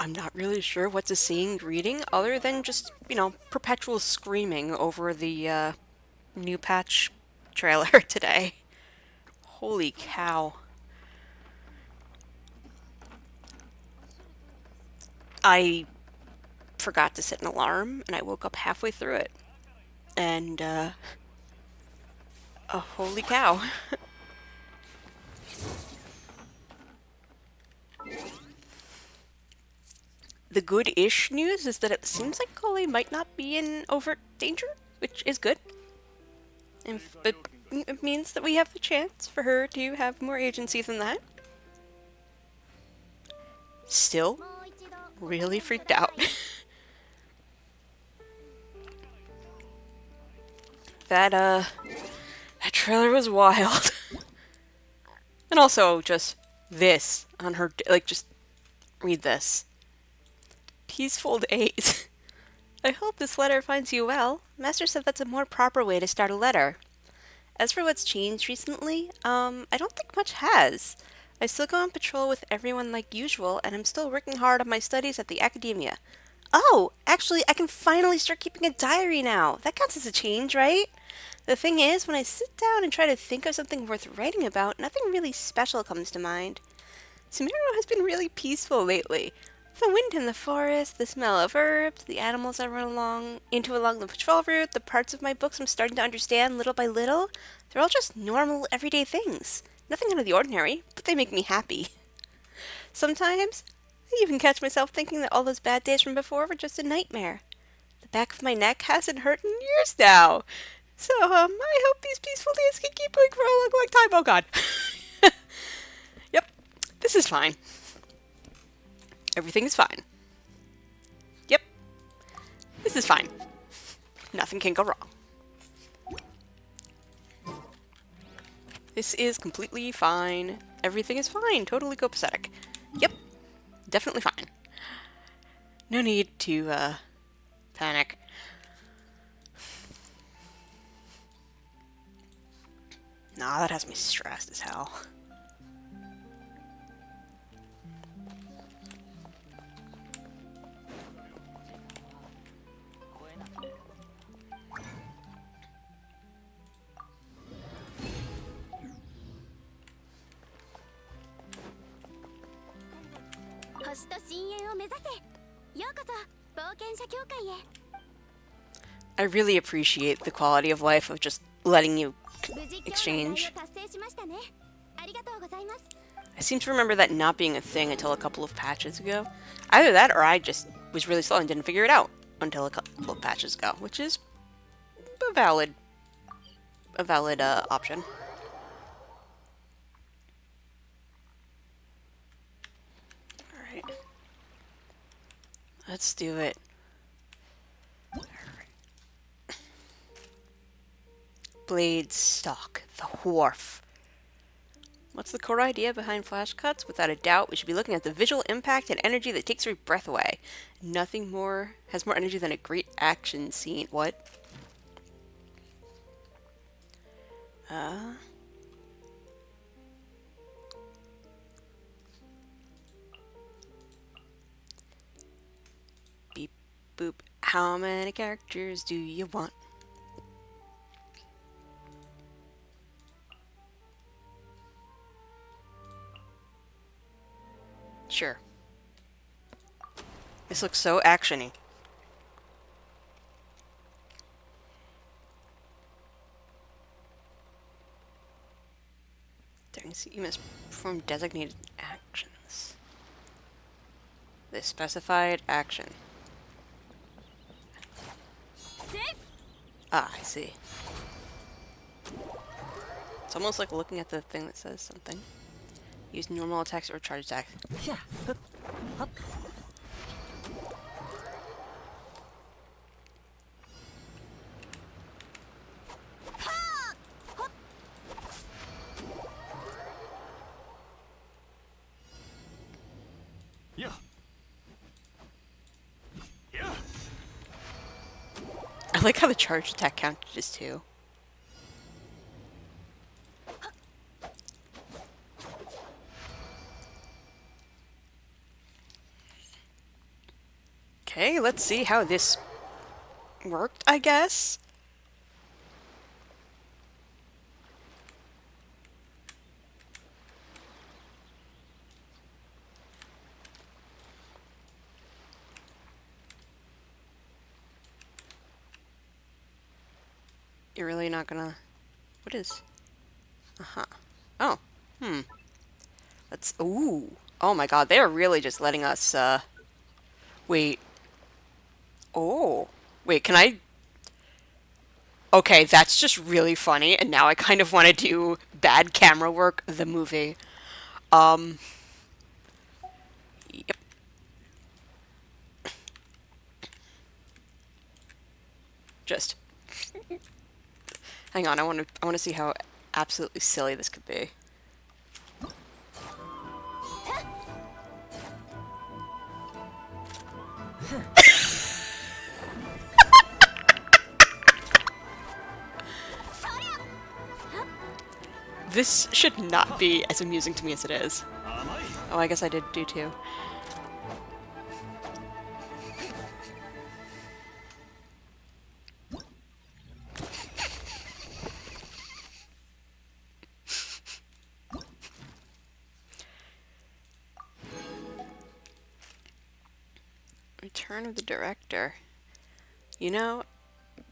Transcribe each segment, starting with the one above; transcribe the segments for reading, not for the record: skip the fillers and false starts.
I'm not really sure what to see in greeting other than just, perpetual screaming over the new patch trailer today. Holy cow. I forgot to set an alarm and I woke up halfway through it. And, oh, holy cow. The good-ish news is that it seems like Kole might not be in overt danger, which is good. And it means that we have the chance for her to have more agency than that. Still, really freaked out. That trailer was wild. And also, just this on her, like, just read this. Peaceful days. I hope this letter finds you well. Master said that's a more proper way to start a letter. As for what's changed recently, I don't think much has. I still go on patrol with everyone like usual, and I'm still working hard on my studies at the academia. Oh, actually, I can finally start keeping a diary now. That counts as a change, right? The thing is, when I sit down and try to think of something worth writing about, nothing really special comes to mind. Sumiro has been really peaceful lately. The wind in the forest, the smell of herbs, the animals I run along the patrol route, the parts of my books I'm starting to understand little by little, they're all just normal, everyday things. Nothing out of the ordinary, but they make me happy. Sometimes, I even catch myself thinking that all those bad days from before were just a nightmare. The back of my neck hasn't hurt in years now. So, I hope these peaceful days can keep going for a long, long time. Oh god. Yep, this is fine. Everything is fine. Yep, this is fine. Nothing can go wrong. This is completely fine. Everything is fine. Totally copacetic. Yep, definitely fine. No need to, panic. Nah, that has me stressed as hell. I really appreciate the quality of life of just letting you exchange. I seem to remember that not being a thing until a couple of patches ago. Either that or I just was really slow and didn't figure it out until a couple of patches ago, which is a valid option. Alright. Let's do it. Blade stock, the wharf. What's the core idea behind flash cuts? Without a doubt, we should be looking at the visual impact and energy that takes your breath away. Nothing more has more energy than a great action scene. What? Beep boop. How many characters do you want? Sure. This looks so actiony. You must perform designated actions. The specified action. Ah, I see. It's almost like looking at the thing that says something. Use normal attacks or charge attacks. Yeah. Yeah. I like how the charge attack counted too. Okay, let's see how this worked, I guess. You're really not gonna... What is... Uh-huh. Oh. Hmm. Let's... Ooh. Oh my god, they are really just letting us, Wait. Oh. Wait, can I... Okay, that's just really funny, and now I kind of want to do Bad Camera Work, the movie. Um... Yep. Just... Hang on, I want to see how absolutely silly this could be. This should not be as amusing to me as it is. Oh, I guess I did do too. Return of the Director. You know,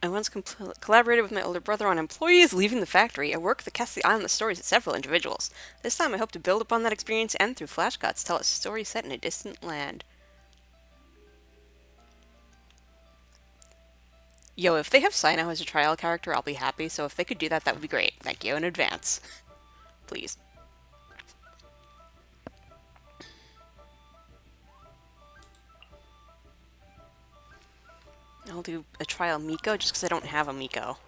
I once collaborated with my older brother on employees leaving the factory, a work that casts the eye on the stories of several individuals. This time I hope to build upon that experience and through flashcuts tell a story set in a distant land. Yo, if they have Sino as a trial character, I'll be happy, so if they could do that, that would be great. Thank you in advance. Please. I'll do a trial Miko just because I don't have a Miko.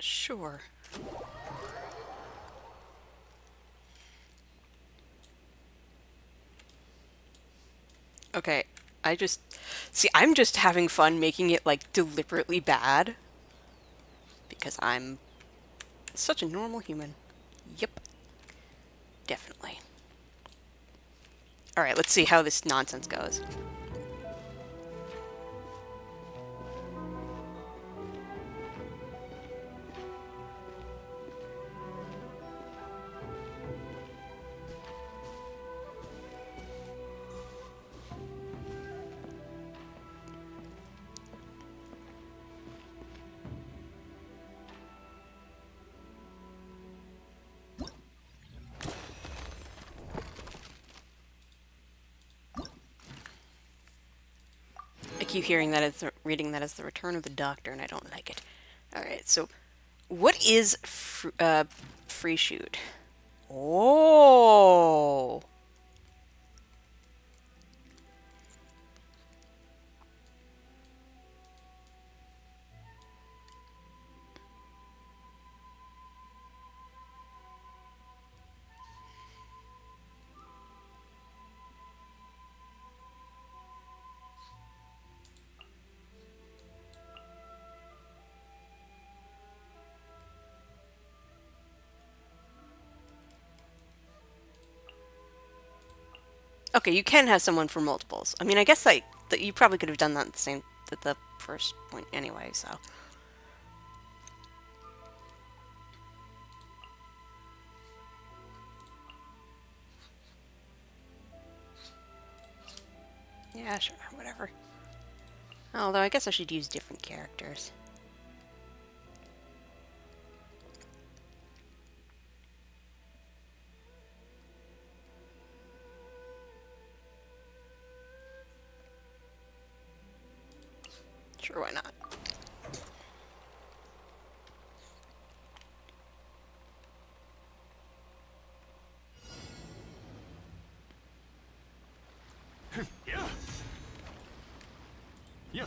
Sure. Okay, I just... See, I'm just having fun making it, like, deliberately bad. Because I'm such a normal human. Yep. Definitely. Alright, let's see how this nonsense goes. I keep hearing that as reading that as the return of the Doctor, and I don't like it. Alright, so what is free shoot? Oh. Okay, you can have someone for multiples. I mean, I guess that you probably could have done that at the first point anyway, so. Yeah, sure, whatever. Although I guess I should use different characters. Sure, why not? Yeah. Yeah.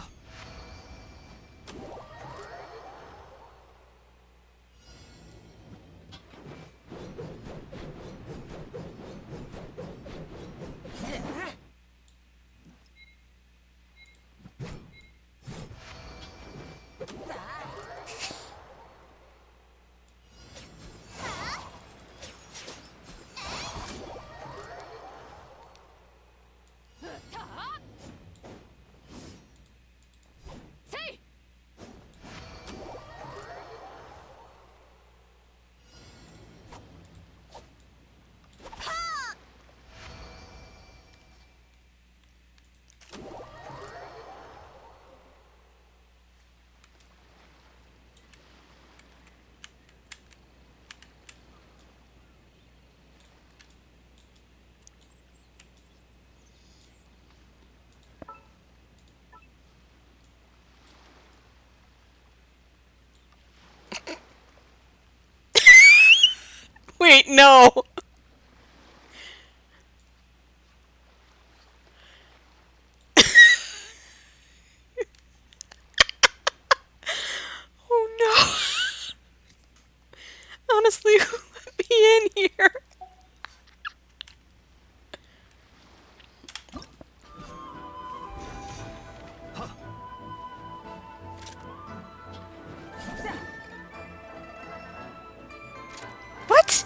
Wait, no! Oh no! Honestly, who let me in here? What?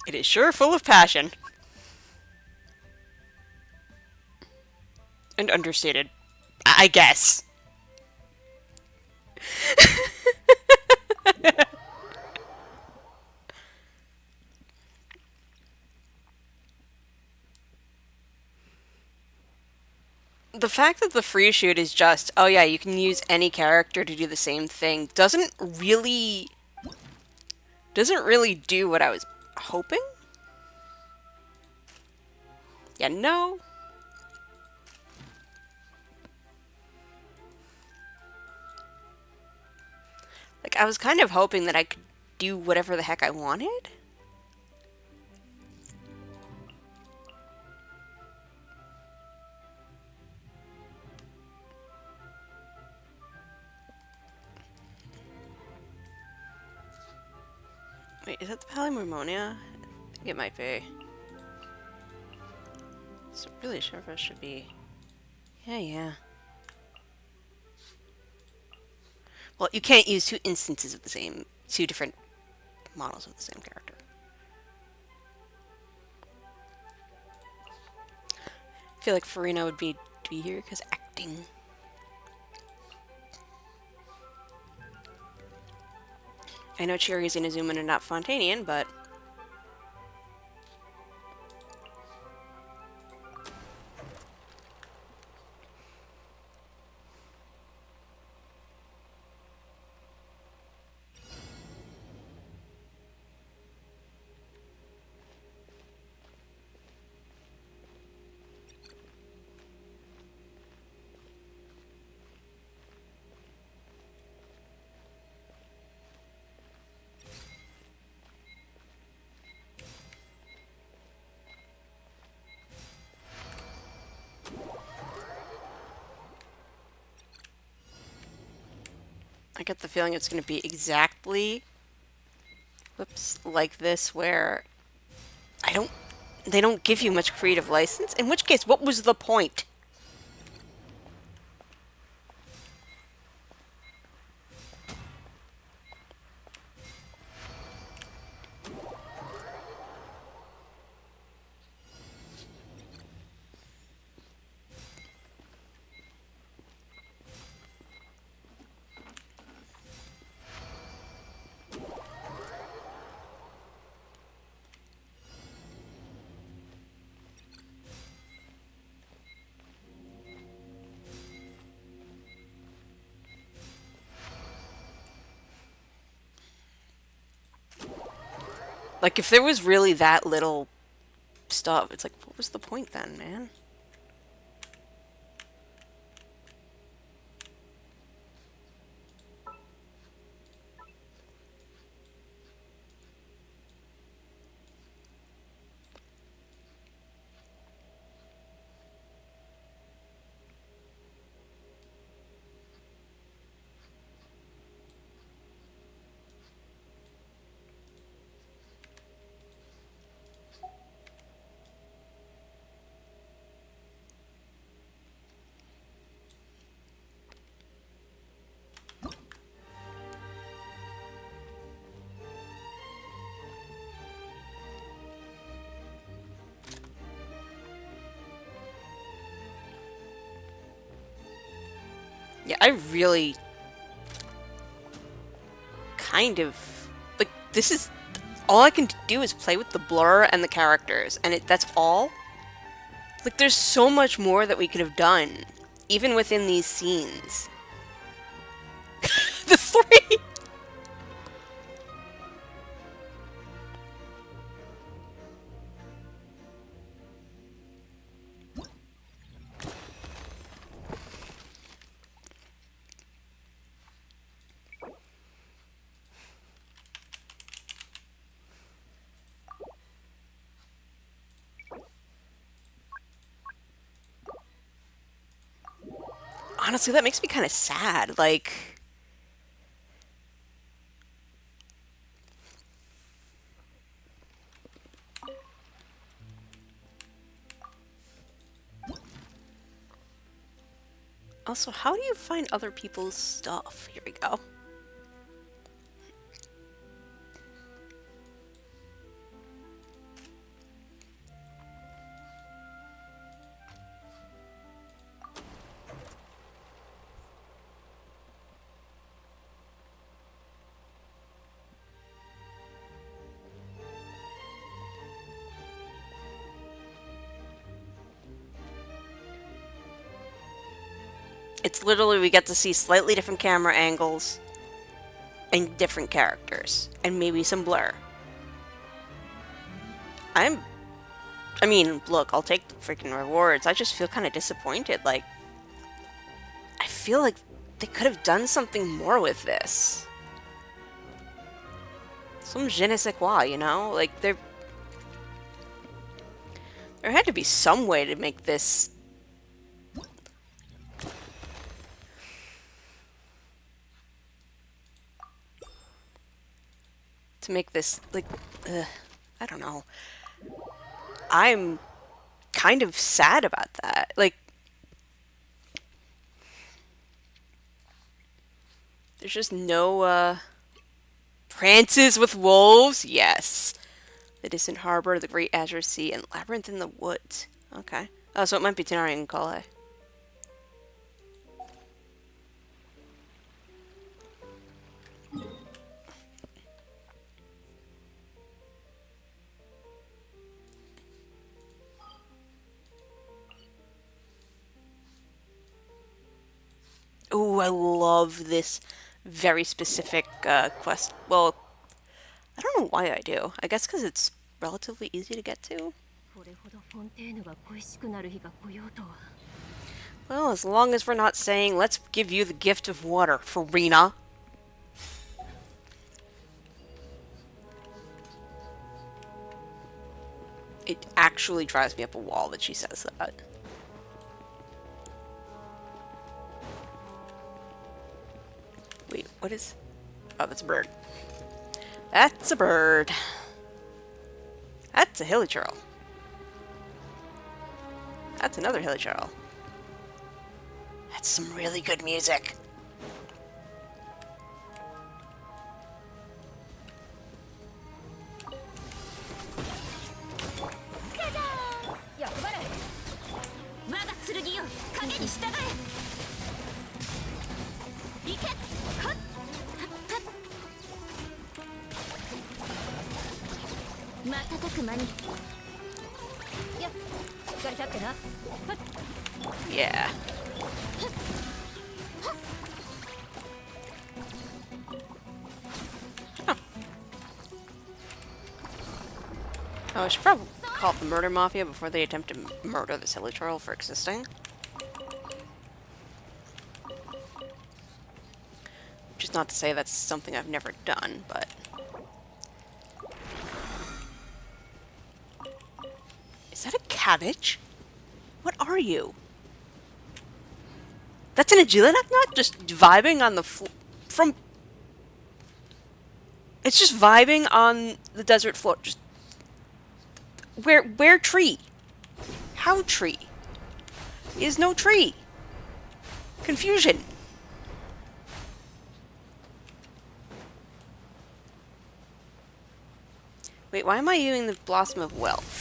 It is sure full of passion. And understated. I guess. The fact that the free shoot is just, oh yeah, you can use any character to do the same thing doesn't really do what I was hoping? Yeah, no. Like, I was kind of hoping that I could do whatever the heck I wanted. Wait, is that the Palimormonia? I think it might be. So really sure if it should be. Yeah. Well, you can't use two instances of the same, two different models of the same character. I feel like Farina would be to be here because acting. I know Cherry is Inazuman and not Fontanian, but I get the feeling it's going to be exactly, whoops, like this, where they don't give you much creative license. In which case, what was the point? Like, if there was really that little stuff, it's like, what was the point then, man? Yeah, I really kind of like this is all I can do is play with the blur and the characters, and that's all. Like, there's so much more that we could have done, even within these scenes. The three. Honestly, that makes me kind of sad. Like, also, how do you find other people's stuff? Here we go. It's literally we get to see slightly different camera angles and different characters, and maybe some blur. I mean, look, I'll take the freaking rewards. I just feel kind of disappointed. Like, I feel like they could have done something more with this. Some je ne sais quoi, you know? Like, there had to be some way to make this... like, I don't know. I'm kind of sad about that. Like, there's just no, Prances with wolves? Yes. The distant harbor, the great azure sea, and labyrinth in the woods. Okay. Oh, so it might be Tenari and Kale. Ooh, I love this very specific quest. Well, I don't know why I do. I guess because it's relatively easy to get to. Well, as long as we're not saying, let's give you the gift of water, Farina. It actually drives me up a wall that she says that. Wait, what is... Oh, that's a bird. That's a bird. That's a hilly churl. That's another hilly churl. That's some really good music. Yeah. Oh. Oh, I should probably call it the Murder Mafia before they attempt to murder the silly turtle for existing. Which is not to say that's something I've never done, but... Is that a cabbage? What are you? That's an Agilanak nut? Just vibing on the from... It's just vibing on the desert floor. Just... Where tree? How tree? Is no tree. Confusion. Wait, why am I using the Blossom of Wealth?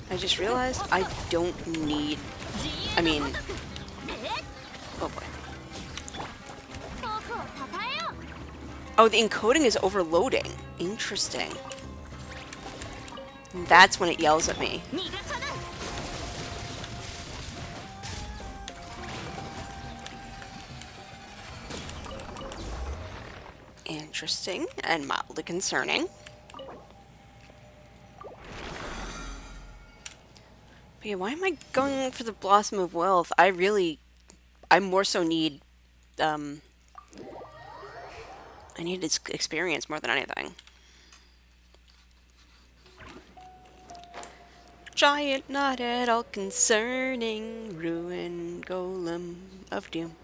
I just realized I don't need... I mean... Oh boy. Oh, the encoding is overloading. Interesting. That's when it yells at me. Interesting and mildly concerning. But yeah, why am I going for the Blossom of Wealth? I more so need, I need experience more than anything. Giant, not at all concerning, ruin golem of doom.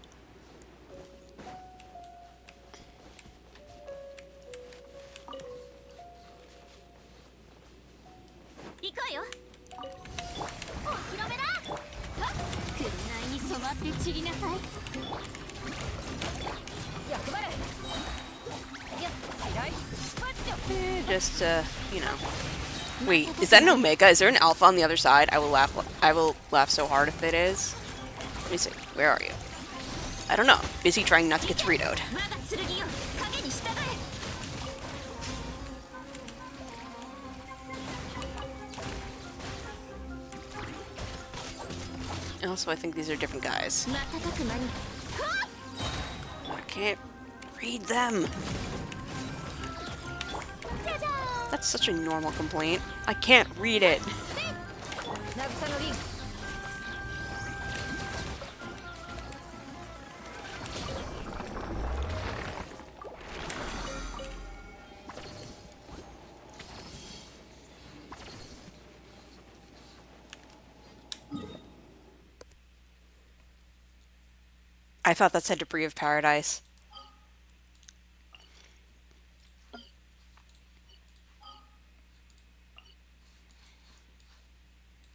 Just, you know. Wait, is that an Omega? Is there an Alpha on the other side? I will laugh so hard if it is. Let me see. Where are you? I don't know. Busy trying not to get Doritoed. Also, I think these are different guys. I can't read them. That's such a normal complaint. I can't read it. I thought that said Debris of Paradise.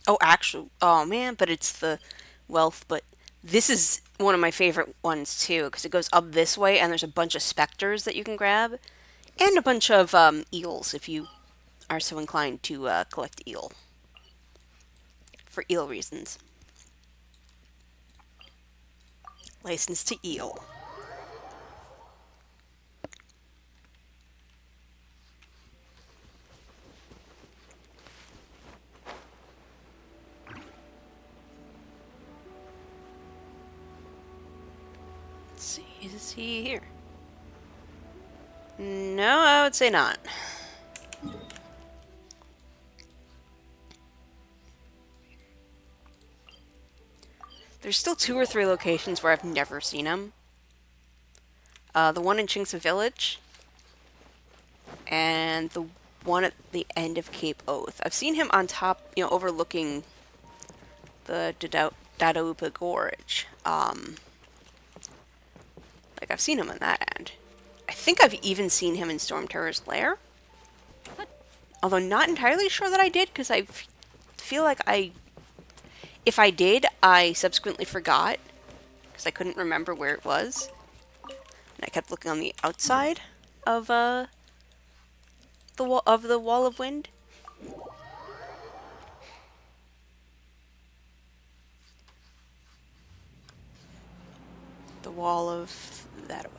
Oh, actually, oh man, but it's the wealth, but this is one of my favorite ones too, because it goes up this way, and there's a bunch of specters that you can grab, and a bunch of eels, if you are so inclined to collect eel. For eel reasons. License to eel. Is he here? No, I would say not. There's still 2 or 3 locations where I've never seen him. The one in Chingsa Village, and the one at the end of Cape Oath. I've seen him on top, overlooking the Dadaupa Gorge. Like, I've seen him on that end. I think I've even seen him in Storm Terror's lair. Although not entirely sure that I did, because I feel like if I did, I subsequently forgot, because I couldn't remember where it was. And I kept looking on the outside of the Wall of Wind. The wall of that way.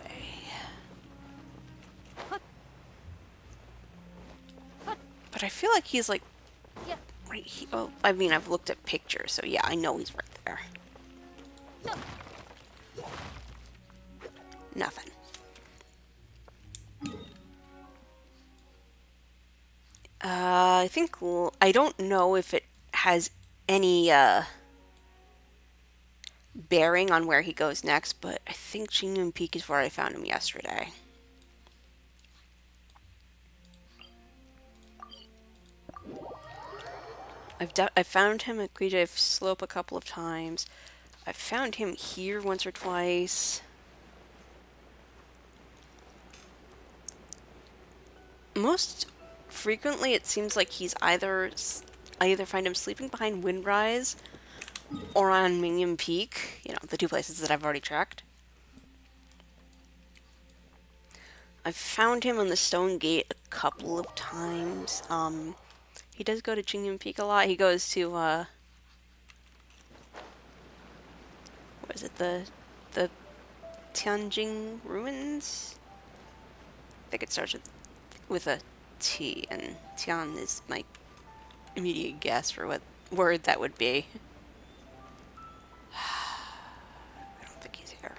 But I feel like he's like right here. Oh, I mean, I've looked at pictures, so yeah, I know he's right there. Nothing. I think I don't know if it has any bearing on where he goes next, but I think Qingyun Peak is where I found him yesterday. I've found him at Guijie Slope a couple of times. I've found him here once or twice. Most frequently, it seems like I either find him sleeping behind Windrise or on Mingyan Peak, the two places that I've already tracked. I've found him on the Stone Gate a couple of times. He does go to Qingyun Peak a lot. He goes to, what is it, the Tianjing Ruins? I think it starts with a T, and Tian is my immediate guess for what word that would be. I don't think he's here.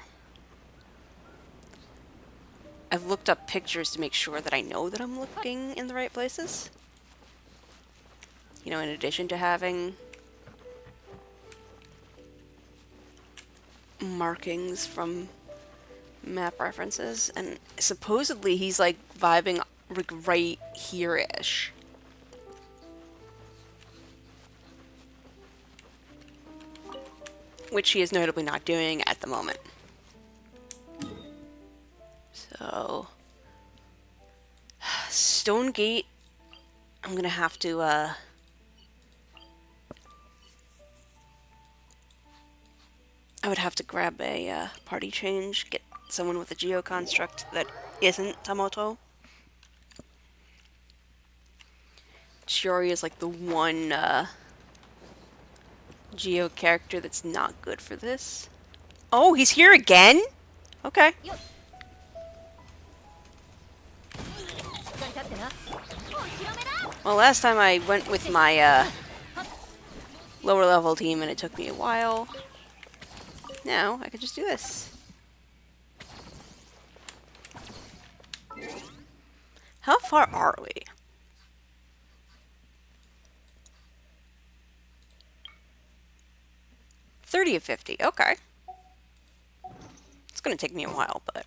I've looked up pictures to make sure that I know that I'm looking in the right places. In addition to having markings from map references. And supposedly he's like vibing like right here-ish. Which he is notably not doing at the moment. So Stone Gate, I'm gonna have to I would have to grab a party change, get someone with a geo construct that isn't Tamoto. Shiori is like the one geo character that's not good for this. Oh, he's here again? Okay. Well, last time I went with my lower level team and it took me a while. Now I could just do this. How far are we? 30 of 50, okay. It's gonna take me a while, but...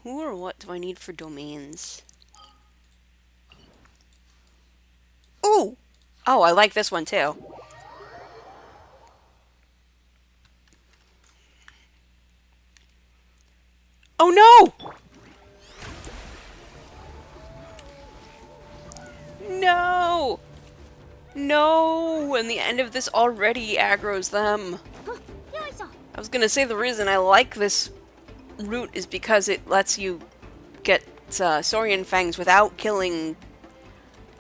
Who or what do I need for domains? Ooh! Oh, I like this one too. Oh no! No! No! And the end of this already aggroes them. I was gonna say the reason I like this route is because it lets you get Saurian Fangs without killing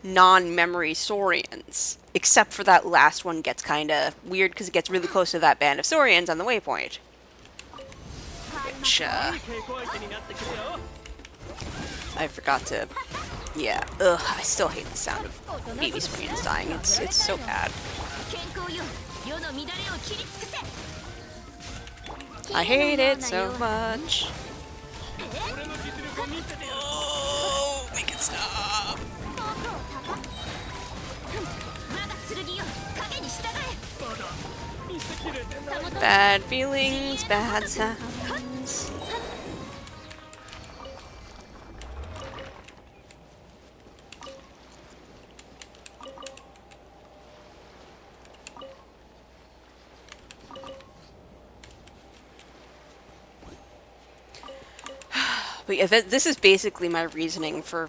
non-memory Saurians. Except for that last one gets kinda weird because it gets really close to that band of Saurians on the waypoint. Which, I forgot to... Yeah, ugh, I still hate the sound of baby Saurians dying. It's so bad. I hate it so much. Oh, make it stop. Bad feelings, bad sounds. But yeah, this is basically my reasoning for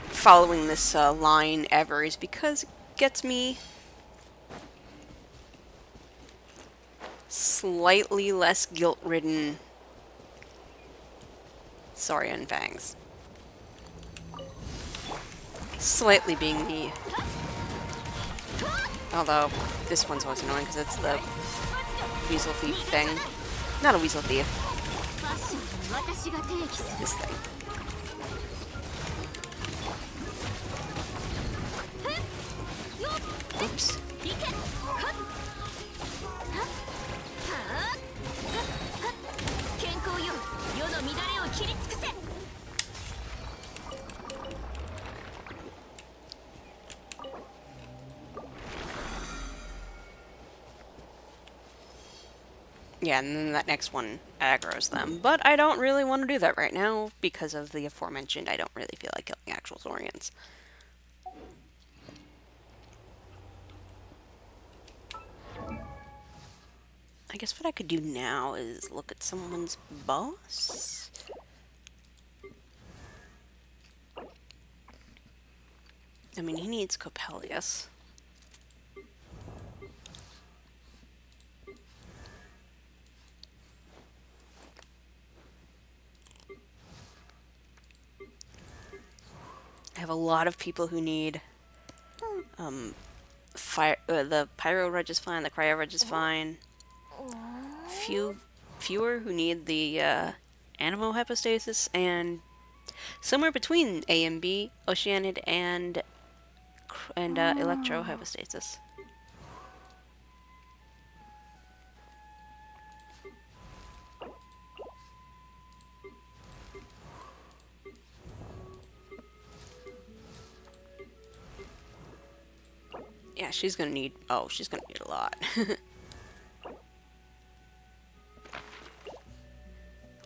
following this line ever, is because it gets me slightly less guilt-ridden. Sorry, Unfangs. Slightly being me. Although, this one's always annoying because it's the weasel thief thing. Not a weasel thief. This thing. Oops. Yeah, and then that next one aggroes them. But I don't really want to do that right now because of the aforementioned. I don't really feel like killing actual Saurians. I guess what I could do now is look at someone's boss. I mean, he needs Coppelius. I have a lot of people who need the Pyro Reg is fine, the Cryo Reg is fine. Fewer who need the Animo Hypostasis, and somewhere between A and B, Oceanid and Electro Hypostasis. Yeah, she's gonna need... Oh, she's gonna need a lot.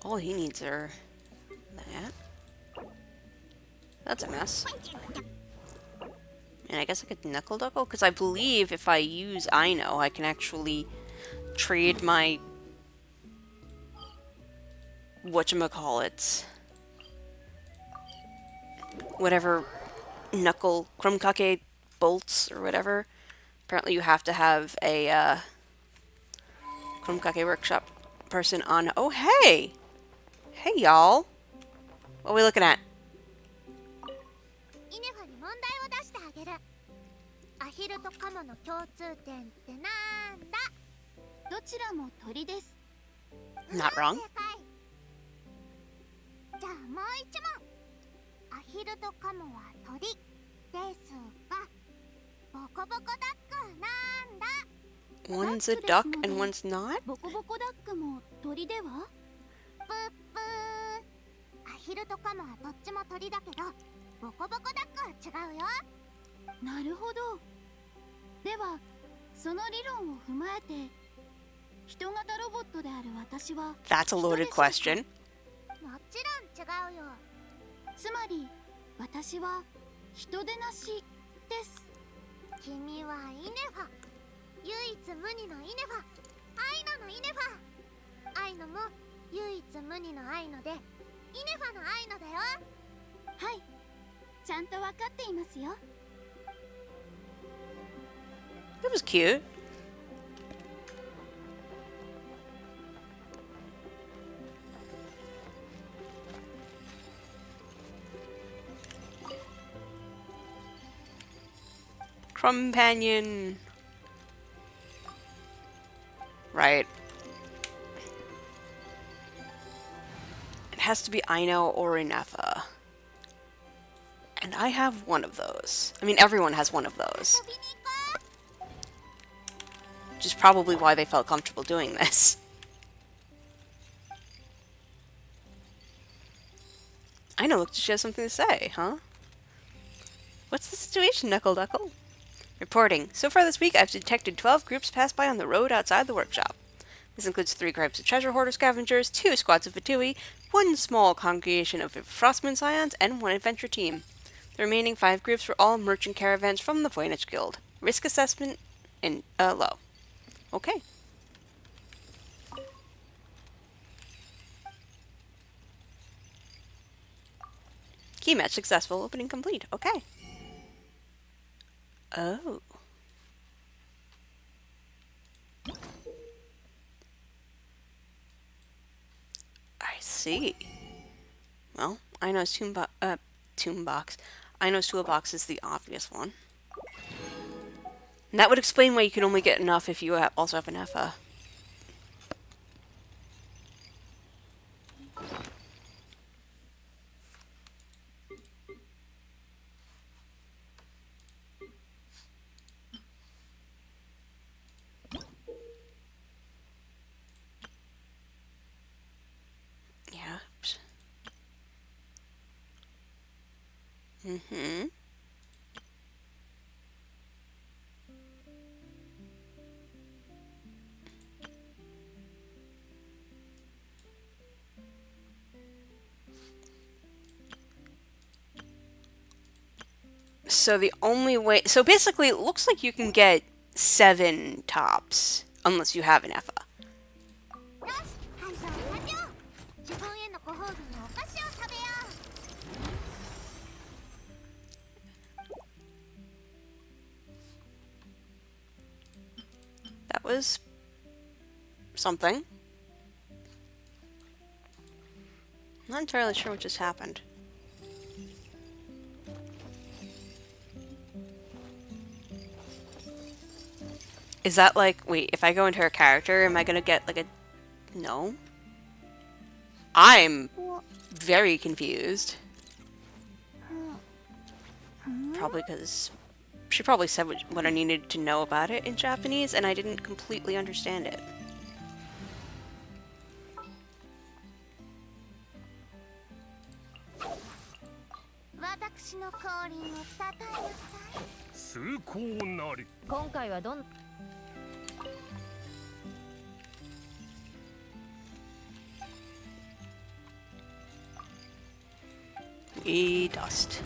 All he needs are... that. That's a mess. And I guess I could Knuckle Duckle? Because I believe if I use Ino, I can actually trade my... whatchamacallits. Whatever Knuckle... Krumkake bolts or whatever. Apparently you have to have a Krumkake workshop person on. Oh, hey! Hey, y'all. What are we looking at? Not wrong. One's a duck and one's not? That's a loaded question. That was cute. Companion. Right. It has to be Ino or Inefa. And I have one of those. I mean, everyone has one of those. Which is probably why they felt comfortable doing this. I know, look, she has something to say, huh? What's the situation, Knuckle Duckle? Reporting. So far this week, I've detected 12 groups pass by on the road outside the workshop. This includes 3 groups of treasure hoarder scavengers, 2 squads of Fatui, 1 small congregation of Frostmoon Scions, and 1 adventure team. The remaining 5 groups were all merchant caravans from the Voynich Guild. Risk assessment in low. Okay. Key match successful. Opening complete. Okay. Oh. I see. Well, I know Toolbox. I know Toolbox is the obvious one. And that would explain why you can only get enough if you also have an FA. Yeah. Mm-hmm. So the only way... So basically, it looks like you can get 7 tops, unless you have an FA. That was something. Not entirely sure what just happened. Is that like... Wait, if I go into her character, am I gonna get like a... No? I'm very confused. Probably because she probably said what I needed to know about it in Japanese, and I didn't completely understand it. Dust.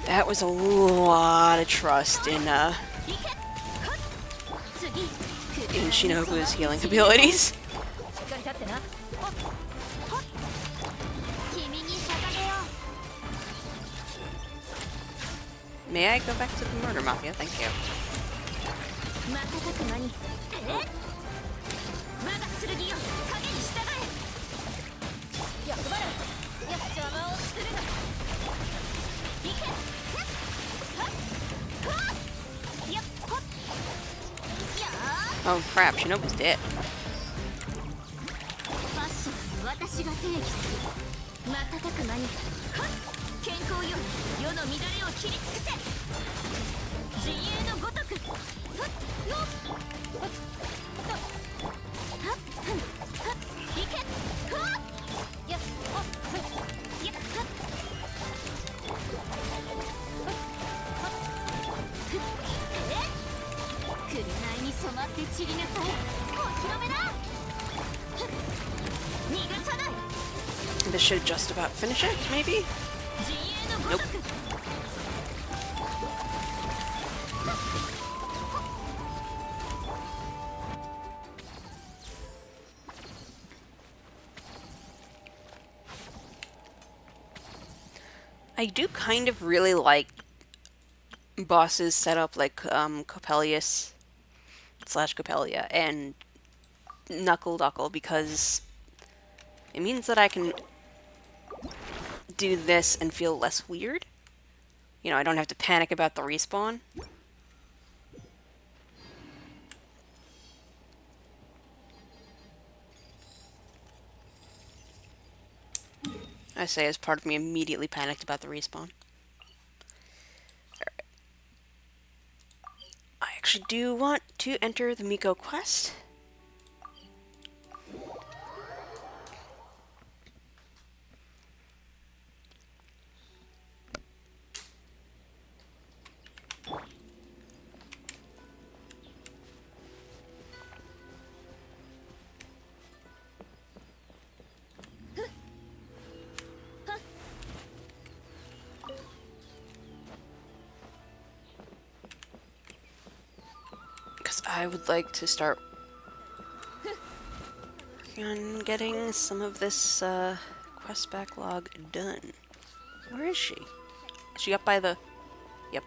That was a lot of trust in Shinobu's healing abilities. May I go back to the Murder Mafia? Thank you. Oh crap, Shinobu's dead. This should just about finish it, maybe? Nope. I do kind of really like bosses set up like Coppelius / Coppelia and Knuckle Duckle, because it means that I can do this and feel less weird. You know, I don't have to panic about the respawn. I say as part of me immediately panicked about the respawn. Alright. I actually do want to enter the Miko quest. I would like to start working on getting some of this quest backlog done. Where is she? Is she up by the... Yep.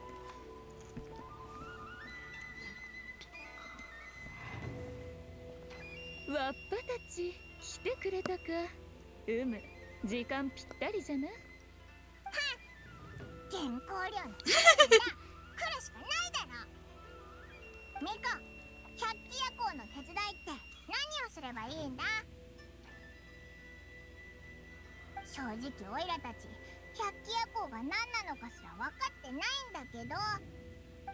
わっぱたち来てくれたか。時間ぴったりじゃな。原稿料の来るしかないだろ。ミコ、百鬼夜行の手伝いって何をすればいいんだ。正直オイラたち百鬼夜行が何なのかすら分かってないんだけど。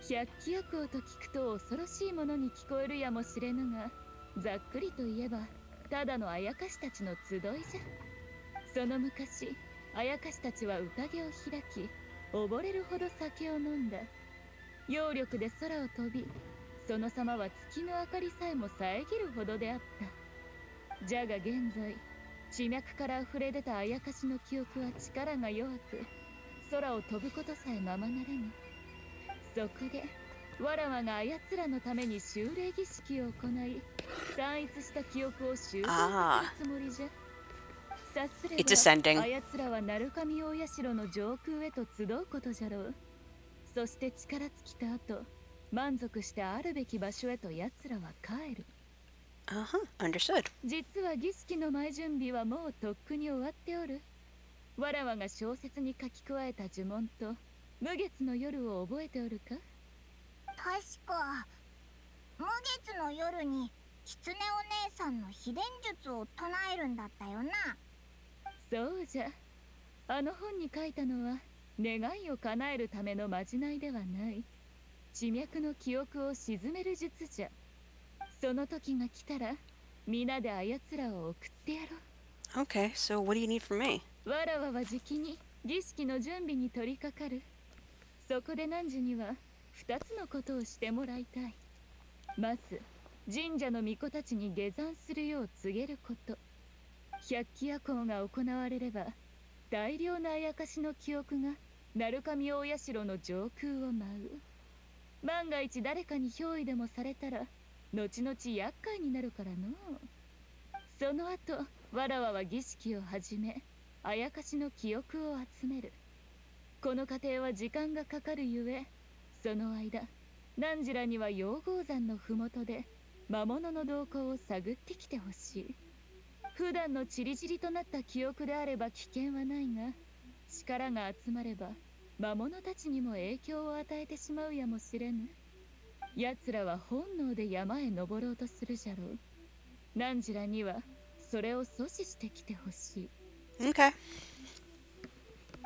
百鬼夜行と聞くと恐ろしいものに聞こえるやもしれぬが、ざっくりと言えばただのあやかしたちの集いじゃ。その昔、あやかしたちは宴を開き、溺れるほど酒を飲んだ。揚力で空を飛び、その様は月の明かりさえも遮るほどであった。じゃが現在、地脈から溢れ出たあやかしの記憶は力が弱く、空を飛ぶことさえままならぬ。そこでわらわがあやつらのために修礼儀式を行い、散逸した記憶を修復させるつもりじゃ。さすればあやつらは鳴神大社の上空へと集うことじゃろう。そして力尽きた後、満足してあるべき場所へとやつらは帰る。Understood. 実は儀式の前準備はもうとっくに終わっておる。わらわが小説に書き加えた呪文と無月の夜を覚えておるか。確か無月の夜に狐お姉さんの秘伝術を唱えるんだったよな。そうじゃ。あの本に書いたのは願いを叶えるためのまじないではない。地脈の記憶を鎮める術じゃ。その時が来たら皆であやつらを送ってやろう。 Okay, so what do you need from me? わらわはじきに儀式の準備に取り掛かる。そこで汝には2つのことをしてもらいたい。まず神社の巫女たちに下山するよう告げること。百鬼夜行が行われれば大量のあやかしの記憶が鳴神大社の上空を舞う。万が一誰かに憑依でもされたら後々厄介になるからの。その後わらわは儀式を始め、あやかしの記憶を集める。この過程は時間がかかるゆえ、その間汝らには陽号山のふもとで魔物の動向を探ってきてほしい。普段のチリチリとなった記憶であれば危険はないが、力が集まれば魔物たちにも影響を与えてしまうやもしれぬ。奴らは本能で山へ登ろうとするじゃろう。汝らにはそれを阻止してきてほしい。 Okay.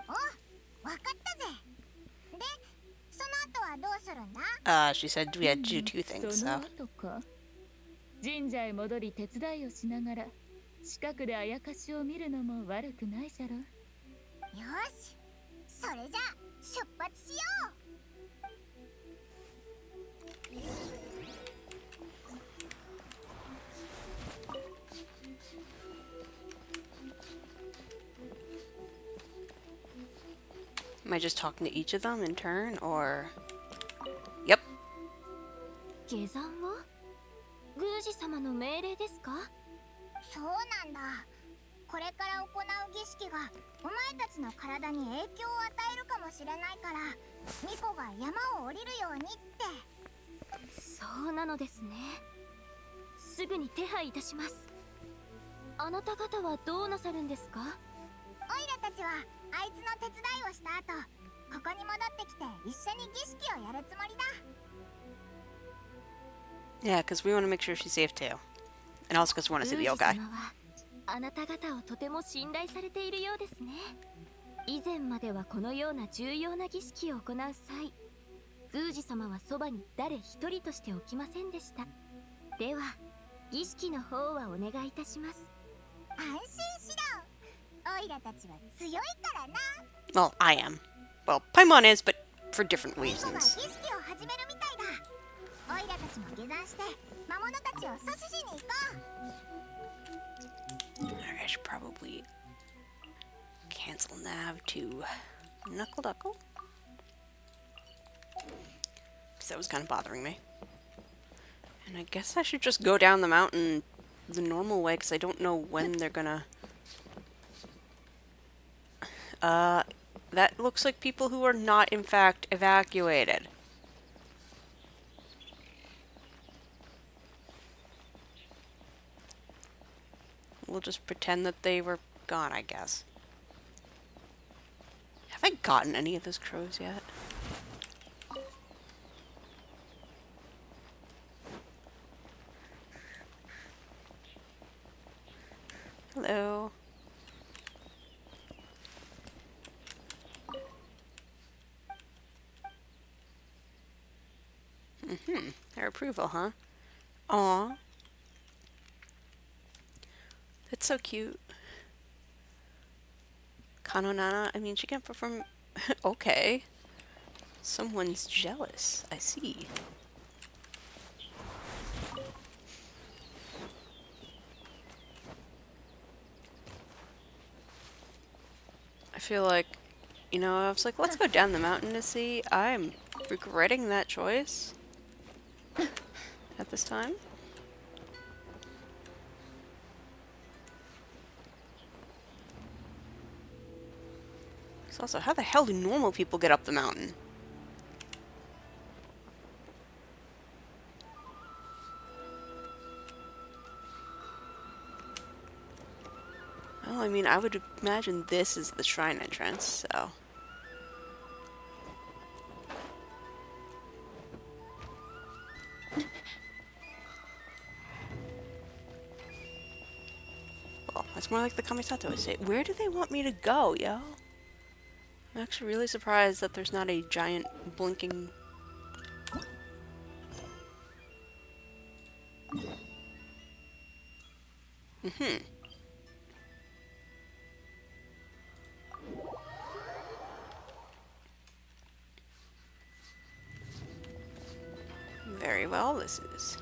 お、わかったぜ。で、その後はどうするんだ。She said we had to do two things, その so... 後か。神社へ戻り手伝いをしながら近くであやかしを見るのも悪くないじゃろ。よし、それじゃ出発しよう。Am I just talking to each of them in turn, or... Yep. 下山を？宮司様の命令ですか？そうなんだ。これから行う儀式がお前たちの体に影響を与えるかもしれないから、ミコが山を降りるようにって。そうなのですね。すぐに手配いたします。あなた方はどうなさるんですか？オイラたちはあいつの手伝いをした後、ここに戻ってきて一緒に儀式をやるつもりだ。 Yeah, because we want to make sure she's safe too. And also because we want to see the old guy. 宮司様はあなた方をとても信頼されているようですね。以前まではこのような重要な儀式を行う際、宮司様はそばに誰一人としておきませんでした。では儀式の方はお願いいたします。安心しろ。オイラたちは強いからな。 Well, I am. Well, Paimon is, but for different ミコが儀 reasons. 式を始めるみたいだ。オイラたちも下山して魔物たちを阻止しに行こう。 I should probably cancel nav to Knuckle Duckle. Because that was kind of bothering me. And I guess I should just go down the mountain the normal way, because I don't know when they're gonna... That looks like people who are not, in fact, evacuated. We'll just pretend that they were gone, I guess. Have I gotten any of those crows yet? Hello. Their approval, huh? Aw. That's so cute. Kanonana, I mean, she can perform... Okay. Someone's jealous. I see. I feel like, you know, I was like, let's go down the mountain to see. I'm regretting that choice at this time. So also, how the hell do normal people get up the mountain? Well, I mean, I would imagine this is the shrine entrance, so... Well, that's more like the Kamisato estate. Where do they want me to go, yo? I'm actually really surprised that there's not a giant blinking... Very well, this is...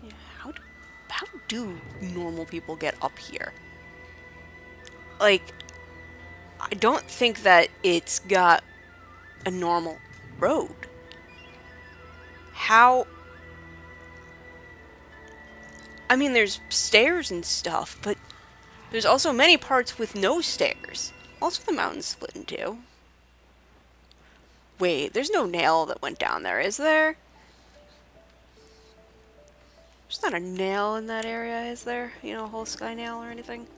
Yeah, how do normal people get up here? Like, I don't think that it's got a normal road. How... I mean, there's stairs and stuff, but there's also many parts with no stairs. Also, the mountain's split in two. Wait, there's no nail that went down there, is there? There's not a nail in that area, is there? You know, a whole sky nail or anything?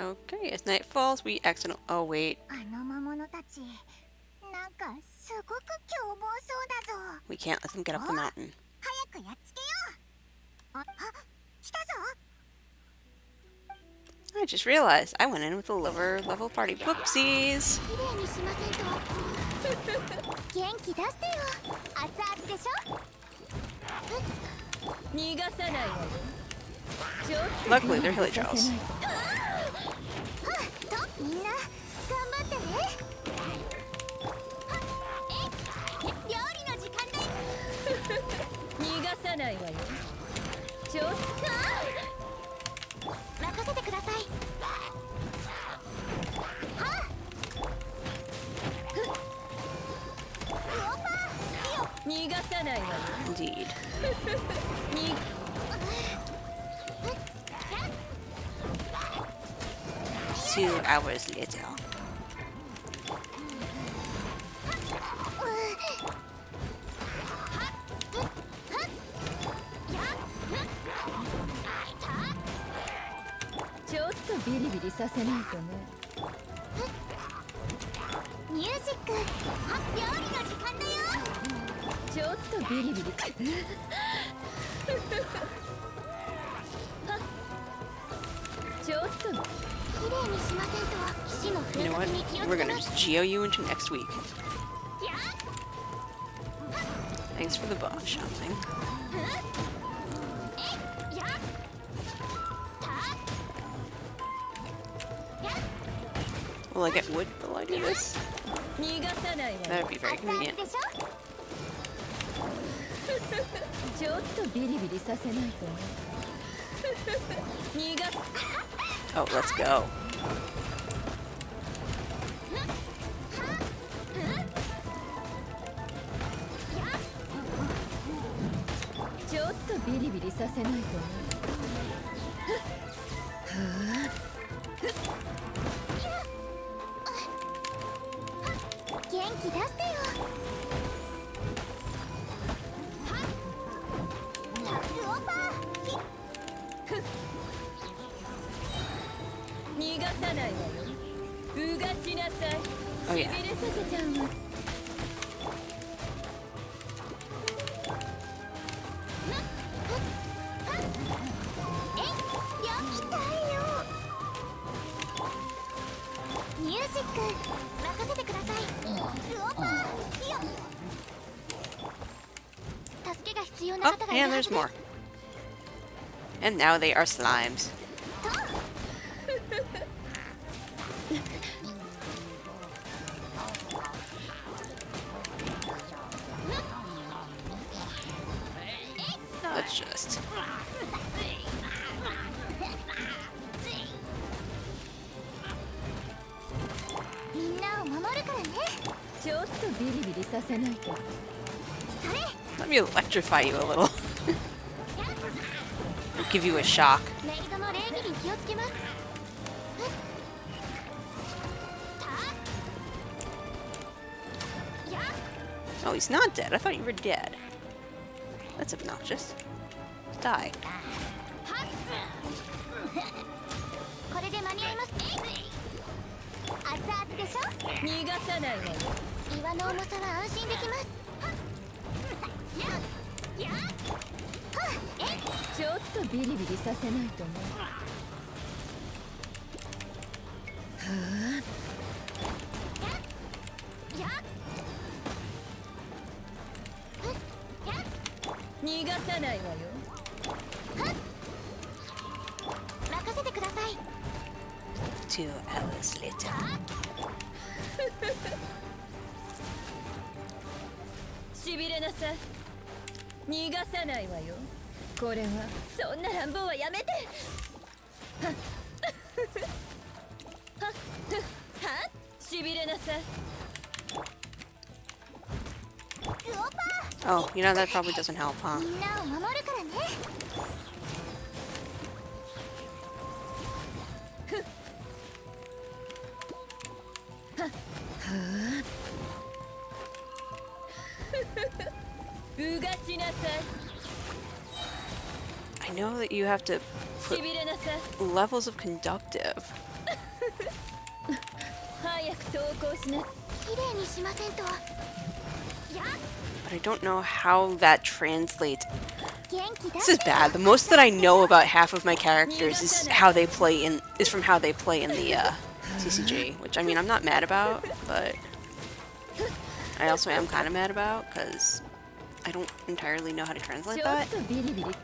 Okay, as night falls, we accidentally... Oh, wait. あの魔物たち、なんかすごく凶暴そうだぞ。 We can't let them get up the mountain. 早くやっつけよう。来たぞ。 I just realized I went in with a lower level party. Whoopsies! 綺麗にしませんと。元気出してよ。熱々でしょ。逃がさないわよ。 Luckily, they're hilly trials. みんな頑張ってね。料理の時間だよ。逃がさないわよ。ちょっ任せてください。逃がさないわよ。 Indeed. に 2 hours later. ちょっとビリビリさせないとね。ミュージック、料理の時間だよ。ちょっとビリビリちょっと綺麗にしませんと騎士の You know 風 what? 格に気を We're つけ gonna ます。 just geo you into next week. や Thanks for the boss shopping. や Will I get wood while I do this? 逃がさないわよ。 That would be very 熱々 convenient. でしょ。ちょっとビリビリさせないとね。逃がす Oh, let's go. ちょっとビリビリさせないとね。元気出してよ。ルオパ逃がさないわよ。うがちなさい。 Oh しび yeah. れさせちゃうわ。痛いよ。ミュージック、任せてください。ルオパ助けが必要な Oh, 方がいる and は there's ずです。 more. And now they are slimes. Let's just... みんなを守るからね。ちょっとビリビリさせないと。それ。 Let me electrify you a little. I'll give you a shock. メイドの礼儀に気をつけます。Oh, he's not dead. I thought you were dead. That's obnoxious. Die. これで間に合います。熱々でしょ。逃がさないわよ。岩の重さは安心できます。やちょっとビリビリさせないとね。逃がさないわよ。任せてください。 2 hours later. しびれなさい。逃がさないわよ。これはそんな乱暴はやめて。はっはっはっしびれなさい。 ルオパ Oh, you know, that probably doesn't help, huh? みんなを守るからね。うがちなさ I know that you have to い。 put しびれなさい。 levels of conductive. 早く投稿しな。綺麗にしませんと。や But I don't know how that translates. 元気出 This し is てよ。 bad. The most that I know about half of my characters is how they play in from how they play in the CCG, which I mean I'm not mad about, but I also am kind of mad about because I don't entirely know how to translate ちょっ that. とビリビリ。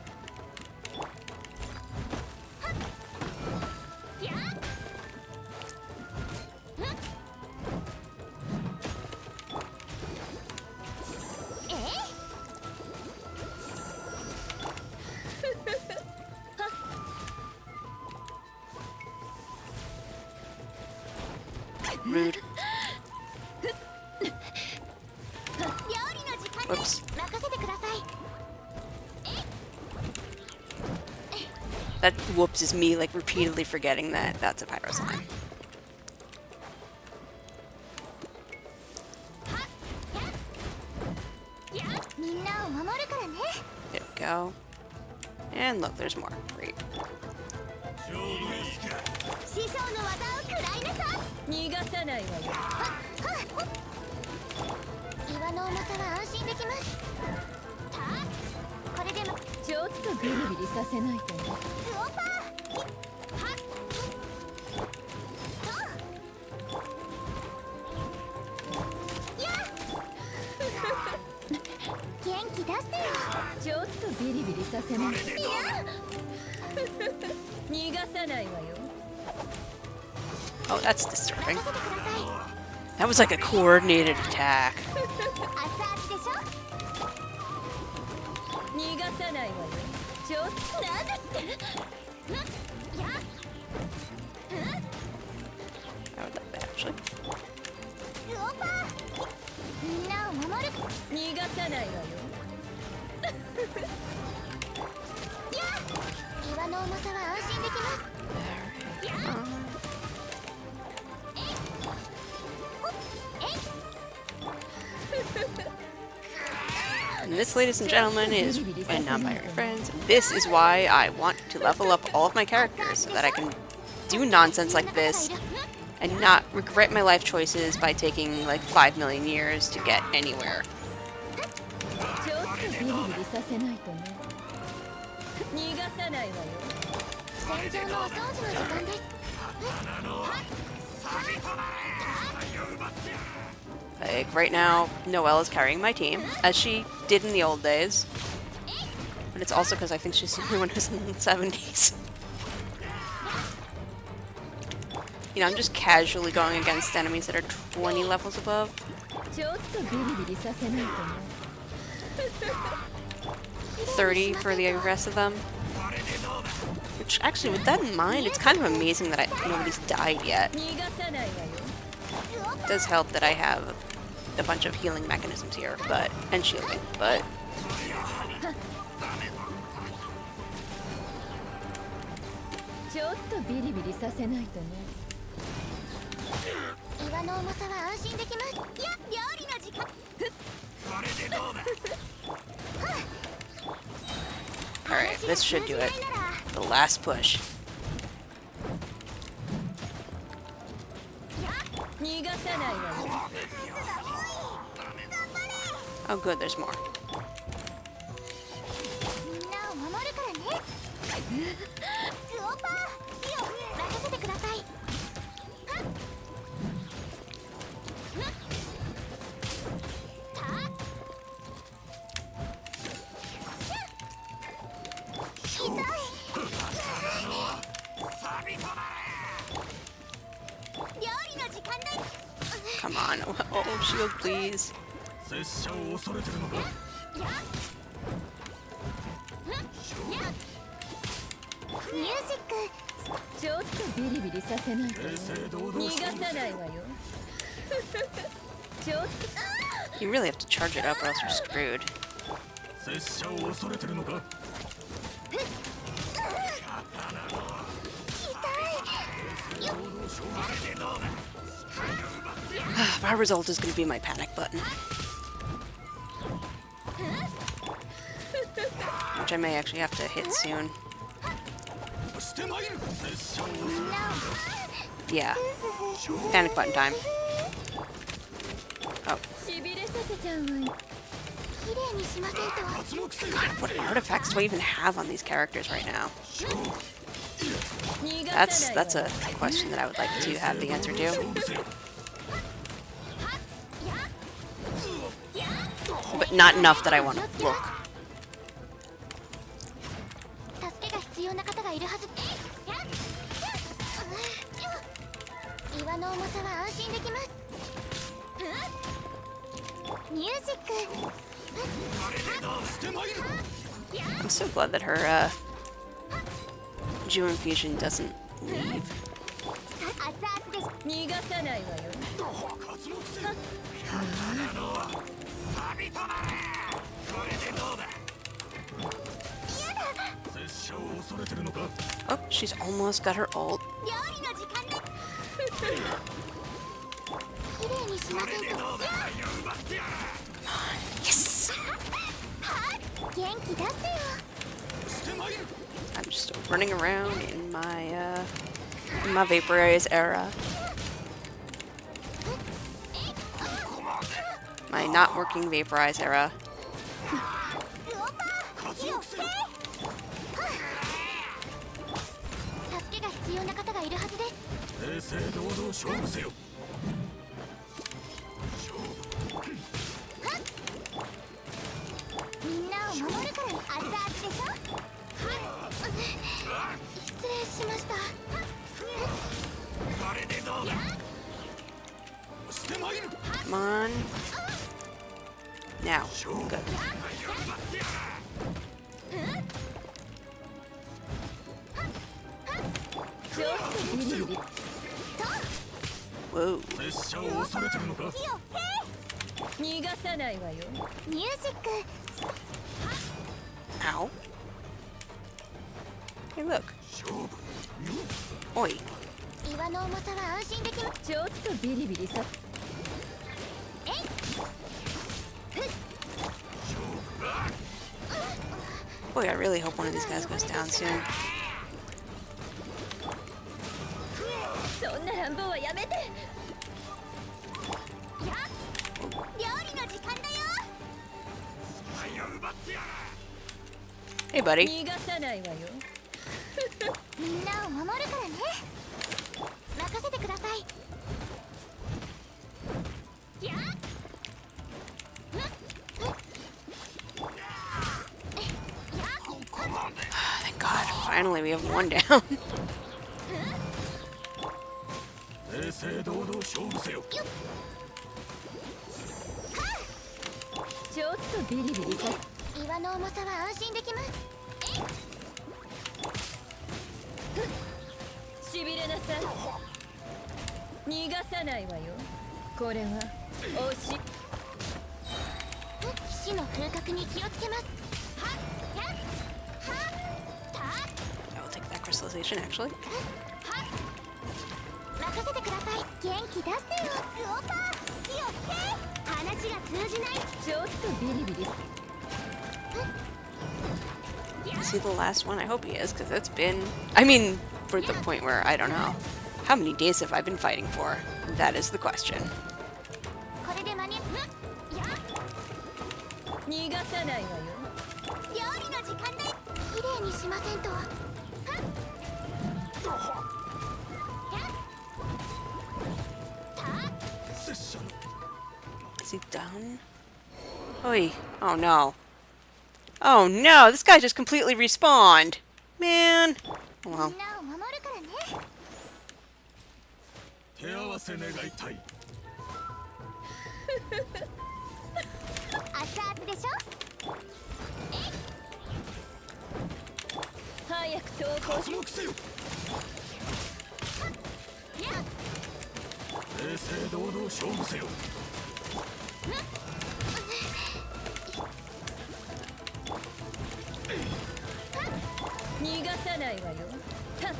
Rude. 料理の時間です。 Whoops. 任せてください。 That whoops is me like repeatedly forgetting that that's a pyro slime. go. And look, there's more. Great. 師匠の技を食らいなさ逃がさないわよ。岩の重さは安心できますこれでもちょっとビリビリさせないとね。クオパ元気出してよちょっとビリビリさせないと。逃がさないわよ。 Oh, that's disturbing. 任せてください That was like a coordinated attack. 熱々でしょ逃がさないわよ。ちょっとなんですってや I would like that actually. クオパみんなを守る逃がさないわよ。岩の重さは安心できます And this, ladies and gentlemen, is my non-binary friends. This is why I want to level up all of my characters so that I can do nonsense like this and not regret my life choices by taking like 5 million years to get anywhere. ちょっとビリビリさせないとね。逃がさないわよ。戦場のお掃除の時間です Like, right now, Noelle is carrying my team, as she did in the old days. But it's also because I think she's the only one who's in the 70s. You know, I'm just casually going against enemies that are 20 levels above. ちょっとビリビリさせないとね。 30 for the rest of them. Which, actually, with that in mind, it's kind of amazing that nobody's died yet. 逃がさないわよ。 It does help that I have a bunch of healing mechanisms here, and shielding, but... ちょっとビリビリさせないとね。岩の重さは安心できますいや料理の時間 Alright, this should do it. The last push. 逃がさないわよ。 Oh good, there's more. みんなを守るからねクオパ火を任せてください Come on. Oh, shield, please. 拙者を恐れてるのか。ミュージックちょっとビリビリさせないとね。正々堂々逃がさないわよ。ちょっ You really have to charge it up or else you're screwed. 拙者を恐れてるのか。 My result is going to be my panic button. Which I may actually have to hit soon. してまいる。拙者を恐れ Yeah. Panic button time. Oh. しびれさせちゃうわよ。綺麗にしませんと 脱獄せよ。 What artifacts do I even have on these characters right now? 逃がさないわよ。 That's a question that I would like to have the answer to. But not enough that I want to look. 助けが必要な方がいるはず岩の重さは安心できますミュージック I'm so glad that her Jew infusion doesn't leave. 熱々です逃がさないわよ。拙者を恐れてるのか。 Oh, she's almost got her ult. 料理の時間だ綺麗にしませんと Yes! 元気出してよ。してまいる。 I'm just running around in my Vaporize era. My not working Vaporize era. ルオパー気をつけ。助けが必要な方がいるはずです。正々堂々勝負せよ。みんなを守るから熱々でしょ。失礼しました。あれでどうだ。してまいる。 Come on. Now. Good. Whoa. 拙者を恐れてるのか。逃がさないわよ。ミュージック。 Ow. Hey, look. 勝負。 Oi. 岩の重さは安心できます。ちょっとビリビリさ。 Boy, I really hope one of these guys goes down soon. そんな乱暴はやめて。料理の時間だよ。 Hey, buddy. 逃がさないわよ。みんなを守るからね。任せてください。やっ。Thank God. Finally, we have one down. 正々堂々勝負せよ。ちょっとビリビリさ。岩の重さは安心できます。しびれなさい。逃がさないわよ。これは惜しい。騎士の風格に気をつけます。はっやっはったっ I will take that crystallization, actually. 任せてください。元気出してよ。ルオパー気をつけ。話が通じない。ちょっとビリビリ。 Is he the last one? I hope he is, because it's been... I mean, for the point where, I don't know. How many days have I been fighting for? That is the question. これで間に合う。やっ逃がさないわよ。料理の時間だよ。綺麗にしませんと。はっ拙者の Is he done? Oi. Oh, no. Oh, no! This guy just completely respawned! Man! Oh, み well. んなを守るからね。手合わせ願いたい。熱々でしょ。早く投降活目せよ。正々堂々勝負せよ。逃がさないわよ。はっ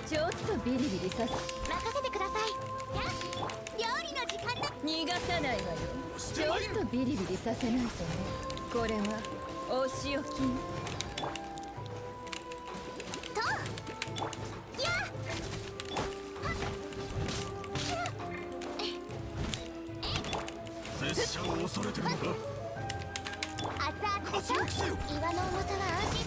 ちょっとビリビリさせ。任せてください。料理の時間だ。逃がさないわよ。ちょっとビリビリさせないとね。これはお仕置きね。拙者を恐れてるのか。熱々でしょ。活目せよ。岩の重さは安心。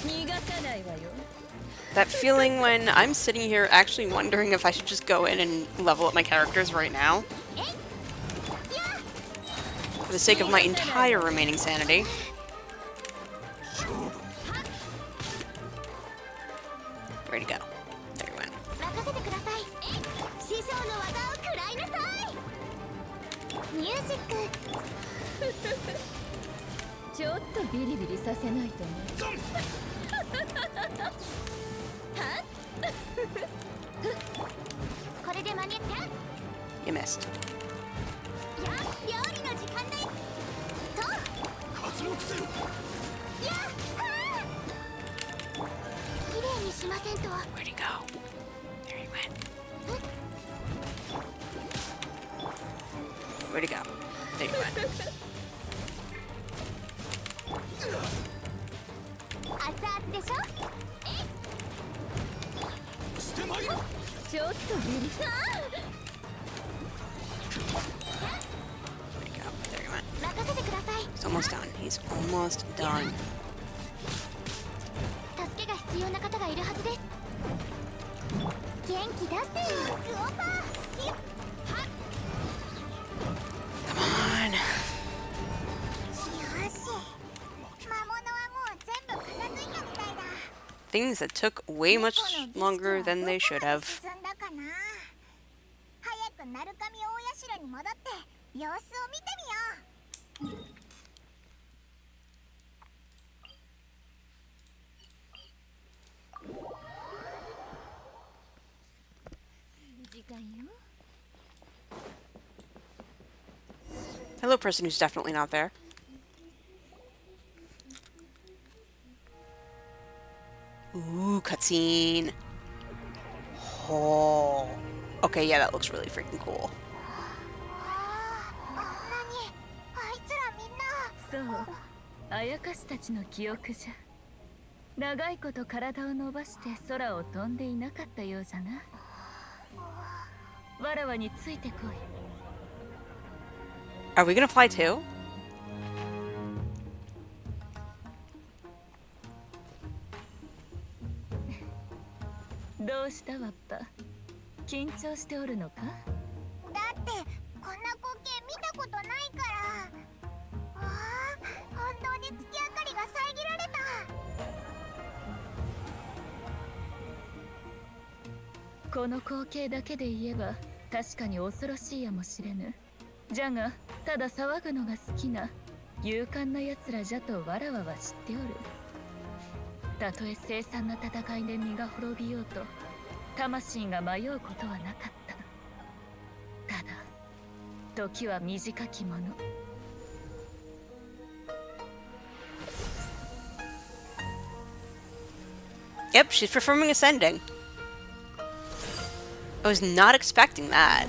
逃がさないわよ。 That feeling when I'm sitting here actually wondering if I should just go in and level up my characters right now. For the sake of my entire remaining sanity. 勝負。 Ready to go. There we went. 任せてください。師匠の技を食らいなさい。ミュージック。ちょっとビリビリさせないとね。これで間に合った。 You missed. 料理の時間だよ。と活目せよ。綺麗にしませんと。 Where'd he go? There he went. Where'd he go? There he went. 熱々でしょ。してまいる。ちょっとビリ。 Where'd he go? There he went. 任せてください。 He's almost done. He's almost done. 助けが必要な方がいるはずです。元気出してよ。クオパー。 Come on. よし。魔物はもう全部片付いたみたいだ。 Things that took way much longer than they should have. 進んだかな。早く鳴神大社に戻って様子を見てみよう。時間よ。 Hello, person who's definitely not there. Ooh, cutscene. Oh. Okay, yeah, that looks really freaking cool. 何あいつらみんな。そう、あやかしたちの記憶じゃ。長いこと体を伸ばして空を飛んでいなかったようじゃな。わらわについてこい。 Are we gonna fly too? どうしたわっぱ。緊張しておるのか。だってこんな光景見たことないから。ああ、本当に月明かりが遮られた。この光景だけで言えば確かに恐ろしいやもしれぬ。じゃがただ騒ぐのが好きな勇敢な奴らじゃとわらわは知っておる。たとえ凄惨な戦いで身が滅びようと魂が迷うことはなかった。ただ時は短きもの。 Yep, she's performing ascending. I was not expecting that.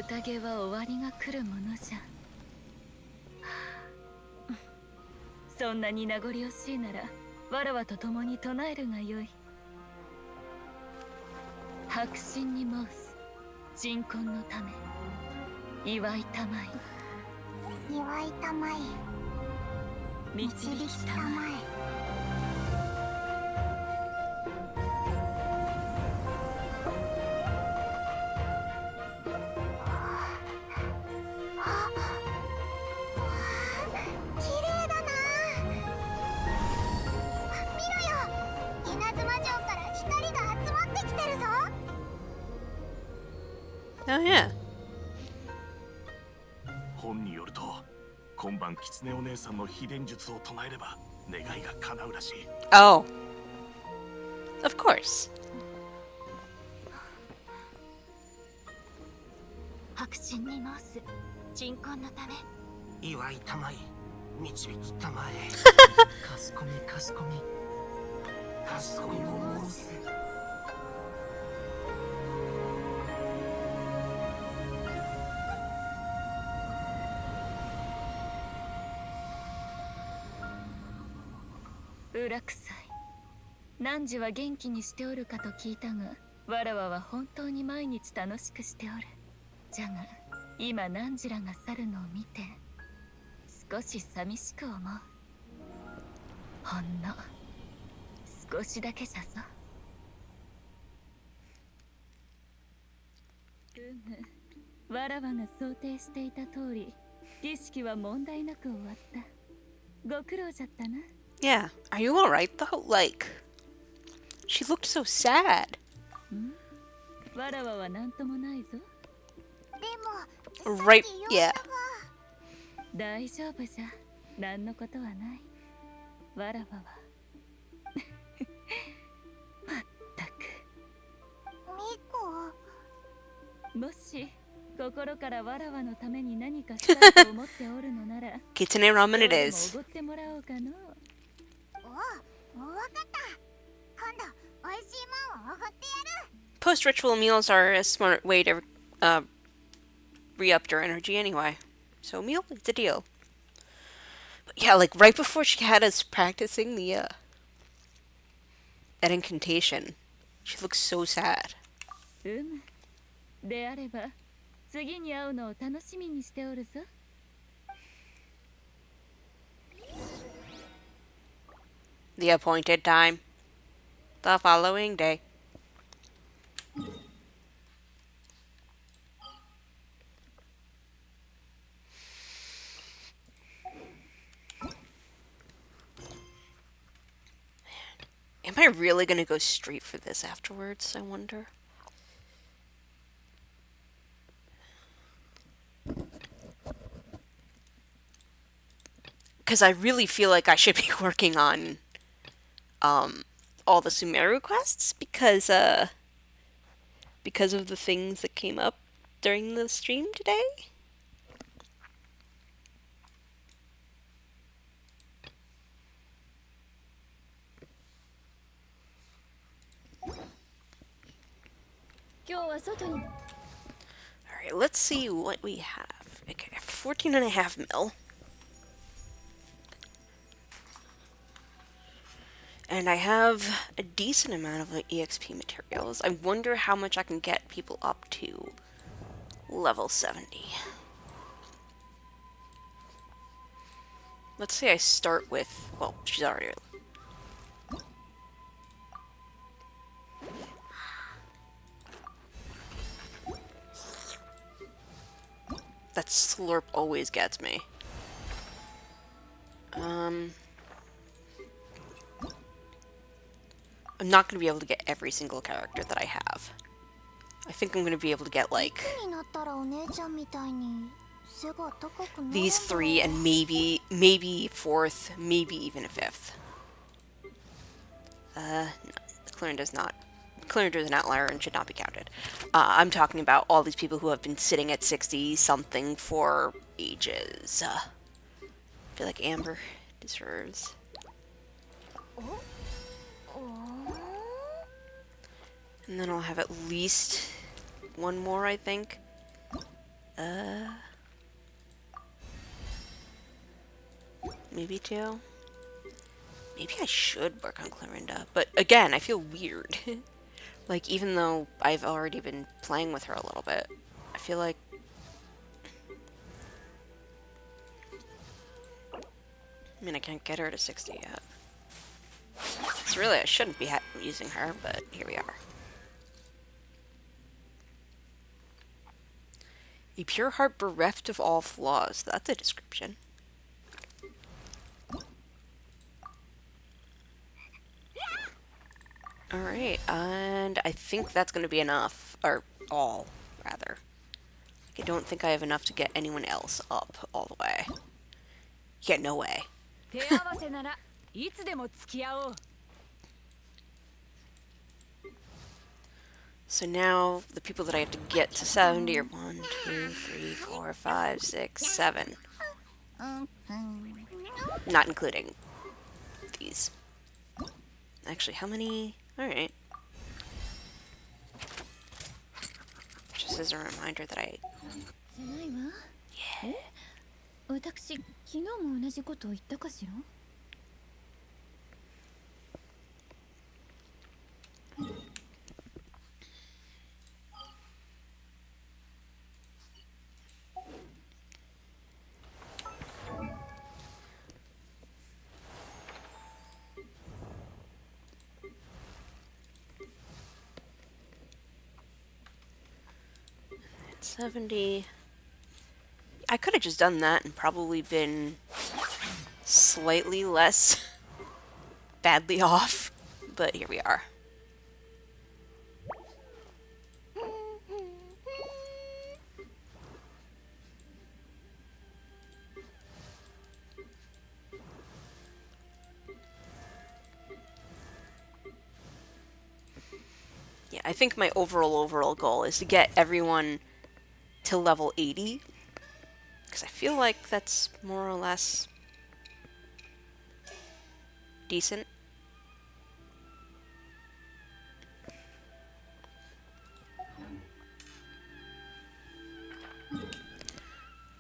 宴は終わりが来るものじゃ。そんなに名残惜しいならわらわと共に唱えるがよい。白神に申す鎮魂のため祝いたまい祝いたまい導きたまい。綺麗だな。見ろよ、稲妻城から光が集まってきてるぞ。 Oh yeah. 本によると今晩狐お姉さんの秘伝術を唱えれば願いが叶うらしい。 Oh. Of course. 白神に申す鎮魂のため祝いたまい導きたまえかしこみかしこみかしこみも申す。裏臭い。汝は元気にしておるかと聞いたが、わらわは本当に毎日楽しくしておる。じゃが今汝らが去るのを見て少し寂しく思う。ほんの少しだけじゃぞ。わらわが想定していた通り儀式は問題なく終わった。ご苦労じゃったな。 Yeah. Are you alright though? Like, she looked so sad. んわらわは何ともないぞ。でも Right, さっき yeah. 様子が大丈夫じゃ。何のことはない。わらわはまったく。ミコもし心からわらわのために何かしたいと思っておるのなら Kitsune ramen 今 it 日でも is. おごってもらおうかの。おわかった今度おいしいもんをおごってやる Post-ritual meals are a smart way to re-up your energy anyway. So meal, it's a deal. But yeah, like right before she had us practicing that incantation, she looks so sad. であれば次に会うのを楽しみにしておるぞ。The appointed time. The following day. Am I really gonna go straight for this afterwards, I wonder? Because I really feel like I should be working on all the Sumeru quests because of the things that came up during the stream today. Alright, let's see what we have. Okay, 14.5 mil. And I have a decent amount of EXP materials. I wonder how much I can get people up to level 70. Let's say I start with, well, she's already... That slurp always gets me. I'm not going to be able to get every single character that I have. I think I'm going to be able to get, like, になったらお姉ちゃんみたいに背が高くなるんだ these 3 and maybe 4th, maybe even a 5th. No, Clarinda's an outlier and should not be counted. I'm talking about all these people who have been sitting at 60-something for ages. I feel like Amber deserves. And then I'll have at least one more, I think. Maybe 2. Maybe I should work on Clarinda, but again, I feel weird. Like, even though I've already been playing with her a little bit, I feel like... I mean, I can't get her to 60 yet. So really, I shouldn't be using her, but here we are. A pure heart bereft of all flaws. That's a description. Alright, and I think that's going to be enough. Or all, rather. I don't think I have enough to get anyone else up all the way. Yeah, no way. So now, the people that I have to get to 70 are 1, 2, 3, 4, 5, 6, 7. Not including these. Actually, how many? Alright. Just as a reminder that I... じゃないわ。 Yeah. 私、昨日も同じことを言ったかしら。70. I could have just done that and probably been slightly less badly off, but here we are. I think my overall goal is to get everyone to level 80. Because I feel like that's more or less decent.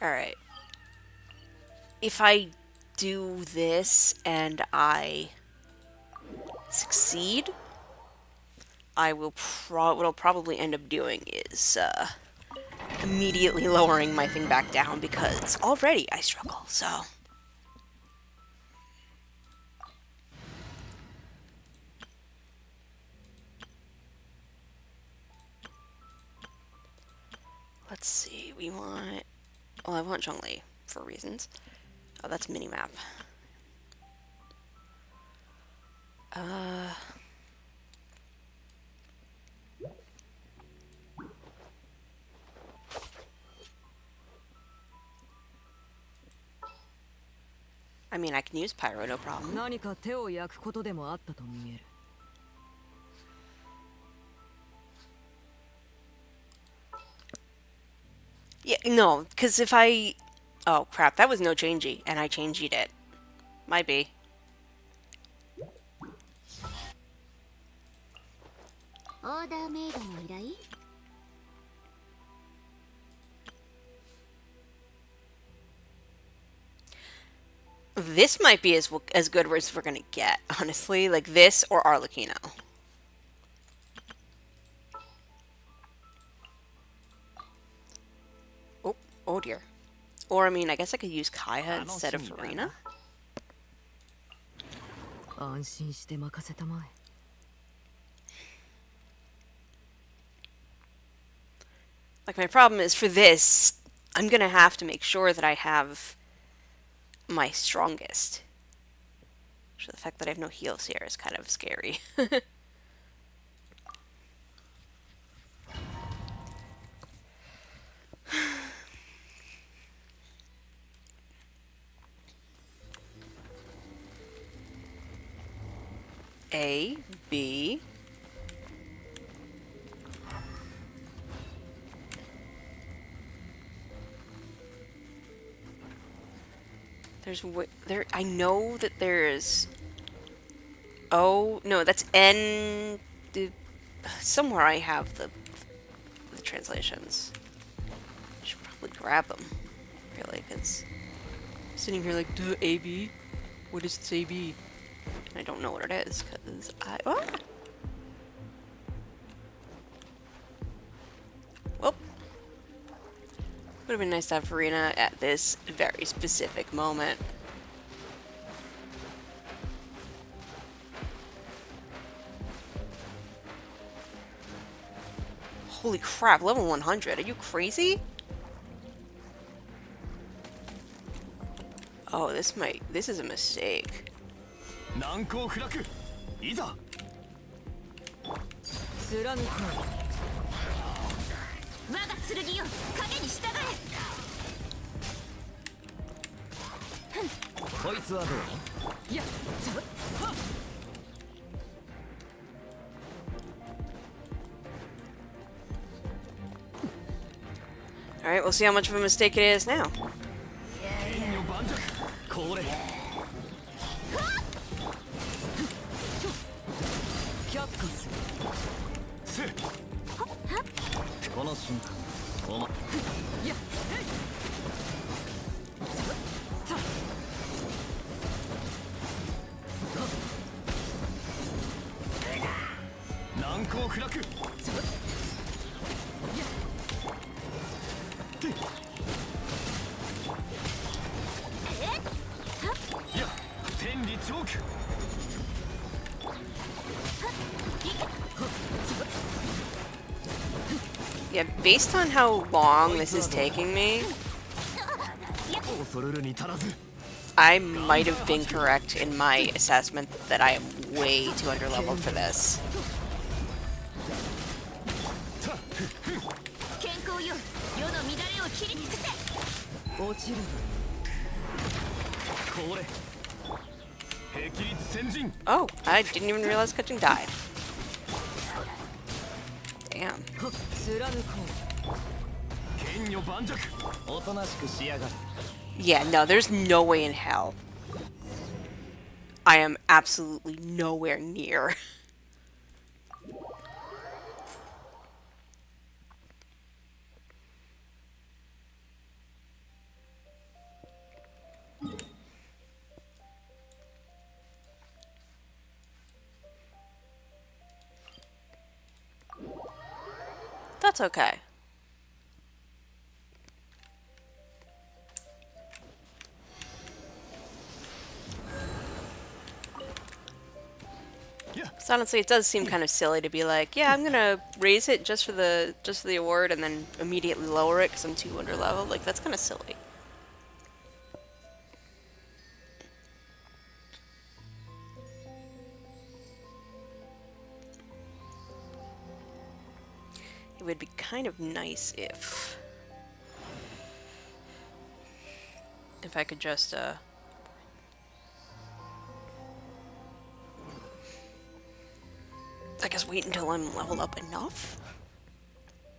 Alright. If I do this and I succeed, I will what I'll probably end up doing is immediately lowering my thing back down because already I struggle, so. Let's see, we want, well, I want Zhongli for reasons. Oh, that's minimap. I mean, I can use Pyro, no problem. 何か手を焼くことでもあったと見える。 Yeah, no, because if I... Oh, crap, that was no changey, and I changed it. Might be. オーダーメイドの依頼？ This might be as good as we're gonna get, honestly. Like this or Arlecchino. Oh, oh dear. Or, I mean, I guess I could use Kaya instead of Farina. 安心して任せたまえ。 Like, my problem is for this, I'm gonna have to make sure that I have my strongest. So the fact that I have no heals here is kind of scary. A, B. There. I know that there's. Oh no, that's N. Somewhere I have the translations. I should probably grab them, really, because I'm sitting here like, duh, AB. What is this AB? I don't know what it is, because I. Oh! Well, would have been nice to have Farina at this very specific moment. Holy crap, level 100. Are you crazy? Oh, this is a mistake. 難攻不落いざ 貫く。 我が剣よ、影に従え。 こいつはどう？ いや、ちょっ。 Alright, we'll see how much of a mistake it is now. 剣女盤石これ 却下する。 せ この瞬間お前 いや、難攻不落 いや天理チョーク Yeah, based on how long this is taking me, 恐るるに足らず I might have been correct in my assessment that I am way too underleveled for this. 健康よ、世の乱れを切り尽くせ。 落ちる。 これ霹靂先陣 Oh, I didn't even realize Kaching died. Damn. 貫こ剣女盤石。おとなしくしやがる。 Yeah, no, there's no way in hell. I am absolutely nowhere near. That's okay. So honestly, it does seem kind of silly to be like, yeah, I'm gonna raise it just for the award and then immediately lower it because I'm too under level. Like that's kind of silly. It would be kind of nice if I could just I guess wait until I'm leveled up enough.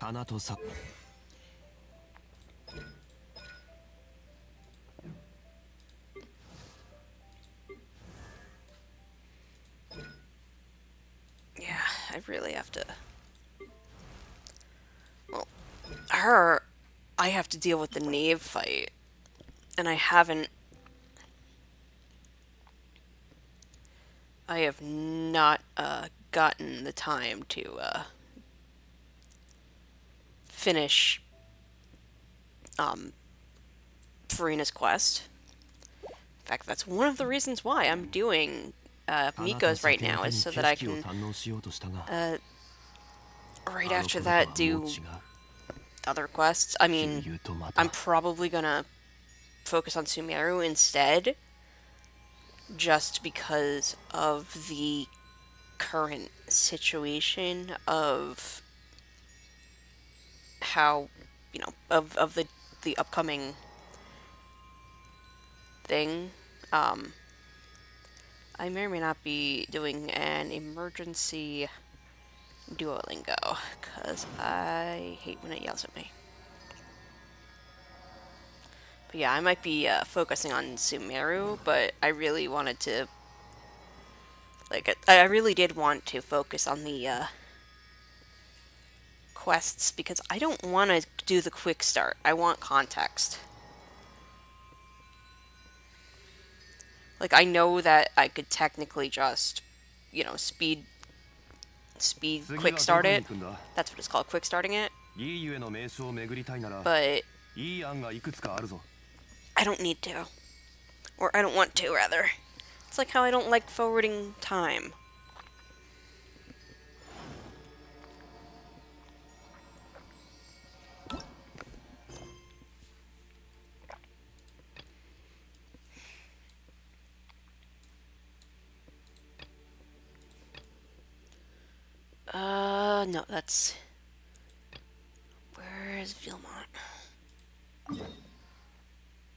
花とさ Yeah, I really have to. Well, her, I have to deal with the Knave fight, and I have not gotten the time to finish Farina's quest. In fact, that's one of the reasons why I'm doing Miko's right now, is so that I can right after that do other quests. I mean, I'm probably gonna focus on Sumeru instead, just because of the current situation of how, you know, of the upcoming thing. I may or may not be doing an emergency Duolingo, because I hate when it yells at me. But yeah, I might be focusing on Sumeru, but I really wanted to, like, I really did want to focus on the quests, because I don't want to do the quick start. I want context. Like, I know that I could technically just, you know, speed quick start it. That's what it's called, quick starting it. But I don't need to. Or I don't want to, rather. It's like how I don't like forwarding time. No, that's... Where's Vilmont?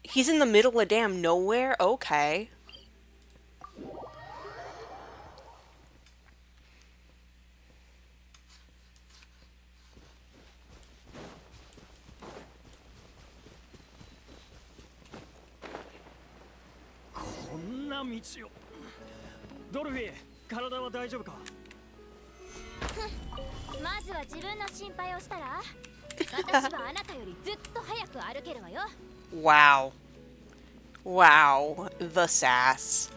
He's in the middle of damn nowhere? Okay. Wow. まずは自分の心配をしたら私はあなたよりずっと早く歩けるわよ Wow. Wow. The sass.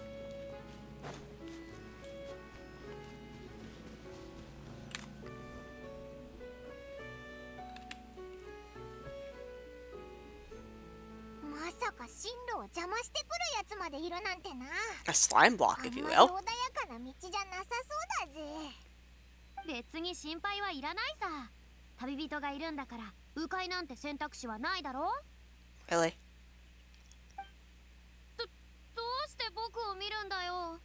A slime block, if you will. 別に心配はいらないさ旅人がいるんだから迂回なんて選択肢はないだろ Really? どうして僕を見るんだよ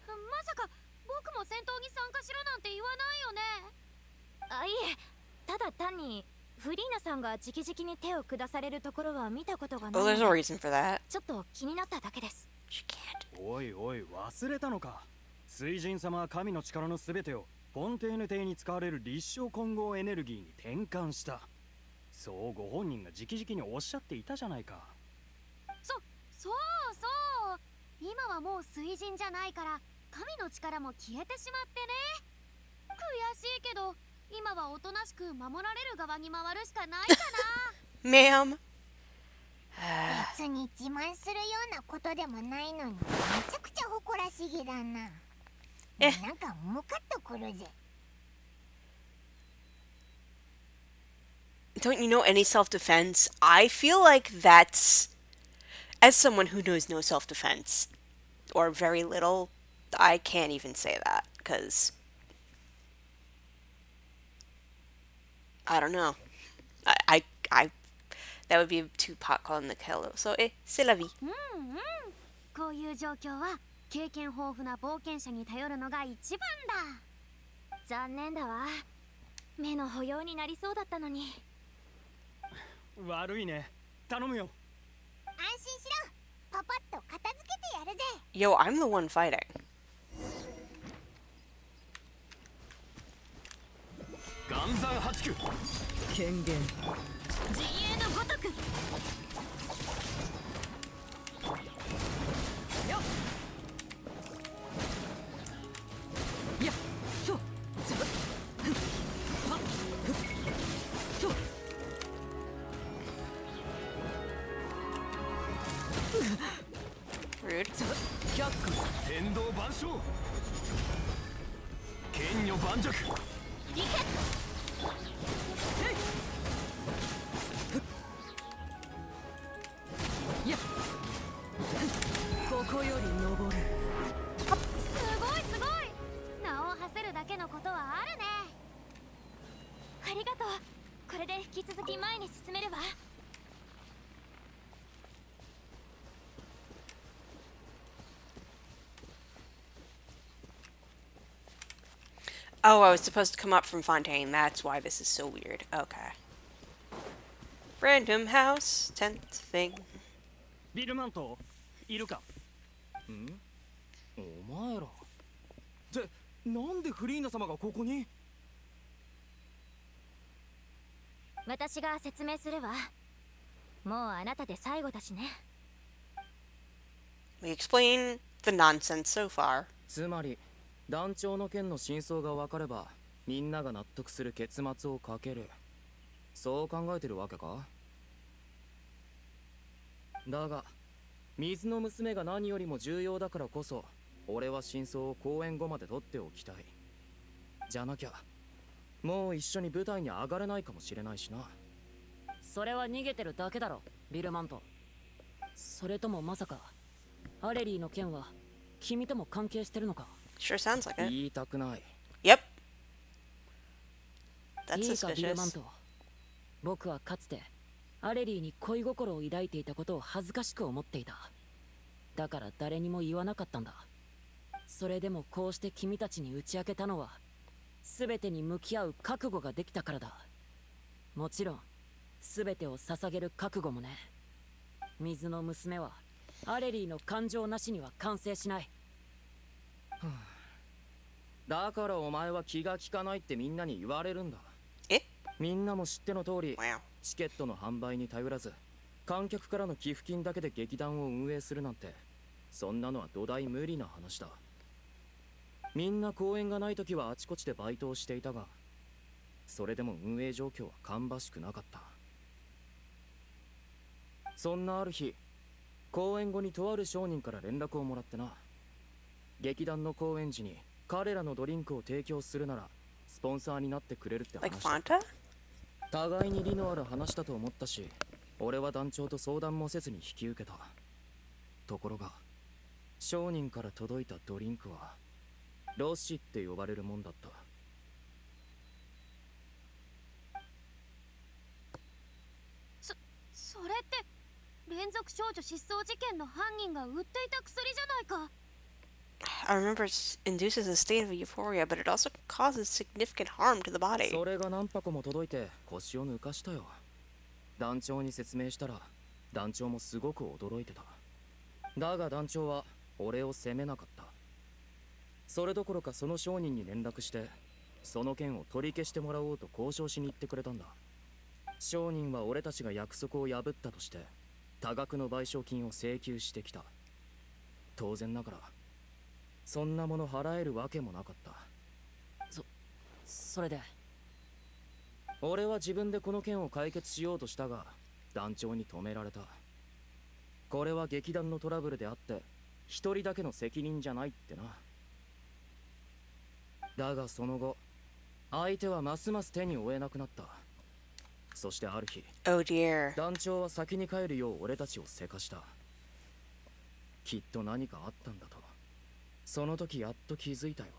まさか僕も戦闘に参加しろなんて言わないよねあいえただ単にフリーナさんが直々に手を下されるところは見たことがない Oh, there's no reason for that. ちょっと気になっただけです She can't. おいおい忘れたのか水神様は神の力のすべてをフォンテーヌ邸に使われる立証混合エネルギーに転換した。そうご本人が直々におっしゃっていたじゃないか。そうそう今はもう水神じゃないから神の力も消えてしまってね。悔しいけど今はおとなしく守られる側に回るしかないかな。Ma'am. 別に自慢するようなことでもないのにめちゃくちゃ誇らしげだな。なんかムカッとくるぜ。 Don't you know any self-defense? I feel like that's, as someone who knows no self-defense, or very little, I can't even say that, because I don't know. That would be too pot calling the kettle. So, c'est la vie. こういう状況は経験豊富な冒険者に頼るのが一番だ。残念だわ。目の保養になりそうだったのに。悪いね。頼むよ。安心しろ。パパッと片付けてやるぜ。 Yo, I'm the one fighting. 岩山八九権限自衛のごとく。やとつばはとRude. 却下天道万象剣女盤石やここより登る。すごいすごい。名を馳せるだけのことはあるね。ありがとう。これで引き続き前に進めるわ。Oh, I was supposed to come up from Fontaine. That's why this is so weird. Okay. Random house, 10th thing. ビルマントいるか。ん？お前ら。ってなんでフリーナ様がここに？私が説明するわ。もうあなたで最後だしね。We explain the nonsense so far. つまり団長の件の真相が分かればみんなが納得する結末をかける、そう考えてるわけか。だが水の娘が何よりも重要だからこそ俺は真相を公演後まで取っておきたい。じゃなきゃもう一緒に舞台に上がれないかもしれないしな。それは逃げてるだけだろビルマント。それともまさかアレリーの件は君とも関係してるのか。 Sure sounds like it. 言いたくない。 Yep. That's いいかビルマン suspicious. ト。僕はかつてアレリーに恋心を抱いていたことを恥ずかしく思っていた。だから誰にも言わなかったんだ。それでもこうして君たちに打ち明けたのは全てに向き合う覚悟ができたからだ。もちろん全てを捧げる覚悟もね。水の娘はアレリーの感情なしには完成しない。だからお前は気が利かないってみんなに言われるんだ。え？みんなも知っての通り Wow. チケットの販売に頼らず観客からの寄付金だけで劇団を運営するなんて、そんなのは土台無理な話だ。みんな公演がない時はあちこちでバイトをしていたが、それでも運営状況は芳しくなかった。そんなある日、公演後にとある商人から連絡をもらってな。劇団の公演時に彼らのドリンクを提供するならスポンサーになってくれるって Like 話だ。 Fanta? 互いに利のある話だと思ったし、俺は団長と相談もせずに引き受けた。ところが商人から届いたドリンクはロッシって呼ばれるもんだった。それって連続少女失踪事件の犯人が売っていた薬じゃないか。 I remember it induces a state of euphoria, but it also causes significant harm to the body. それが何箱も届いて腰を抜かしたよ。団長に説明したら団長もすごく驚いてた。だが団長は俺を責めなかった。それどころかその商人に連絡してその件を取り消してもらおうと交渉しに行ってくれたんだ。商人は俺たちが約束を破ったとして多額の賠償金を請求してきた。当然ながらそんなもの払えるわけもなかった。それで俺は自分でこの件を解決しようとしたが団長に止められた。これは劇団のトラブルであって一人だけの責任じゃないってな。だがその後相手はますます手に負えなくなった。そしてある日 Oh dear. 団長は先に帰るよう俺たちをせかした。きっと何かあったんだと。その時やっと気づいたよ。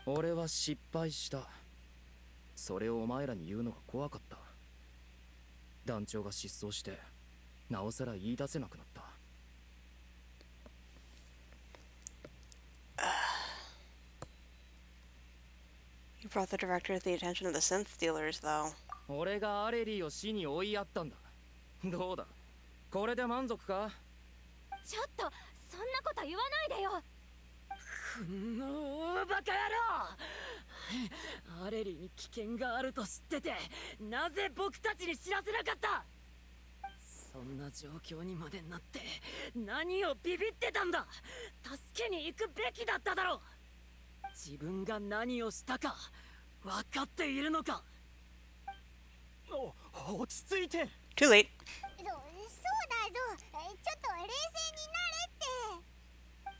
俺は失敗した。それをお前らに言うのが怖かった。団長が失踪してなおさら言い出せなくなった。You brought the director to the attention of the synth dealers, though. 俺がアレリーを死に追いやったんだ。どうだ、これで満足か？ちょっとそんなこと言わないでよ。バカ野郎。アレリーに危険があると知っててなぜ僕たちに知らせなかった？そんな状況にまでなって何をビビってたんだ。助けに行くべきだっただろう。自分が何をしたか分かっているのか？落ち着いて。 Too late. そうだぞ、ちょっと冷静になれって。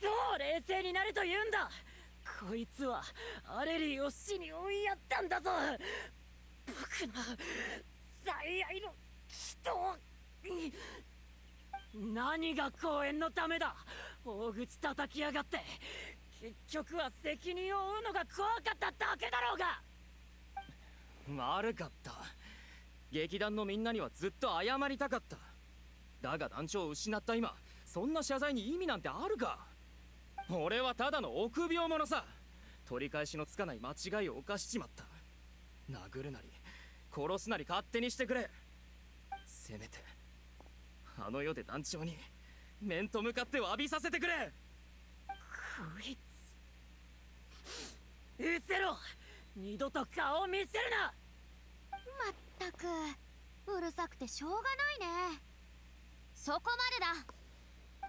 どう冷静になれと言うんだ。こいつはアレリーを死に追いやったんだぞ。僕の最愛の人。何が公園のためだ。大口叩きやがって。結局は責任を負うのが怖かっただけだろうが。悪かった。劇団のみんなにはずっと謝りたかった。だが団長を失った今そんな謝罪に意味なんてあるか？俺はただの臆病者さ。取り返しのつかない間違いを犯しちまった。殴るなり殺すなり勝手にしてくれ。せめてあの世で団長に面と向かって詫びさせてくれ。こいつ失せろ。二度と顔を見せるな。まったくうるさくてしょうがないね。そこまでだ。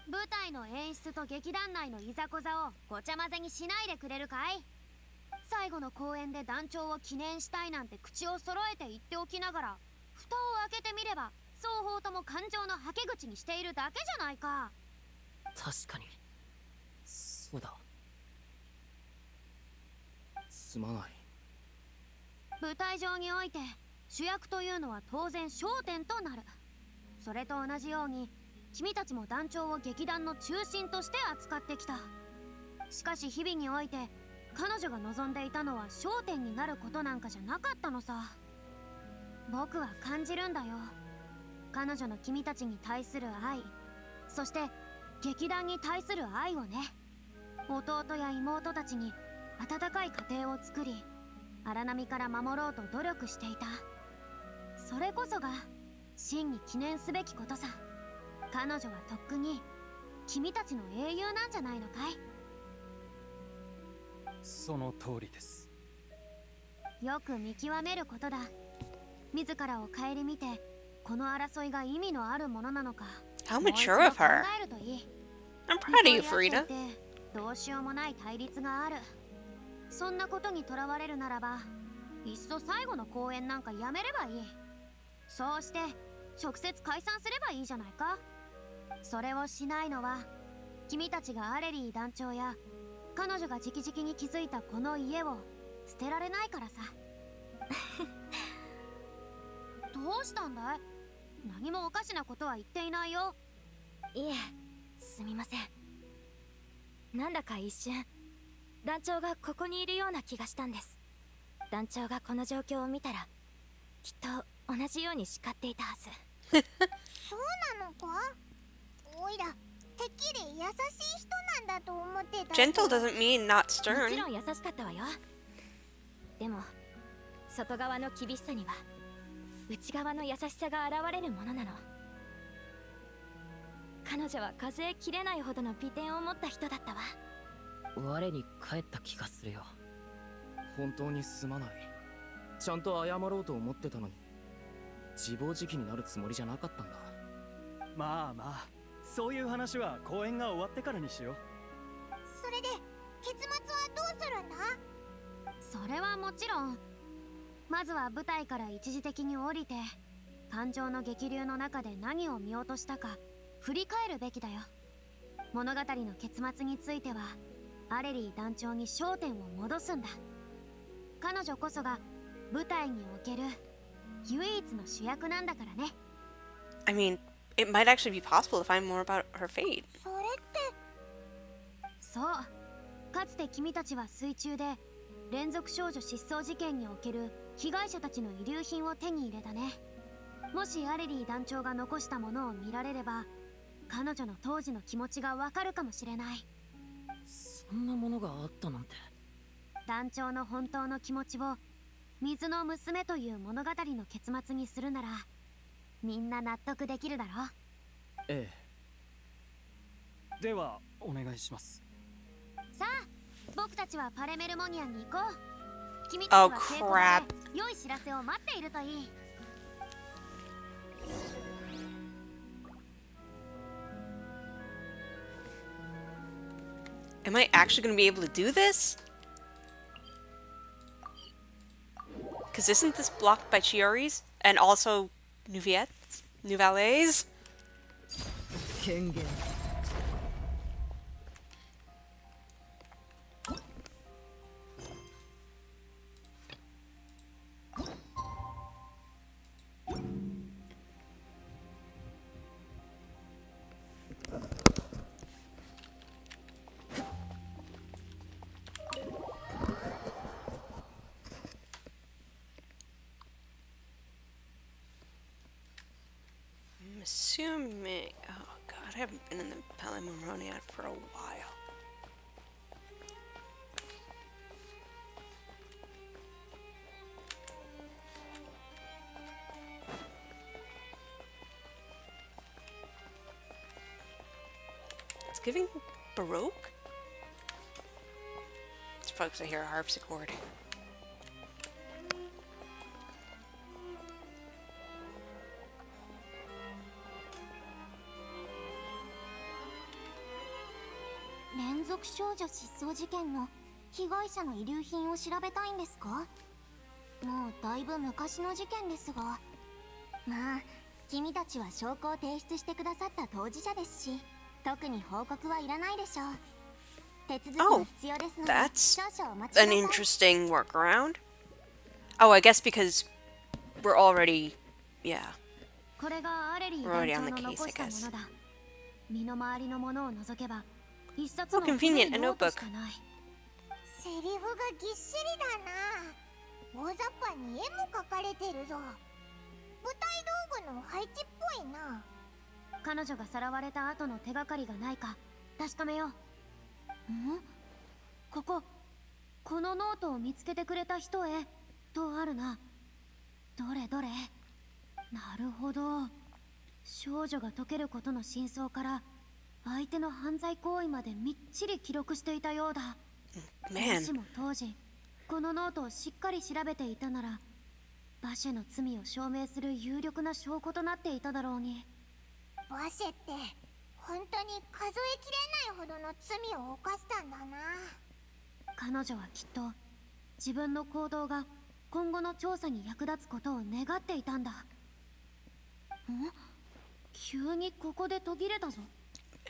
舞台の演出と劇団内のいざこざをごちゃ混ぜにしないでくれるかい？最後の公演で団長を記念したいなんて口を揃えて言っておきながら蓋を開けてみれば双方とも感情のはけ口にしているだけじゃないか。確かにそうだ。すまない。舞台上において主役というのは当然焦点となる。それと同じように君たちも団長を劇団の中心として扱ってきた。しかし日々において彼女が望んでいたのは焦点になることなんかじゃなかったのさ。僕は感じるんだよ。彼女の君たちに対する愛、そして劇団に対する愛をね。弟や妹たちに温かい家庭を作り荒波から守ろうと努力していた。それこそが真に記念すべきことさ。彼女はとっくに君たちの英雄なんじゃないのかい？その通りです。よく見極めることだ。自らを顧みてこの争いが意味のあるものなのか How もう一度 mature of 考 her. えるといい。 I'm proud of you, 向こうにあ Frida. ってどうしようもない対立がある。そんなことにとらわれるならばいっそ最後の公演なんかやめればいい。そうして直接解散すればいいじゃないか。それをしないのは君たちがアレリー団長や彼女が直々に築いたこの家を捨てられないからさ。どうしたんだい？何もおかしなことは言っていないよ。いえ、すみません。なんだか一瞬団長がここにいるような気がしたんです。団長がこの状況を見たらきっと同じように叱っていたはず。そうなのか？おいらてっきり優しい人なんだと思ってた。 Gentle doesn't mean not もち stern. ろん優しかったわよ。でも外側の厳しさには内側の優しさが現れるものなの。彼女は数えきれないほどの美点を持った人だったわ。我に返った気がするよ。本当にすまない。ちゃんと謝ろうと思ってたのに、自暴自棄になるつもりじゃなかったんだ。まあまあ、そういう話は公演が終わってからにしよう。それで結末はどうするんだ？それはもちろん、まずは舞台から一時的に降りて感情の激流の中で何を見落としたか振り返るべきだよ。物語の結末についてはアレリー団長に焦点を戻すんだ。彼女こそが舞台における唯一の主役なんだからね。 I mean, it might actually be possible to find more about her fate. それって、そう、かつて君たちは水中で連続少女失踪事件における被害者たちの遺留品を手に入れたね。もしアレリー団長が残したものを見られれば彼女の当時の気持ちがわかるかもしれない。そんなものがあったなんて。団長の本当の気持ちを水の娘という物語の結末にするならみんな納得できるだろ。ええ。ではお願いします。さあ、僕たちはパレメルモニアに行こう。君たちは成功で良い知らせを待っているといい。Am I actually going to be able to do this? Because isn't this blocked by Chiori's? And also Nouvelles? 権限 I'm assuming... Oh god, I haven't been in the Palimoroniad for a while. It's giving Baroque? It's folks I hear a harpsichord.「連続少女失踪事件の被害者の遺留品を調べたいんですか？もうだいぶ昔の事件ですが。まあ君たちは証拠を提出してくださった当事者ですし、特に報告はいらないでしょう。手続きが必要ですので、 That's 少々お待ちくださ an い。 interesting workaround. Oh, I guess because we're already... Yeah. これがアレリー We're already 団 on 長 the の case, 残 I したも guess. のだ。身の回りのものを除けば一冊 Oh, の convenient, 古い a ノート notebook. しかない。セリフがぎっしりだな。大雑把に絵も描かれてるぞ。舞台道具の配置っぽいな。彼女がさらわれた後の手がかりがないか確かめよう。このノートを見つけてくれた人へとあるな。どれどれ。なるほど。少女が解けることの真相から相手の犯罪行為までみっちり記録していたようだ。も Man. しも当時このノートをしっかり調べていたならバシェの罪を証明する有力な証拠となっていただろうに。バシェって本当に数えきれないほどの罪を犯したんだな。彼女はきっと自分の行動が今後の調査に役立つことを願っていたんだ。急にここで途切れたぞ。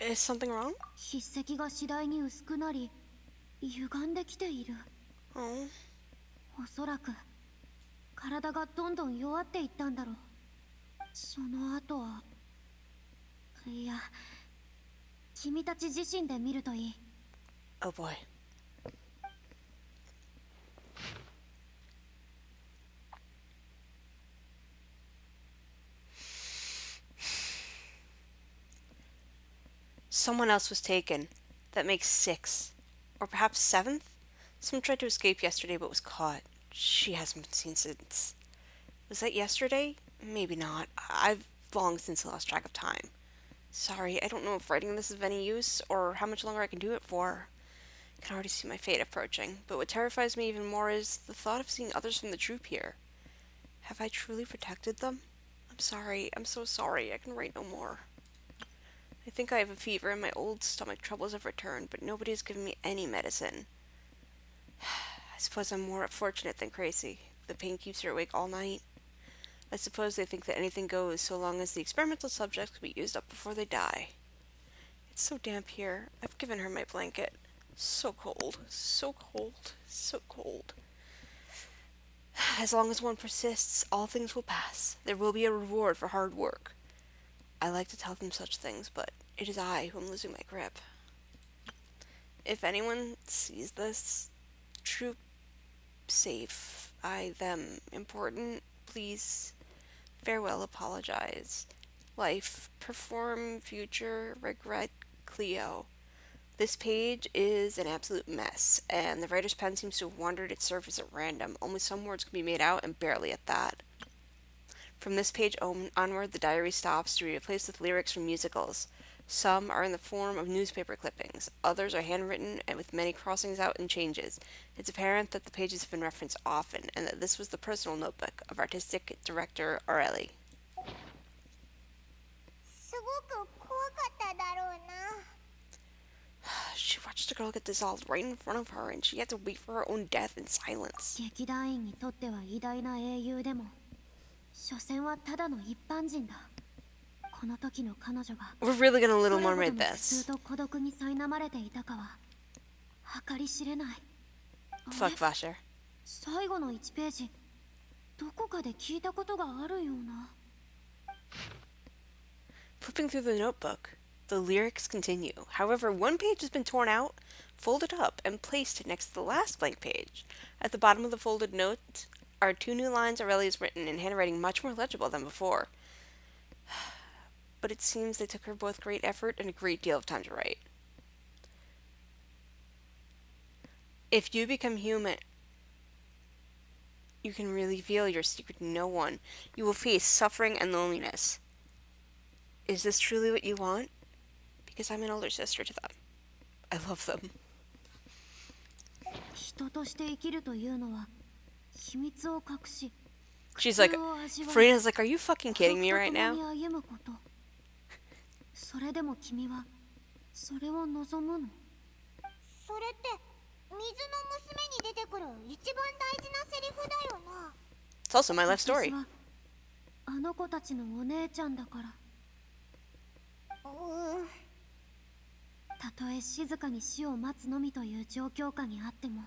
Is something wrong? 筆跡が次第に薄くなり歪んできている。 Oh. おそらく体がどんどん弱っていったんだろう。その後は、いや、君たち自身で見るといい。 Oh boy. Someone else was taken. That makes 6. Or perhaps 7th? Someone tried to escape yesterday but was caught. She hasn't been seen since. Was that yesterday? Maybe not. I've long since lost track of time. Sorry, I don't know if writing this is of any use or how much longer I can do it for. I can already see my fate approaching, but what terrifies me even more is the thought of seeing others from the troop here. Have I truly protected them? I'm sorry. I'm so sorry. I can write no more. I think I have a fever and my old stomach troubles have returned, but nobody has given me any medicine. I suppose I'm more fortunate than crazy. The pain keeps her awake all night. I suppose they think that anything goes so long as the experimental subjects can be used up before they die. It's so damp here. I've given her my blanket. So cold, so cold, so cold. As long as one persists, all things will pass. There will be a reward for hard work. I like to tell them such things, but it is I who am losing my grip. If anyone sees this, troop, safe, I, them, important, please, farewell, apologize. Life, perform, future, regret, Cleo. This page is an absolute mess, and the writer's pen seems to have wandered its surface at random. Only some words can be made out, and barely at that. From this page onward, the diary stops to be replaced with lyrics from musicals. Some are in the form of newspaper clippings. Others are handwritten and with many crossings out and changes. It's apparent that the pages have been referenced often, and that this was the personal notebook of artistic director Aureli. すごく怖かっただろうな。 She watched a girl get dissolved right in front of her, and she had to wait for her own death in silence. 劇団員にとっては偉大な英雄でも所詮はただの一般人だ。この時の彼女が We're really gonna Little どれほど Mermaid の苦 this. 痛と孤独に苛まれていたかは計り知れない。あれ Fuck Vasher. 最後の1ページどこかで聞いたことがあるような。 Flipping through the notebook, the lyrics continue. However, one page has been torn out, folded up, and placed next to the last blank page. At the bottom of the folded note are 2 new lines Aureli has written in handwriting much more legible than before. But it seems they took her both great effort and a great deal of time to write. If you become human, you can reveal your secret to no one. You will face suffering and loneliness. Is this truly what you want? Because I'm an older sister to them. I love them. 人として生きるというのは秘密を隠し She's like, 苦痛を味わい Farina's like, are you fucking kidding me 孤 right 独と now? 共に歩むこと。それでも君はそれを望むの。それって水の娘に出てくる一番大事なセリフだよな。 It's also my life 私 story. はあの子たちのお姉ちゃんだから。たとえ静かに死を待つのみという状況下にあっても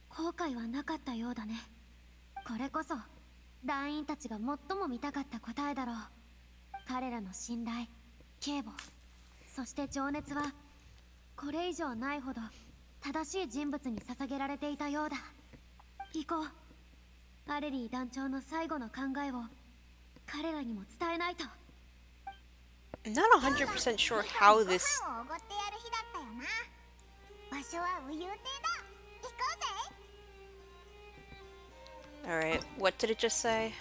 後悔はなかったようだね。これこそ団員たちが最も見たかった答えだろう。彼らの信頼、警護、そして情熱はこれ以上ないほど正しい人物に捧げられていたようだ。行こう。アレリー団長の最後の考えを彼らにも伝えないと。 I'm not 100% sure how this... ご飯をおごってやる日だったよな。場所はウユ亭だ。行こうぜ。 Alright, what did it just say?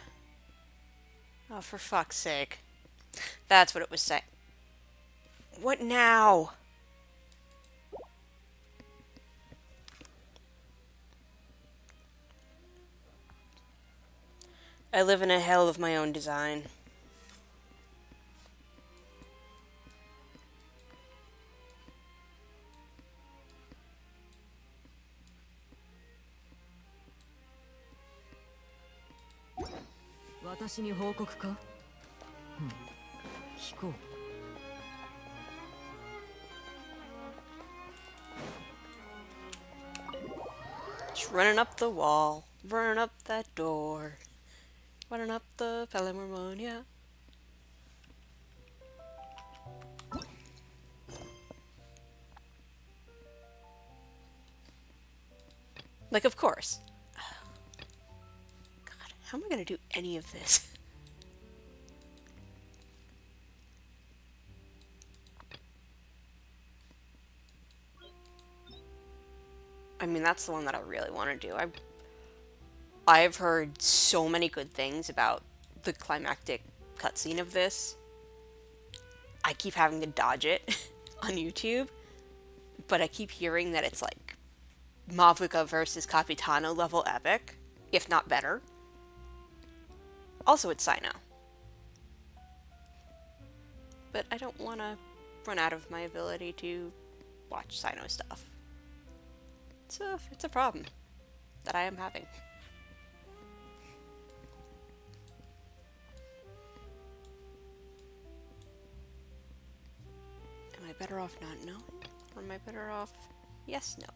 Oh, for fuck's sake. That's what it was saying. What now? I live in a hell of my own design. Just running up the wall, running up that door, running up the Palamarmonia. Like, of course. God, how am I gonna do any of this? I mean, that's the one that I really want to do. I've heard so many good things about the climactic cutscene of this. I keep having to dodge it on YouTube, but I keep hearing that it's like Mavuka versus Capitano level epic, if not better. Also, it's Sino. But I don't want to run out of my ability to watch Sino stuff. It's a problem that I am having. Am I better off not knowing? Or am I better off, yes, knowing?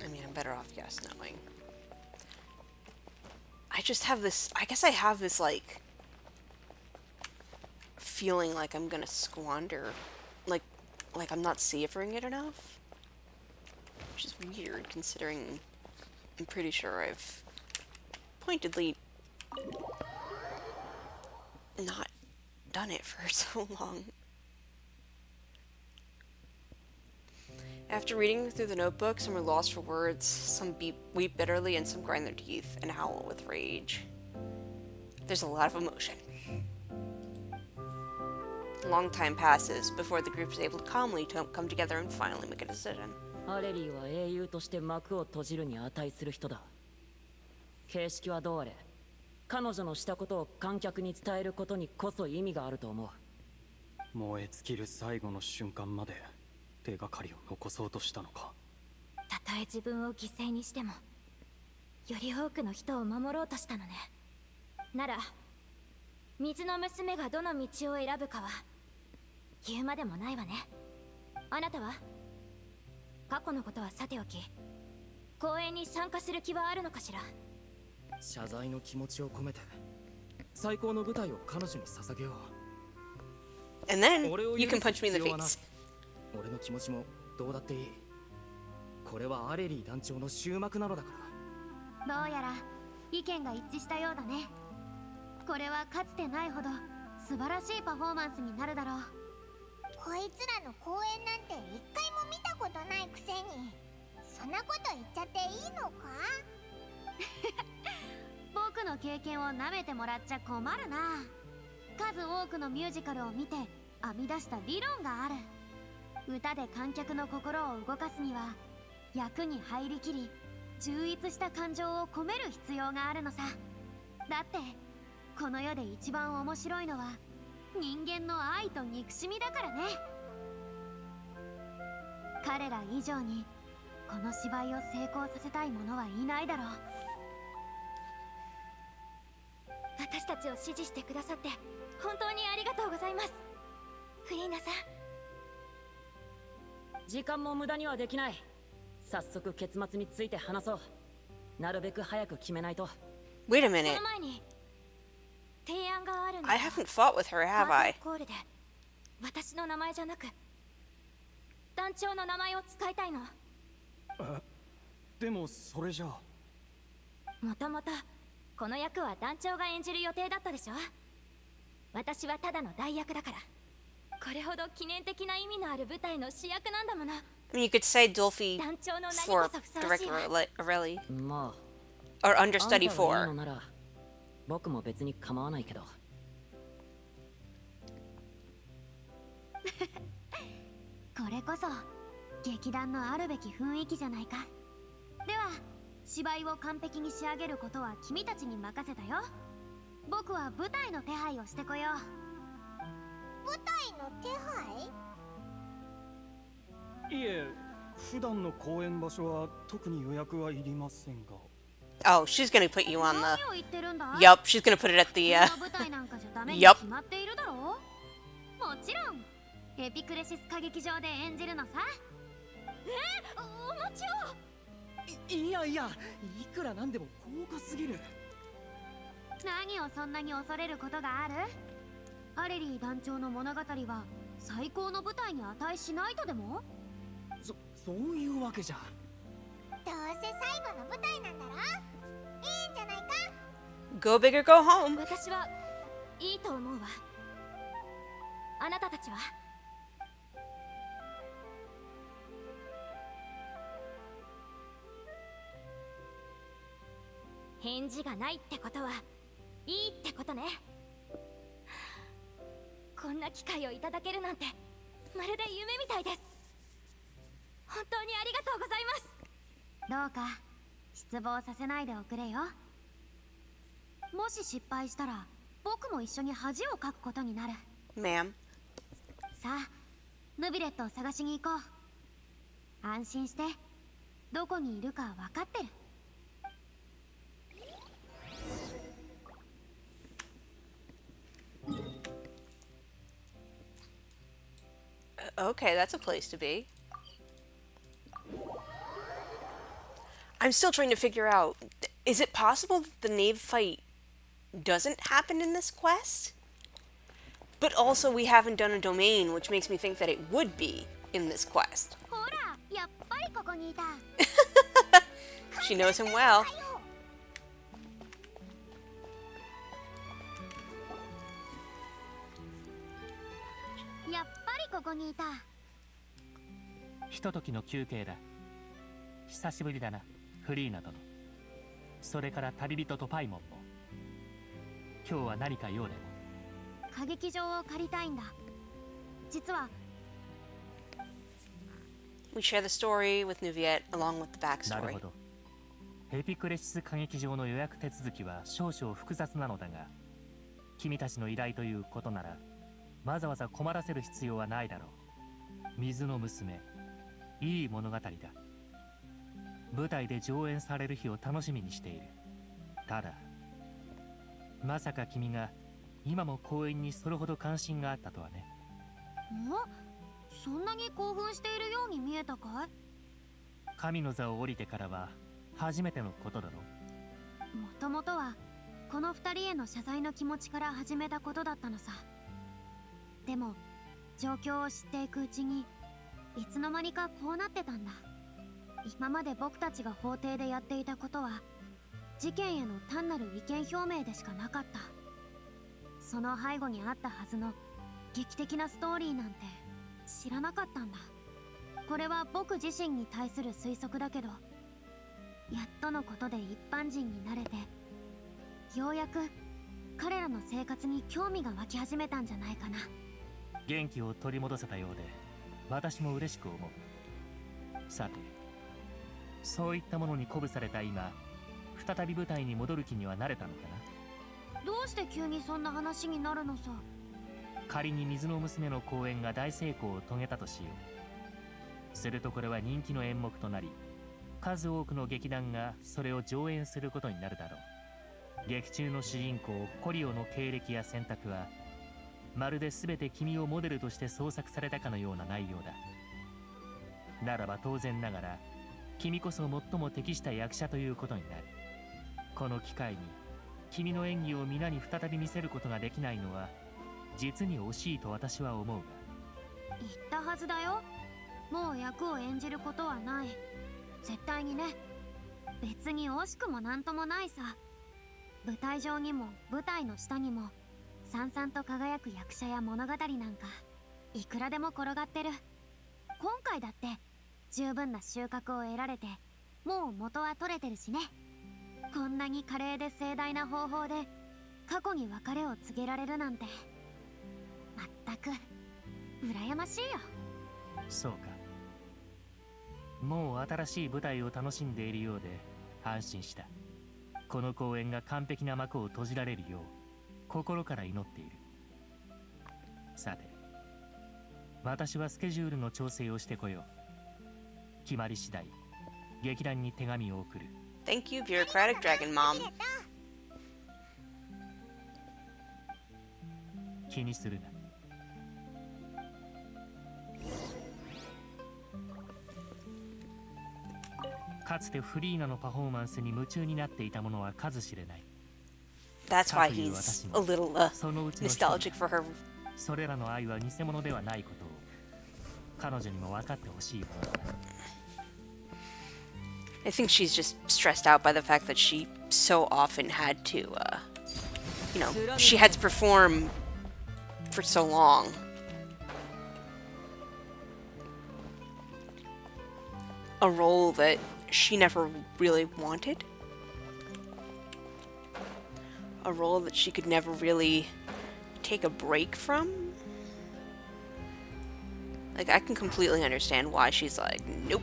I mean, I'm better off yes knowing. I just have this, I guess I have this, like, feeling like I'm gonna squander, like I'm not savoring it enough. Which is weird, considering I'm pretty sure I've pointedly not done it for so long. After reading through the notebook, some are lost for words, some weep bitterly, and some grind their teeth and howl with rage. There's a lot of emotion. A long time passes before the group is able to calmly come together and finally make a decision. アレリーは英雄として幕を閉じるに値する人だ。形式はどうあれ、彼女のしたことを観客に伝えることにこそ意味があると思う。燃え尽きる最後の瞬間まで手がかりを残そうとしたのか。たとえ自分を犠牲にしても、より多くの人を守ろうとしたのね。なら、水の娘がどの道を選ぶかは言うまでもないわね。あなたは過去のことはさておき、公演に参加する気はあるのかしら。謝罪の気持ちを込めて最高の舞台を彼女に捧げよう。 And then you can punch me in the face. 俺の気持ちもどうだっていい。これはアレリー団長の終幕なのだから。どうやら意見が一致したようだね。これはかつてないほど素晴らしいパフォーマンスになるだろう。こいつらの公演なんて一回も見たことないくせに、そんなこと言っちゃっていいのか？僕の経験を舐めてもらっちゃ困るな。数多くのミュージカルを見て編み出した理論がある。歌で観客の心を動かすには役に入りきり充実した感情を込める必要があるのさ。だってこの世で一番面白いのは人間の愛と憎しみだからね。彼ら以上にこの芝居を成功させたい者はいないだろう。私たちを支持してくださって本当にありがとうございます、フリーナさん。時間も無駄にはできない。早速結末について話そう。なるべく早く決めないと。 Wait a そ minute. の前に提案があるんだ。 I haven't fought with her, have I? コールで私の名前じゃなく団長の名前を使いたいの。でもそれじゃあ。もともとこの役は団長が演じる予定だったでしょ。私はただの代役だから。これほど記念的な意味のある舞台の主役なんだもの。I mean, you could say Dolphy 団長の名に for こそふさわしい director わ。 Aurelie. ま Or あ、 understudy あんたがいい for. のなら僕も別に構わないけど。これこそ劇団のあるべき雰囲気じゃないか。では芝居を完璧に仕上げることは君たちに任せたよ。僕は舞台の手配をしてこよう。舞台の手配？いえ、普段の公演場所は特に予約はいりませんが。 Oh, she's gonna put you on the. 何を言ってるんだ？ Yup, she's gonna put it at the. そんな舞台なんかじゃダメに Yup 決まっているだろう。もちろんエピクレシス歌劇場で演じるのさ。お待ちを。いやいや、いくらなんでも高価すぎる。何をそんなに恐れることがある？アレリー団長の物語は最高の舞台に値しないとでも？そういうわけじゃ。どうせ最後の舞台なんだろ？いいんじゃないか？ Go big or go home. 私はいいと思うわ。あなたたちは？返事がないってことはいいってことね。こんな機会をいただけるなんてまるで夢みたいです。本当にありがとうございます。どうか失望させないでおくれよ。もし失敗したら僕も一緒に恥をかくことになる。 Ma'am. さあヌビレットを探しに行こう。安心して、どこにいるか分かってる。Okay, that's a place to be. I'm still trying to figure out, is it possible that the Knave fight doesn't happen in this quest? But also we haven't done a domain, which makes me think that it would be in this quest. ほら、やっぱりここにいた。 She knows him well. やっぱりここにいた。ひとときの休憩だ。久しぶりだな、フリーナ殿。それから旅人とパイモンも。今日は何か用でも？歌劇場を借りたいんだ。実は We share the story with Nuviet along with the なる backstory. ほど。エピクレシス歌劇場の予約手続きは少々複雑なのだが、君たちの依頼ということなら、わざわざ困らせる必要はないだろう。水の娘、いい物語だ。舞台で上演される日を楽しみにしている。ただ、まさか君が今も公演にそれほど関心があったとはね。そんなに興奮しているように見えたかい？神の座を降りてからは初めてのことだろう。もともとはこの二人への謝罪の気持ちから始めたことだったのさ。でも状況を知っていくうちにいつの間にかこうなってたんだ。今まで僕たちが法廷でやっていたことは事件への単なる意見表明でしかなかった。その背後にあったはずの劇的なストーリーなんて知らなかったんだ。これは僕自身に対する推測だけど、やっとのことで一般人になれて、ようやく彼らの生活に興味が湧き始めたんじゃないかな。元気を取り戻せたようで私も嬉しく思う。さて、そういったものに鼓舞された今、再び舞台に戻る気にはなれたのかな？どうして急にそんな話になるのさ。仮に水の娘の公演が大成功を遂げたとしよう。するとこれは人気の演目となり、数多くの劇団がそれを上演することになるだろう。劇中の主人公コリオの経歴や選択はまるで全て君をモデルとして創作されたかのような内容だ。ならば当然ながら君こそ最も適した役者ということになる。この機会に君の演技を皆に再び見せることができないのは実に惜しいと私は思うが。言ったはずだよ。もう役を演じることはない。絶対にね。別に惜しくもなんともないさ。舞台上にも舞台の下にもさんさんと輝く役者や物語なんかいくらでも転がってる。今回だって十分な収穫を得られて、もう元は取れてるしね。こんなに華麗で盛大な方法で過去に別れを告げられるなんて、まったく羨ましいよ。そうか。もう新しい舞台を楽しんでいるようで安心した。この公演が完璧な幕を閉じられるよう心から祈っている。さて、私はスケジュールの調整をしてこよう。決まり次第劇団に手紙を送る。 Thank you, Bureaucratic Dragon Mom. 気にするな。かつてフリーナのパフォーマンスに夢中になっていたものは数知れない。 That's why he's a little そのうちの一人 nostalgic for her. それらの愛は偽物ではないことを彼女にも分かってほしいものだ。 I think she's just stressed out by the fact that she so often had to you know, she had to perform for so long. A role that she never really wanted. A role that she could never really take a break from. Like, I can completely understand why she's like, nope.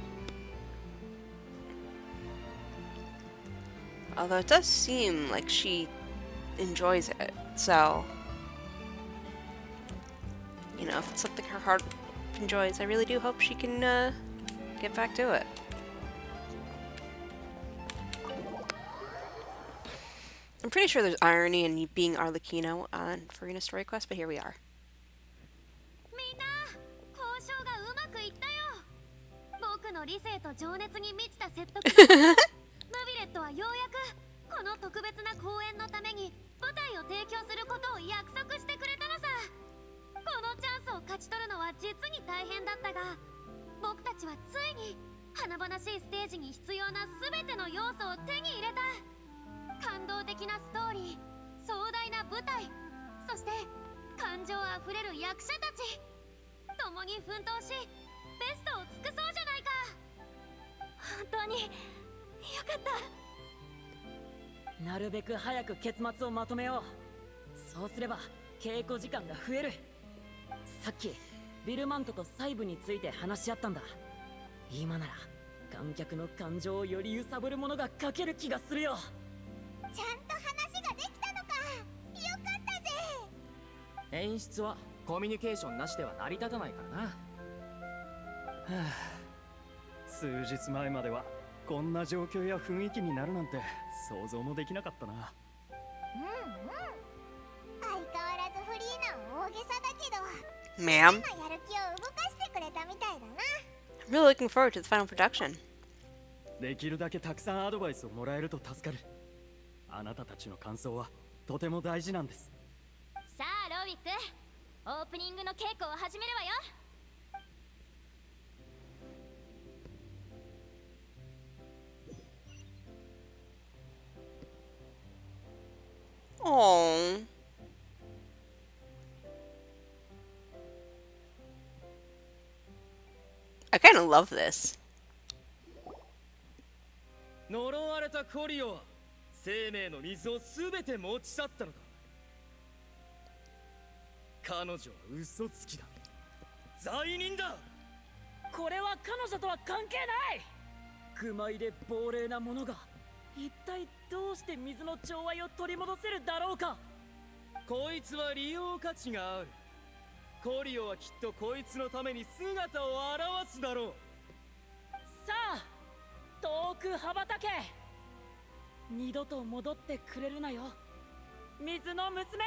Although it does seem like she enjoys it, so... You know, if it's something her heart enjoys, I really do hope she can, get back to it. I'm pretty sure there's irony in being Arlecchino on Farina's Story Quest, but here we are. 僕の理性と情熱に満ちた説得ムビレットはようやくこの特別な公演のために舞台を提供することを約束してくれたのさ。このチャンスを勝ち取るのは実に大変だったが、僕たちはついに華々しいステージに必要な全ての要素を手に入れた。感動的なストーリー、壮大な舞台、そして感情あふれる役者たち、共に奮闘しベストを尽くそうじゃないか。本当によかった。なるべく早く結末をまとめよう。そうすれば稽古時間が増える。さっきビルマントと細部について話し合ったんだ。今なら観客の感情をより揺さぶるものが書ける気がするよ。ちゃんと話ができたのか。よかったぜ。演出はコミュニケーションなしでは成り立たないからな。はあ、数日前まではこんな状況や雰囲気になるなんて想像もできなかったな。相変わらずフリーな大げさだけど、Ma'am? 今やる気を動かしてくれたみたいだな。I'm really looking forward to the final production. できるだけたくさんアドバイスをもらえると助かる。あなたたちの感想はとても大事なんです。さあロビック、オープニングの稽古を始めるわよ。Oh. I kind of love this. 呪われたコリオは生命の水をすべて持ち去ったのだ。彼女は嘘つきだ。罪人だ。これは彼女とは関係ない。愚昧で亡霊なものが一体どうして水の調和を取り戻せるだろうか。こいつは利用価値がある。コリオはきっとこいつのために姿を現すだろう。さあ遠く羽ばたけ。二度と戻ってくれるなよ、水の娘。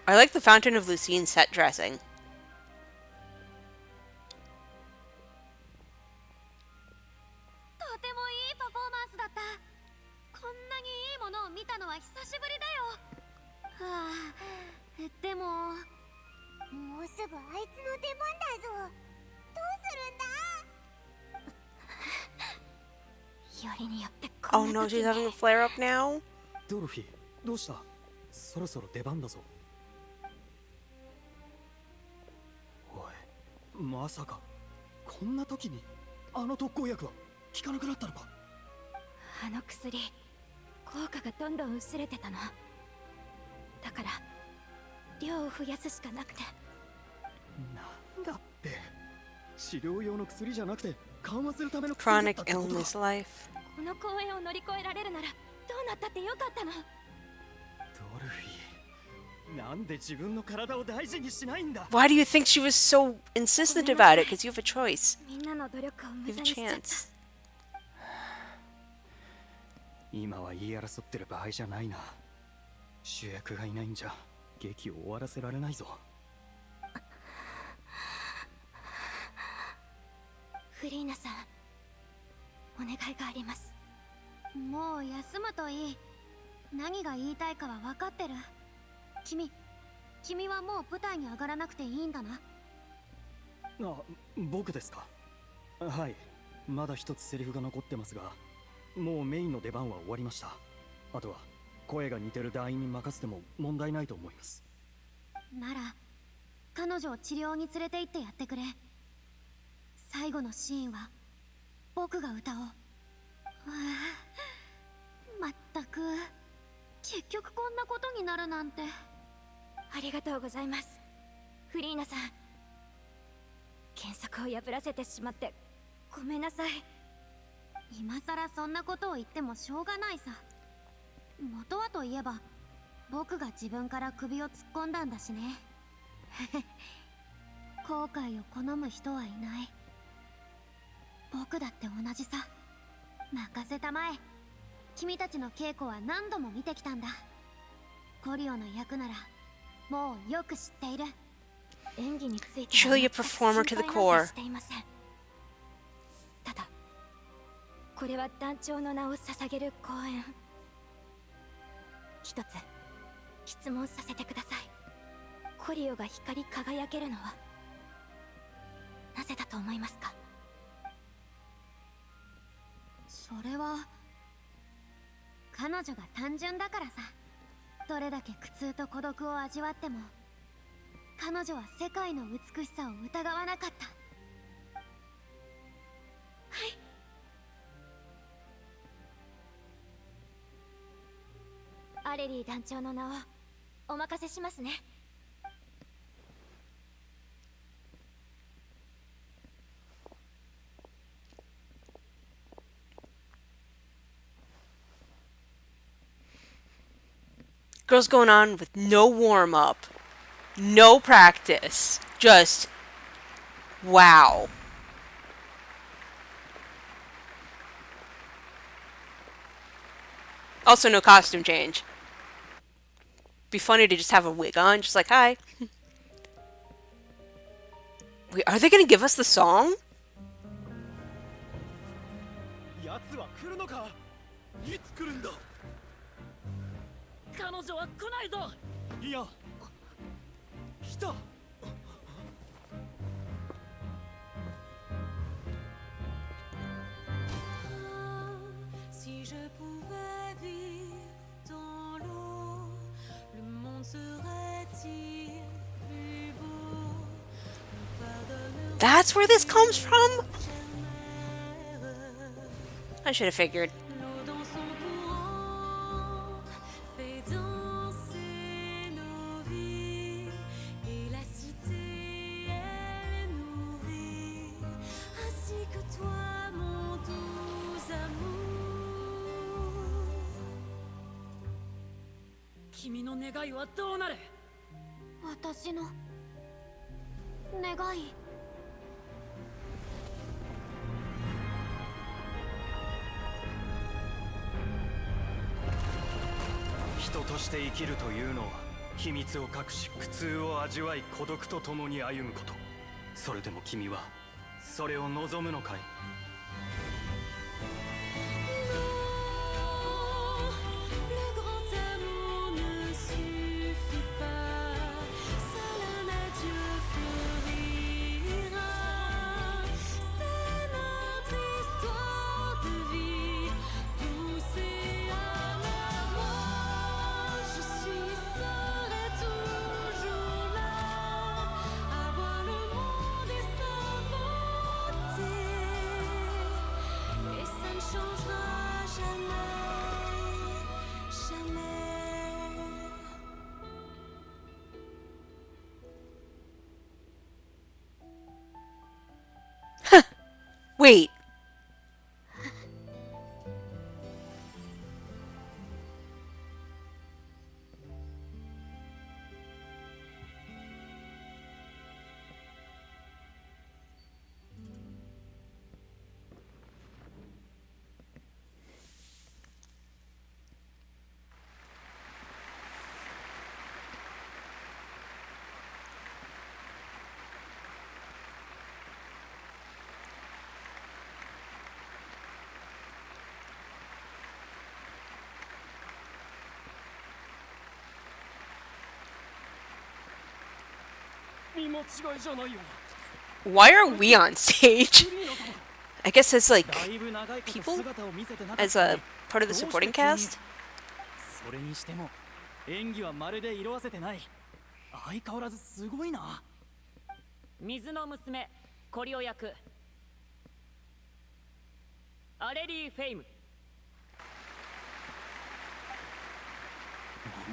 I like the Fountain of Lucine set dressing. とてもいいパフォーマンスだった。こんなにいいものを見たのは久しぶりだよ。はあ、でももうすぐあいつの出番だぞ。どうするんだ。よりによって Oh no, she's having a flare up now? ドルフィー、どうした？そろそろ出番だぞ。おい、まさかこんな時にあの特効薬は効かなくなったのか。あの薬効果がどんどん薄れてたの。だから量を増やすしかなくて。なんだって治療用の薬じゃなくて緩和するための薬だ Chronic ったってことか。 illness life. この公演を乗り越えられるならどうなったってよかったの。ドルフィー、なんで自分の体を大事にしないんだ。 Why do you think she was so insistent about it? Because you have a choice. みんなの努力を You 無 have 駄 a にしちゃった。 chance. 今は言い争ってる場合じゃないな。主役がいないんじゃ劇を終わらせられないぞ。フリーナさん、お願いがあります。もう休むといい。何が言いたいかは分かってる。君はもう舞台に上がらなくていいんだな。あ、僕ですか。はい、まだ一つセリフが残ってますが、もうメインの出番は終わりました。あとは声が似てる団員に任せても問題ないと思います。なら彼女を治療に連れて行ってやってくれ。最後のシーンは僕が歌おう。まったく結局こんなことになるなんて。ありがとうございます、フリーナさん。原作を破らせてしまってごめんなさい。今さらそんなことを言ってもしょうがないさ。元はといえば僕が自分から首を突っ込んだんだしね。後悔を好む人はいない。僕だって同じさ。任せたまえ。君たちの稽古は何度も見てきたんだ。コリオの役ならもうよく知っている。演技について Truly a performer to the core. していません。ただこれは団長の名を捧げる公演。一つ質問させてください。コリオが光り輝けるのはなぜだと思いますか？それは彼女が単純だからさ。どれだけ苦痛と孤独を味わっても彼女は世界の美しさを疑わなかった。アレリー団長の名をお任せしますね。Girls going on with no warm up, no practice, just wow. Also, no costume change. Be funny to just have a wig on, just like, hi. Wait, are they gonna give us the song? 奴は来るのか？いつ来るんだ？彼女は来ないぞ。いや、来た。That's where this comes from? I should have figured. What 私の願い。人として生きるというのは秘密を隠し苦痛を味わい孤独と共に歩むこと。それでも君はそれを望むのかい？Wait. Why are we on stage? I guess as like だいぶ長いこと people 姿を見せてなかっ as たの a に part of the どうして supporting 急に cast. それにしても演技はまるで色あせてない。相変わらずすごいな。水の娘コリオ役アレリー・フェイム。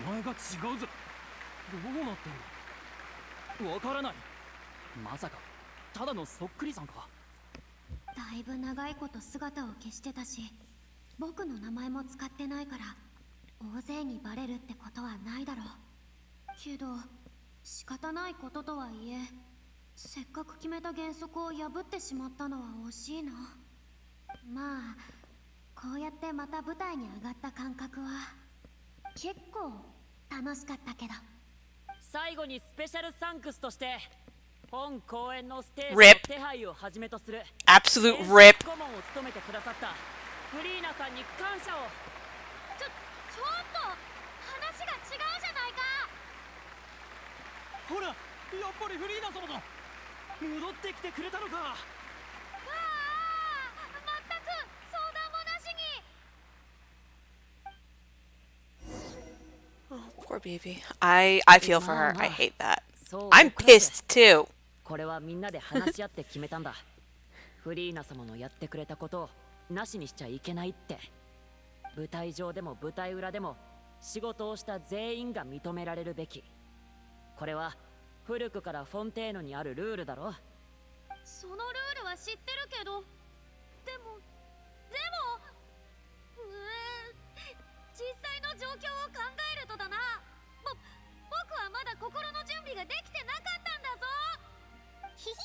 名前が違うぞ。どうなってんの？わからない。まさかただのそっくりさんか。だいぶ長いこと姿を消してたし、僕の名前も使ってないから大勢にバレるってことはないだろう。けど仕方ないこととはいえ、せっかく決めた原則を破ってしまったのは惜しいな。まあこうやってまた舞台に上がった感覚は結構楽しかったけど。最後にスペシャルサンクスとして本公演のステージの Rip 手配をはじめとする Absolute 演 rip. 出顧問を務めてくださったフリーナさんに感謝を。ちょっと話が違うじゃないか。ほらやっぱりフリーナ様だ。戻ってきてくれたのか。ああ、全く相談もなしに。 Oh, poor baby. I feel for her. I hate that. そう I'm 僕だって pissed too. これはみんなで話し合って決めたんだ。フリーナ様のやってくれたことをなしにしちゃいけないって。舞台上でも舞台裏でも仕事をした全員が認められるべき。これは古くからフォンテーヌにあるルールだろ。そのルールは知ってるけど、でも実際の状況を考えるとだな。僕はまだ心の準備ができてなかったんだぞ。ひひ、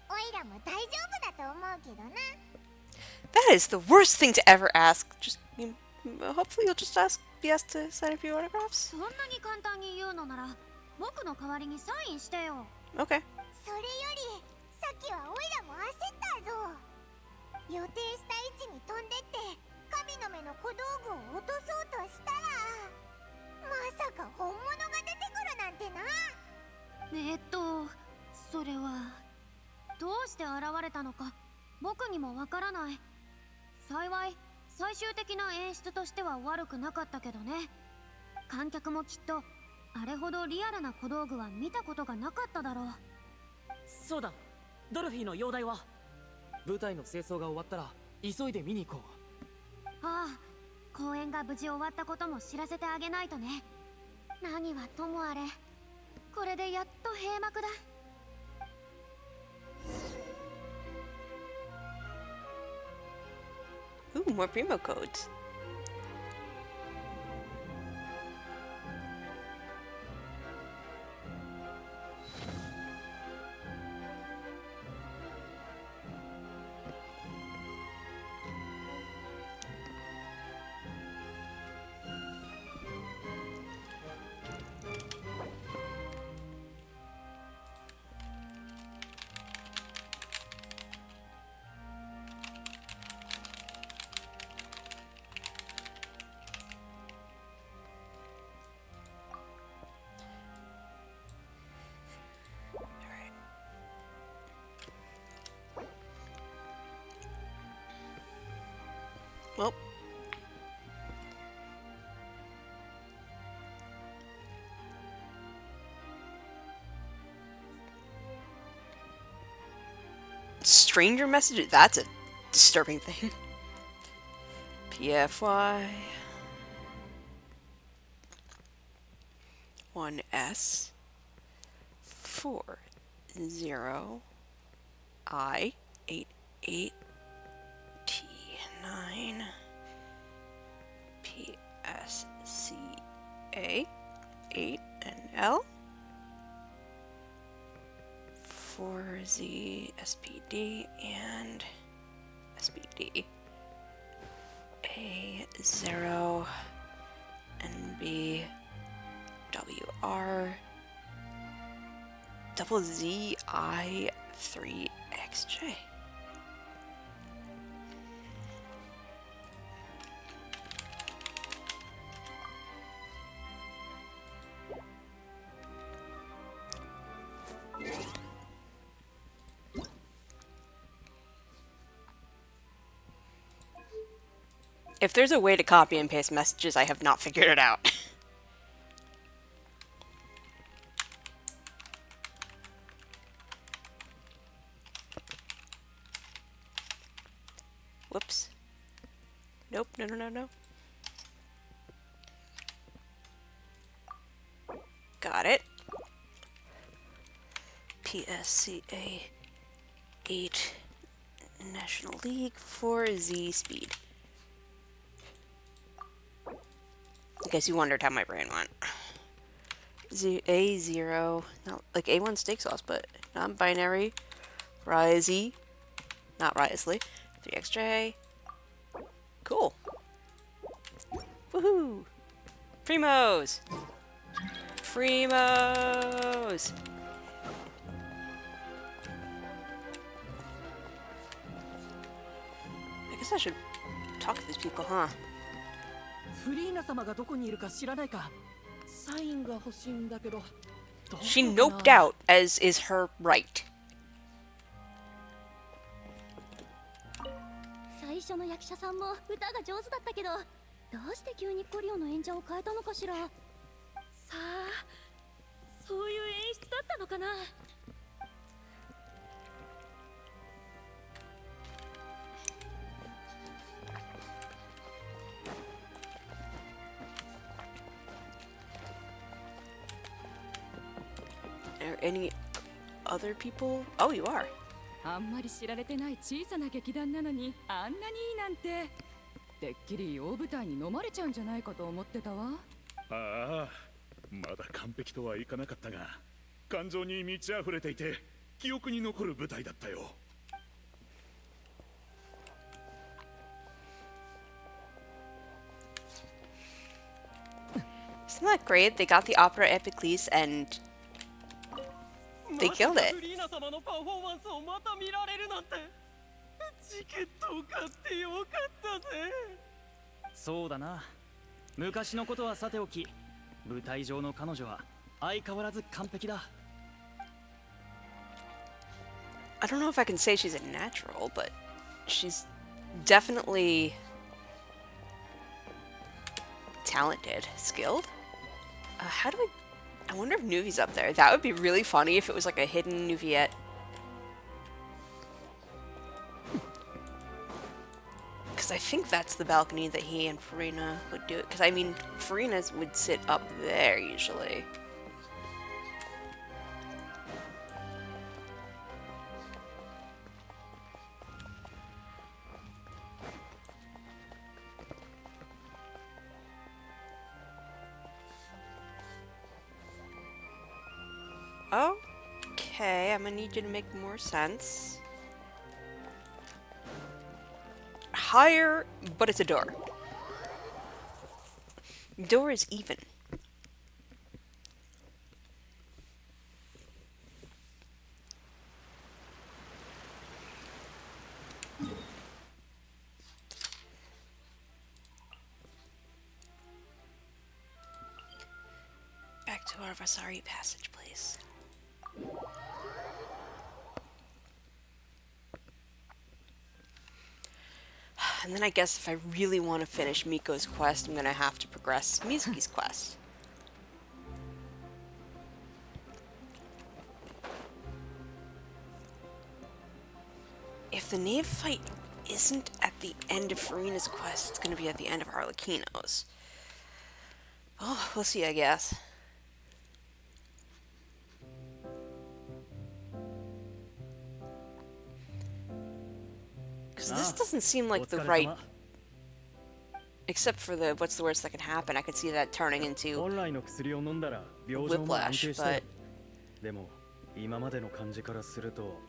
おいらも大丈夫だと思うけどな。 That is the worst thing to ever ask. Hopefully you'll just be asked to sign a few autographs. そんなに簡単に言うのなら僕の代わりにサインしてよ。 Okay. それよりさっきはおいらも焦ったぞ。予定した位置に飛んでって神の目の小道具を落とそうとしたら、まさか本物が出てくるなんてな。それはどうして現れたのか僕にもわからない。幸い最終的な演出としては悪くなかったけどね。観客もきっとあれほどリアルな小道具は見たことがなかっただろう。そうだ、ドルフィーの容体は。舞台の清掃が終わったら急いで見に行こう。ああ、公演が無事終わったことも知らせてあげないとね。何はともあれ、これでやっと閉幕だ。Ooh, more Primo codes. Well, stranger messages? That's a disturbing thing. PFY 1S 40 I 88 T9 PSCA 8 and L 4Z SPD and SPD A0 NB WR double ZI 3XJ. If there's a way to copy and paste messages, I have not figured it out. Whoops. Nope, no, no, no, no. Got it. PSCA 8 National League for Z Speed. In case you wondered how my brain went. A0, not like A1 steak sauce, but non-binary. Risey, not Risley. 3XJ. Cool. Woohoo! Primos! Primos! I guess I should talk to these people, huh? フリーナ様がどこにいるか知らないか。サインが欲しいんだけど。 She noped out, as is her right. 最初の役者さんも歌が上手だったけど、どうして急にコリオの演者を変えたのかしら。さあ、そういう演出だったのかな。Are any other people? Oh, you are. あんまり知られてない小さな劇団なのにあんなにいいなんて。てっきり大舞台に飲まれちゃうんじゃないかと思ってたわ。ああ、まだ完璧とはいかなかったが、感情に満ち溢れていて記憶に残る舞台だったよ。Isn't that great? They got the opera epiclese and they killed it. フリーナ様のパフォーマンスをまた見られるなんて。チケットを買ってよかったぜ。そうだな。昔のことはさておき、舞台上の彼女は相変わらず完璧だ。I don't know if I can say she's a natural, but she's definitely talented, skilled. How do I wonder if Nuvi's up there. That would be really funny if it was like a hidden Nuviette. Because I think that's the balcony that he and Farina would do it. Because I mean, Farina's would sit up there usually. Okay, I'm gonna need you to make more sense. Higher, but it's a door. Door is even. Back to our Vasari passage, please. And then I guess if I really want to finish Miko's quest, I'm gonna have to progress Mizuki's quest. If the Knave fight isn't at the end of Farina's quest, it's gonna be at the end of Harlequino's. Oh, we'll see, I guess. Because this doesn't seem like the right... Except for the, what's the worst that can happen? I could see that turning into whiplash, but... でも今までの感じからすると、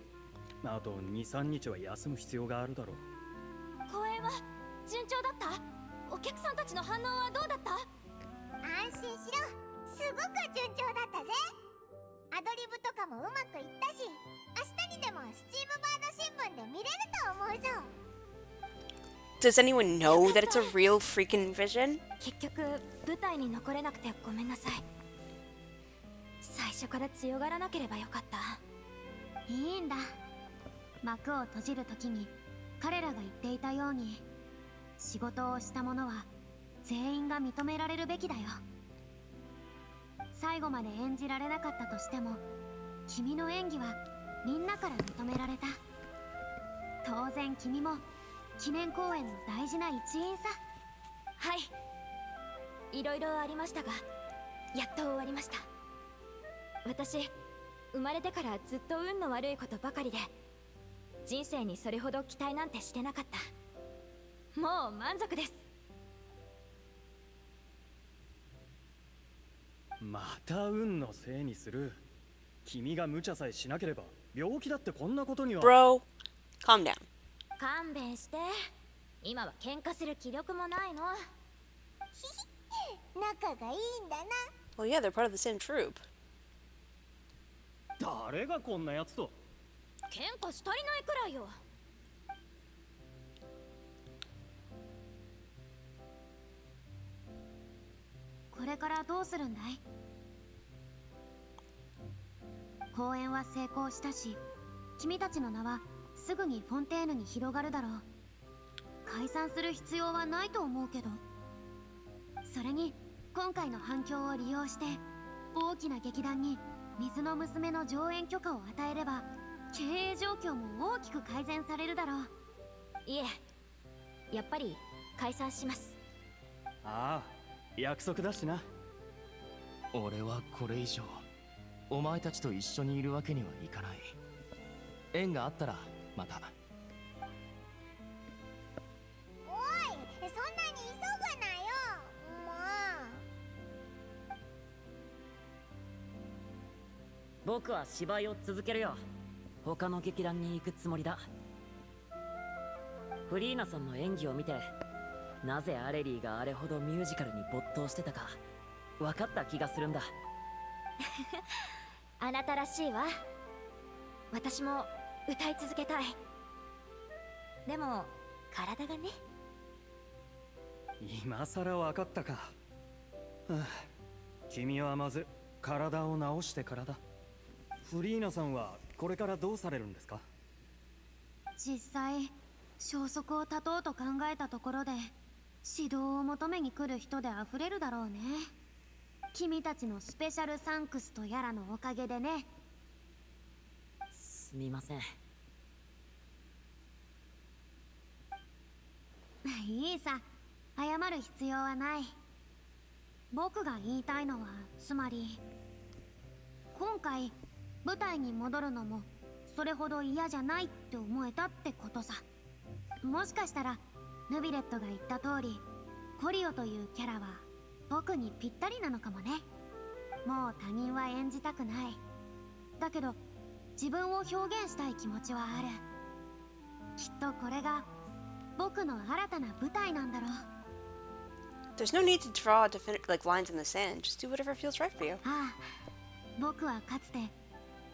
あと2、3日は休む必要があるだろう。公演は順調だった？お客さんたちの反応はどうだった？安心しろ、すごく順調だったぜ。アドリブとかもうまくいったし、明日にでもスチームバード新聞で見れると思うぞ。Does anyone know that it's a real freaking vision? 結局舞台に残れなくてごめんなさい。最初から強がらなければよかった。いいんだ。幕を閉じるときに彼らが言っていたように、仕事をした者は全員が認められるべきだよ。最後まで演じられなかったとしても、君の演技はみんなから認められた。当然君も記念公演の大事な一員さ。はい、いろいろありましたがやっと終わりました。私生まれてからずっと運の悪いことばかりで、人生にそれほど期待なんてしてなかった。もう満足です。また運のせいにする。君が無茶さえしなければ病気だってこんなことには。 Bro, calm down. 勘弁して。今は喧嘩する気力もないの。仲がいいんだな。 Well, yeah, they're part of the same troop. 誰がこんなやつと。喧嘩し足りないくらいよ。これからどうするんだい？公演は成功したし、君たちの名はすぐにフォンテーヌに広がるだろう。解散する必要はないと思うけど。それに今回の反響を利用して大きな劇団に水の娘の上演許可を与えれば、経営状況も大きく改善されるだろう。いえ、やっぱり解散します。ああ、約束だしな。俺はこれ以上お前たちと一緒にいるわけにはいかない。縁があったらまた。おい、そんなに急ぐなよ。も僕は芝居を続けるよ。他の劇団に行くつもりだ。フリーナさんの演技を見て、なぜアレリーがあれほどミュージカルに没頭してたか分かった気がするんだ。あなたらしいわ。私も歌い続けたい。でも体がね。今さら分かったか。はあ、君はまず体を治してからだ。フリーナさんはこれからどうされるんですか？実際消息を絶とうと考えたところで、指導を求めに来る人で溢れるだろうね。君たちのスペシャルサンクスとやらのおかげでね。すみません。いいさ、謝る必要はない。僕が言いたいのは、つまり今回舞台に戻るのもそれほど嫌じゃないって思えたってことさ。もしかしたらヌビレットが言った通り、コリオというキャラは僕にぴったりなのかもね。もう他人は演じたくない。だけど自分を表現したい気持ちはある。きっとこれが僕の新たな舞台なんだろう。 There's no need to draw like lines in the sand. Just do whatever feels right for you. ああ、僕はかつて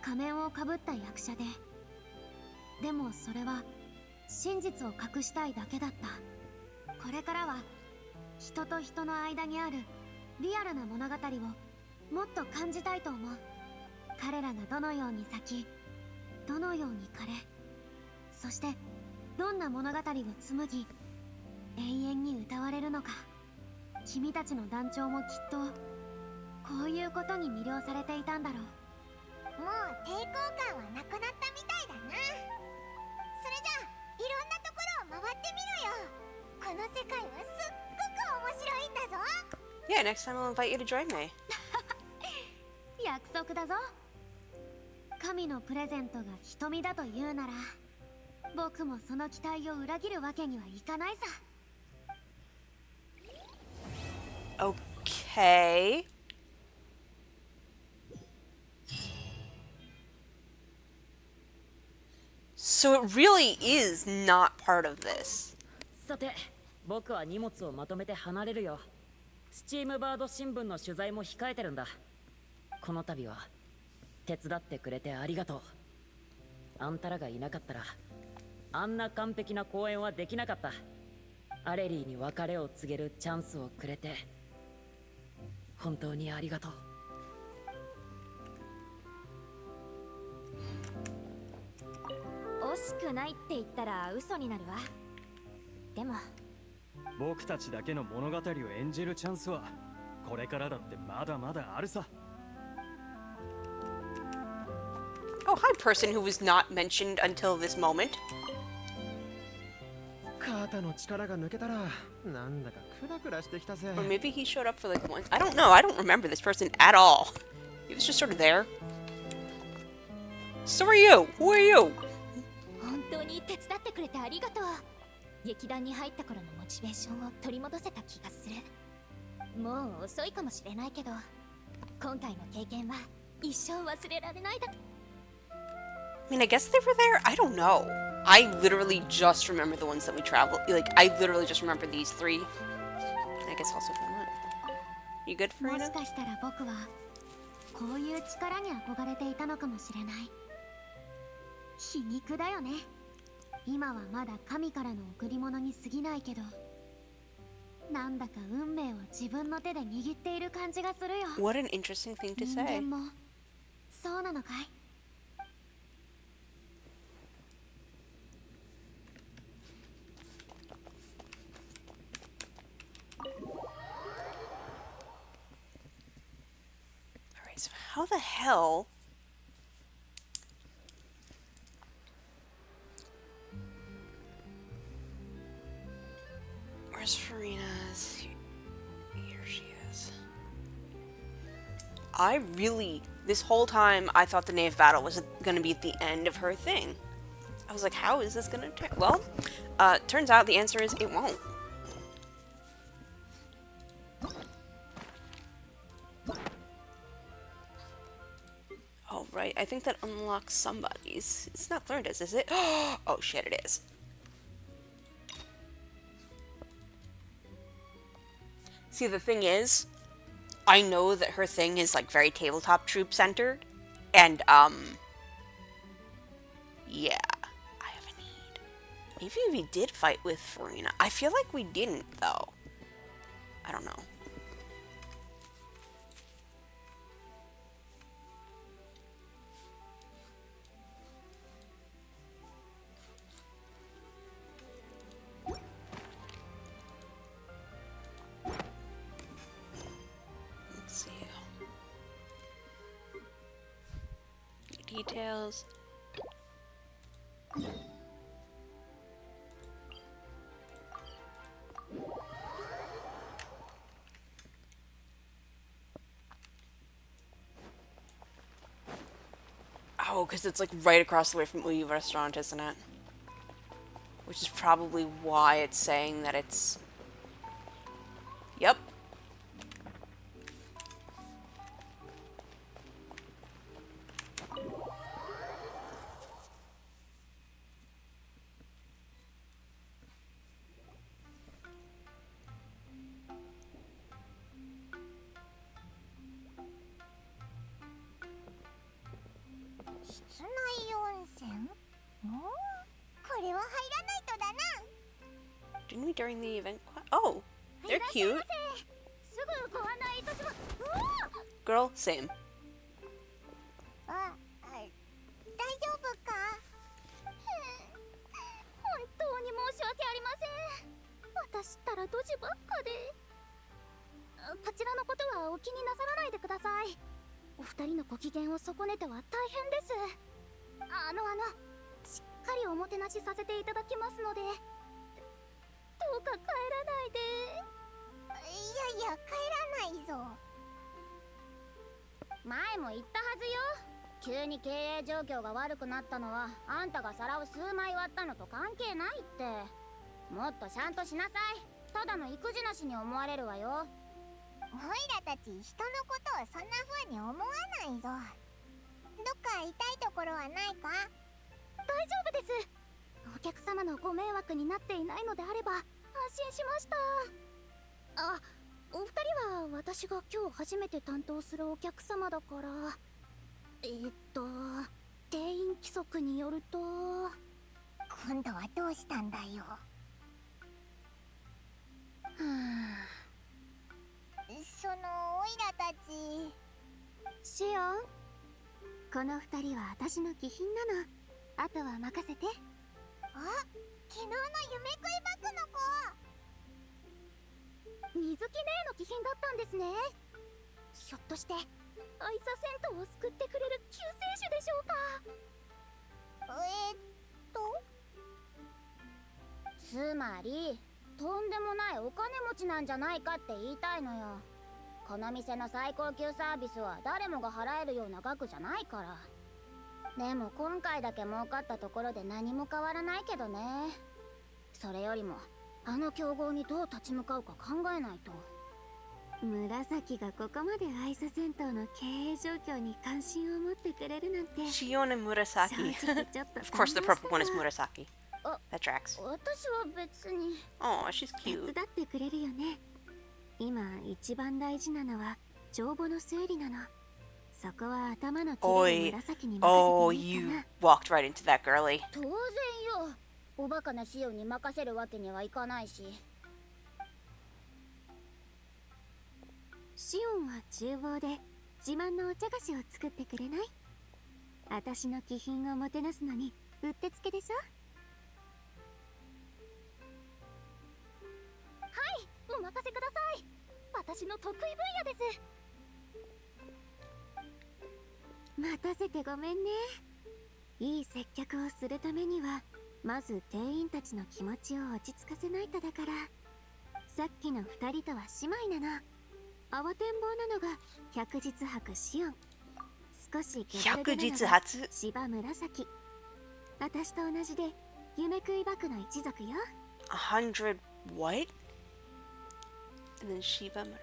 仮面をかぶった役者で、でもそれは真実を隠したいだけだった。これからは人と人の間にあるリアルな物語をもっと感じたいと思う。彼らがどのように咲き、どのように枯れ、そしてどんな物語を紡ぎ永遠に歌われるのか。君たちの団長もきっとこういうことに魅了されていたんだろう。もう抵抗感はなくなったみたいだな。それじゃあいろんなところを回ってみろよ。この世界はすっごく面白いんだぞ。 Yeah, next time I'll invite you to join me. 約束だぞ。神のプレゼントが瞳だというなら、僕もその期待を裏切るわけにはいかないさ。 Okay. So it really is not part of this. さて、僕は荷物をまとめて離れるよ。スチームバード新聞の取材も控えてるんだ。この度は手伝ってくれてありがとう。あんたらがいなかったらあんな完璧な公演はできなかった。アレリーに別れを告げるチャンスをくれて本当にありがとう。惜しくないって言ったら嘘になるわ。でも僕たちだけの物語を演じるチャンスはこれからだってまだまだあるさ。 Oh, hi, person who was not mentioned until this moment. 肩の力が抜けたらなんだかクラクラしてきたぜ。 Or maybe he showed up for like once. I don't know. I don't remember this person at all. He was just sort of there. So are you? Who are you? 本当に手伝ってくれてありがとう。劇団に入った頃のモチベーションを取り戻せた気がする。もう遅いかもしれないけど、今回の経験は一生忘れられないだ。I mean, I guess they were there. I don't know. I literally just remember the ones that we traveled. Like, I literally just remember these three. And I guess also Vermont. You good, も Farina? しかしたら僕はこういう力に憧れていたのかもしれない。皮肉だよね。今はまだ神からの贈り物に過ぎないけど、なんだか運命を自分の手で握っている感じがするよ。 What an interesting thing to 人 say. 間もそうなのかい？ Alright, so how the hell... Where's Farina's? Here she is. I really... This whole time, I thought the Knave battle was going to be at the end of her thing. I was like, how is this going to turn? Well, turns out the answer is it won't. Oh, right. I think that unlocks somebody's. It's not Clarenda's, is it? Oh, shit, it is. See, the thing is, I know that her thing is, like, very tabletop troop centered. And, yeah. I have a need. Maybe we did fight with Farina. I feel like we didn't, though. I don't know. Let's see. Details. Oh, because it's like right across the way from Uyu Restaurant, isn't it? Which is probably why it's saying that it's... Yep. Didn't we during the event? Oh, they're cute. Girl, same. 大丈夫か？本当に申し訳ありません。私ったらドジばっかで。こちらのことはお気になさらないでください。お二人のご機嫌を損ねては大変です。しっかりおもてなしさせていただきますので、どうか帰らないで。いやいや、帰らないぞ。前も言ったはずよ。急に経営状況が悪くなったのはあんたが皿を数枚割ったのと関係ないって。もっとちゃんとしなさい。ただの育児なしに思われるわよ。おいらたち人のことをそんな風に思わないぞ。どっか痛いところはないか？大丈夫です。お客様のご迷惑になっていないのであれば安心しました。あ、お二人は私が今日初めて担当するお客様だから、定員規則によると。今度はどうしたんだよ。そのおいらたち。シオン、この二人は私の貴賓なの。あとは任せて。あ、昨日の夢食いバクの子。水木姉の気品だったんですね。ひょっとしてアイサ銭湯を救ってくれる救世主でしょうか。つまりとんでもないお金持ちなんじゃないかって言いたいのよ。この店の最高級サービスは誰もが払えるような額じゃないから。でも今回だけ儲かったところで何も変わらないけどね。それよりもあの競合にどう立ち向かうか考えないと。紫がここまでアイサ銭湯の経営状況に関心を持ってくれるなんて。 Shion and Murasaki. 正直ちょっと Of course, the purple one is 感動 Murasaki. That tracks. 私は別に Oh, she's 手 cute. 伝ってくれるよね。今一番大事なのは帳簿の整理なの。そこは頭のきれいな紫に任 Oh, せていいか you な。 walked right into that girly. 当然よ。おバカなシオンに任せるわけにはいかないし。シオンは厨房で自慢のお茶菓子を作ってくれない？私の気品をもてなすのにうってつけでしょ。お任せください。私の得意分野です。待たせてごめんね。いい接客をするためにはまず店員たちの気持ちを落ち着かせないとだから。さっきの2人とは姉妹なの。慌てんぼうなのが百日泊シオン、少し気だるげなのが芝紫。私と同じで夢食いバの一族よ。 100 what? And then Shiba Murasaki.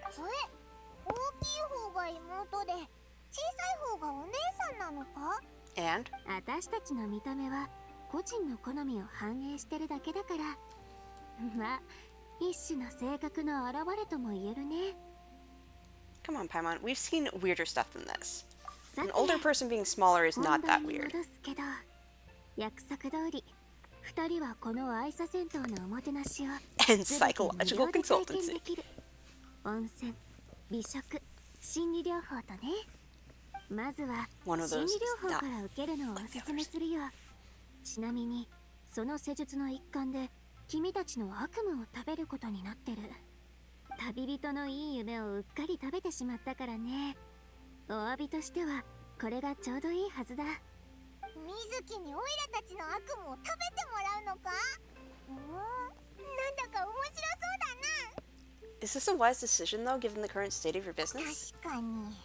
大きい方が妹で小さい方がお姉さんなのか？ And? 私たちの見た目は個人の好みを反映してるだけだから、まあ一種の性格の表れとも言えるね。 Come on, Paimon. We've seen weirder stuff than this. An older person being smaller is not that 本題に weird. 戻すけど、約束通り2人はこの愛さ銭湯のおもてなしを And 全て無 psychological 料で体験 consultancy. できる。温泉、美食、心理療法とね。まずは One of 心 those 理 is 療法 not から受けるのをおすすめするよ。ちなみにその施術の一環で君たちの悪夢を食べることになってる。旅人のいい夢をうっかり食べてしまったからね。お詫びとしてはこれがちょうどいいはずだ。水木にオイラたちの悪夢を食べてもらうのか？なんだか面白そうだな。 Is this a wise decision, though, given the current state of your business? 確かに。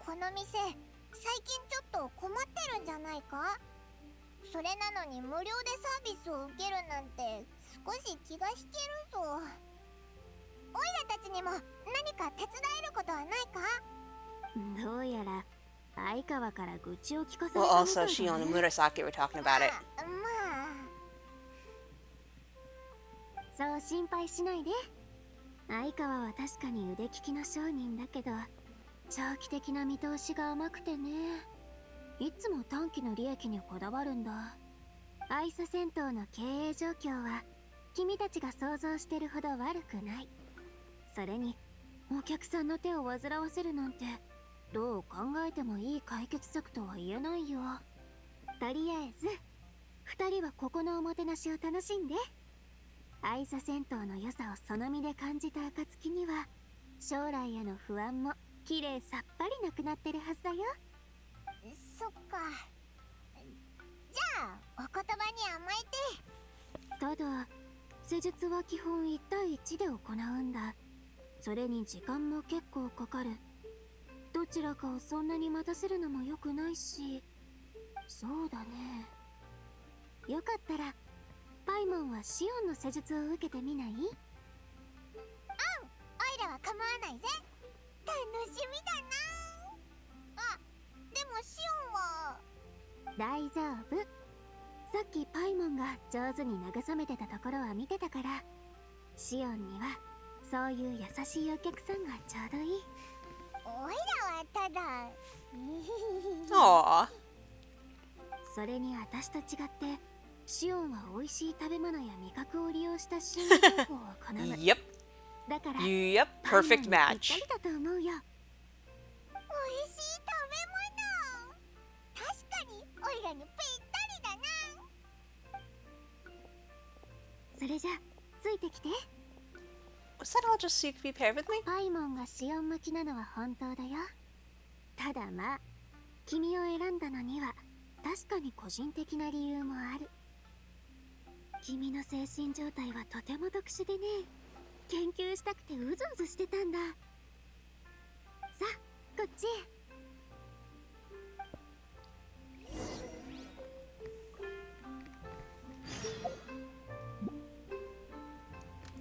この店最近ちょっと困ってるんじゃないか？それなのに無料でサービスを受けるなんて少し気が引けるぞ。オイラたちにも何か手伝えることはないか？どうやら相川から愚痴を聞かされ Well, たみ also, たい Shion だ and ね。 Murasaki were talking about it. まあそう心配しないで。相川は確かに腕利きの商人だけど長期的な見通しが甘くてね。いつも短期の利益にこだわるんだ。愛さ銭湯の経営状況は君たちが想像してるほど悪くない。それにお客さんの手を煩わせるなんてどう考えてもいい解決策とは言えないよ。とりあえず2人はここのおもてなしを楽しんで。愛さ銭湯の良さをその身で感じた暁には将来への不安もきれいさっぱりなくなってるはずだよ。そっか。じゃあお言葉に甘えて。ただ施術は基本1対1で行うんだ。それに時間も結構かかる。どちらかをそんなに待たせるのも良くないし。そうだね。よかったらパイモンはシオンの施術を受けてみない？オイラは構わないぜ。楽しみだな。あ、でもシオンは。大丈夫。さっきパイモンが上手に慰めてたところは見てたから。シオンにはそういう優しいお客さんがちょうどいい。オイラはただ。Aww. それに私と違ってシオンは美味しい食べ物や味覚を利用した心理療法を好む。 Yep. だから Yep. パイモン Perfect にぴ match. ったりだと思うよ。美味しい食べ物。確かにオイラにぴったりだな。それじゃついてきて。Was that all just so you could be paired with me? パイモンが塩向きなのは本当だよ。ただまあ、君を選んだのには確かに個人的な理由もある。君の精神状態はとても特殊でね、研究したくてうずうずしてたんだ。さあ、こっちへ。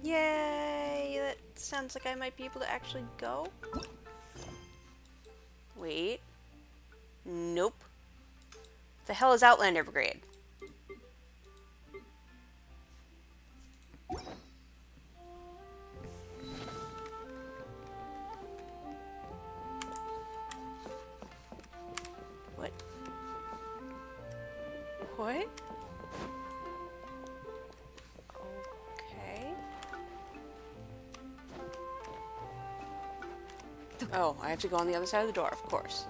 Yay! That sounds like I might be able to actually go. Wait. Nope. The hell is Outlander Brigade? What? What? Okay. Oh, I have to go on the other side of the door, of course.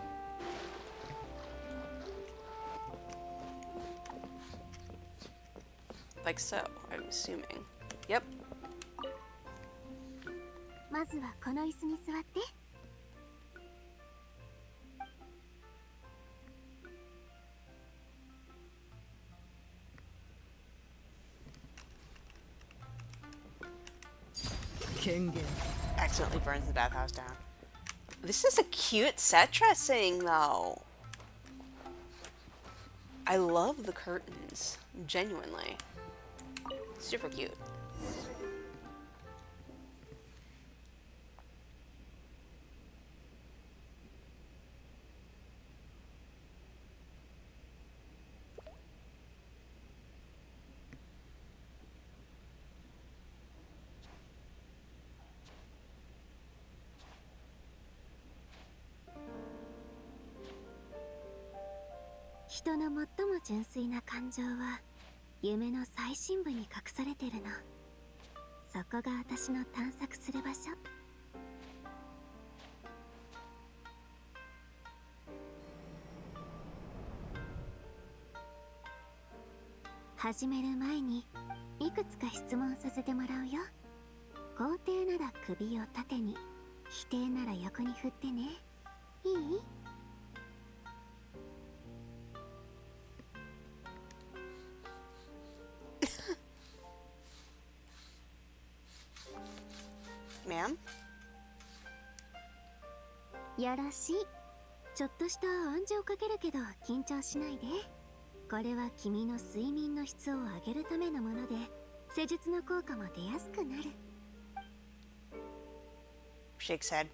Like so, I'm assuming. Yep. まずはこの椅子に座って。Accidentally burns the bathhouse down. This is a cute set dressing, though. I love the curtains. Genuinely. Super cute.「人の最も純粋な感情は夢の最深部に隠されてるの。そこが私の探索する場所。始める前にいくつか質問させてもらうよ。肯定なら首を縦に、否定なら横に振ってね。いい？ Ma'am? よろしい。ちょっとした暗示をかけるけど緊張しないで。これは君の睡眠の質を上げるためのもので、施術の効果も出やすくなる。 Shakes head.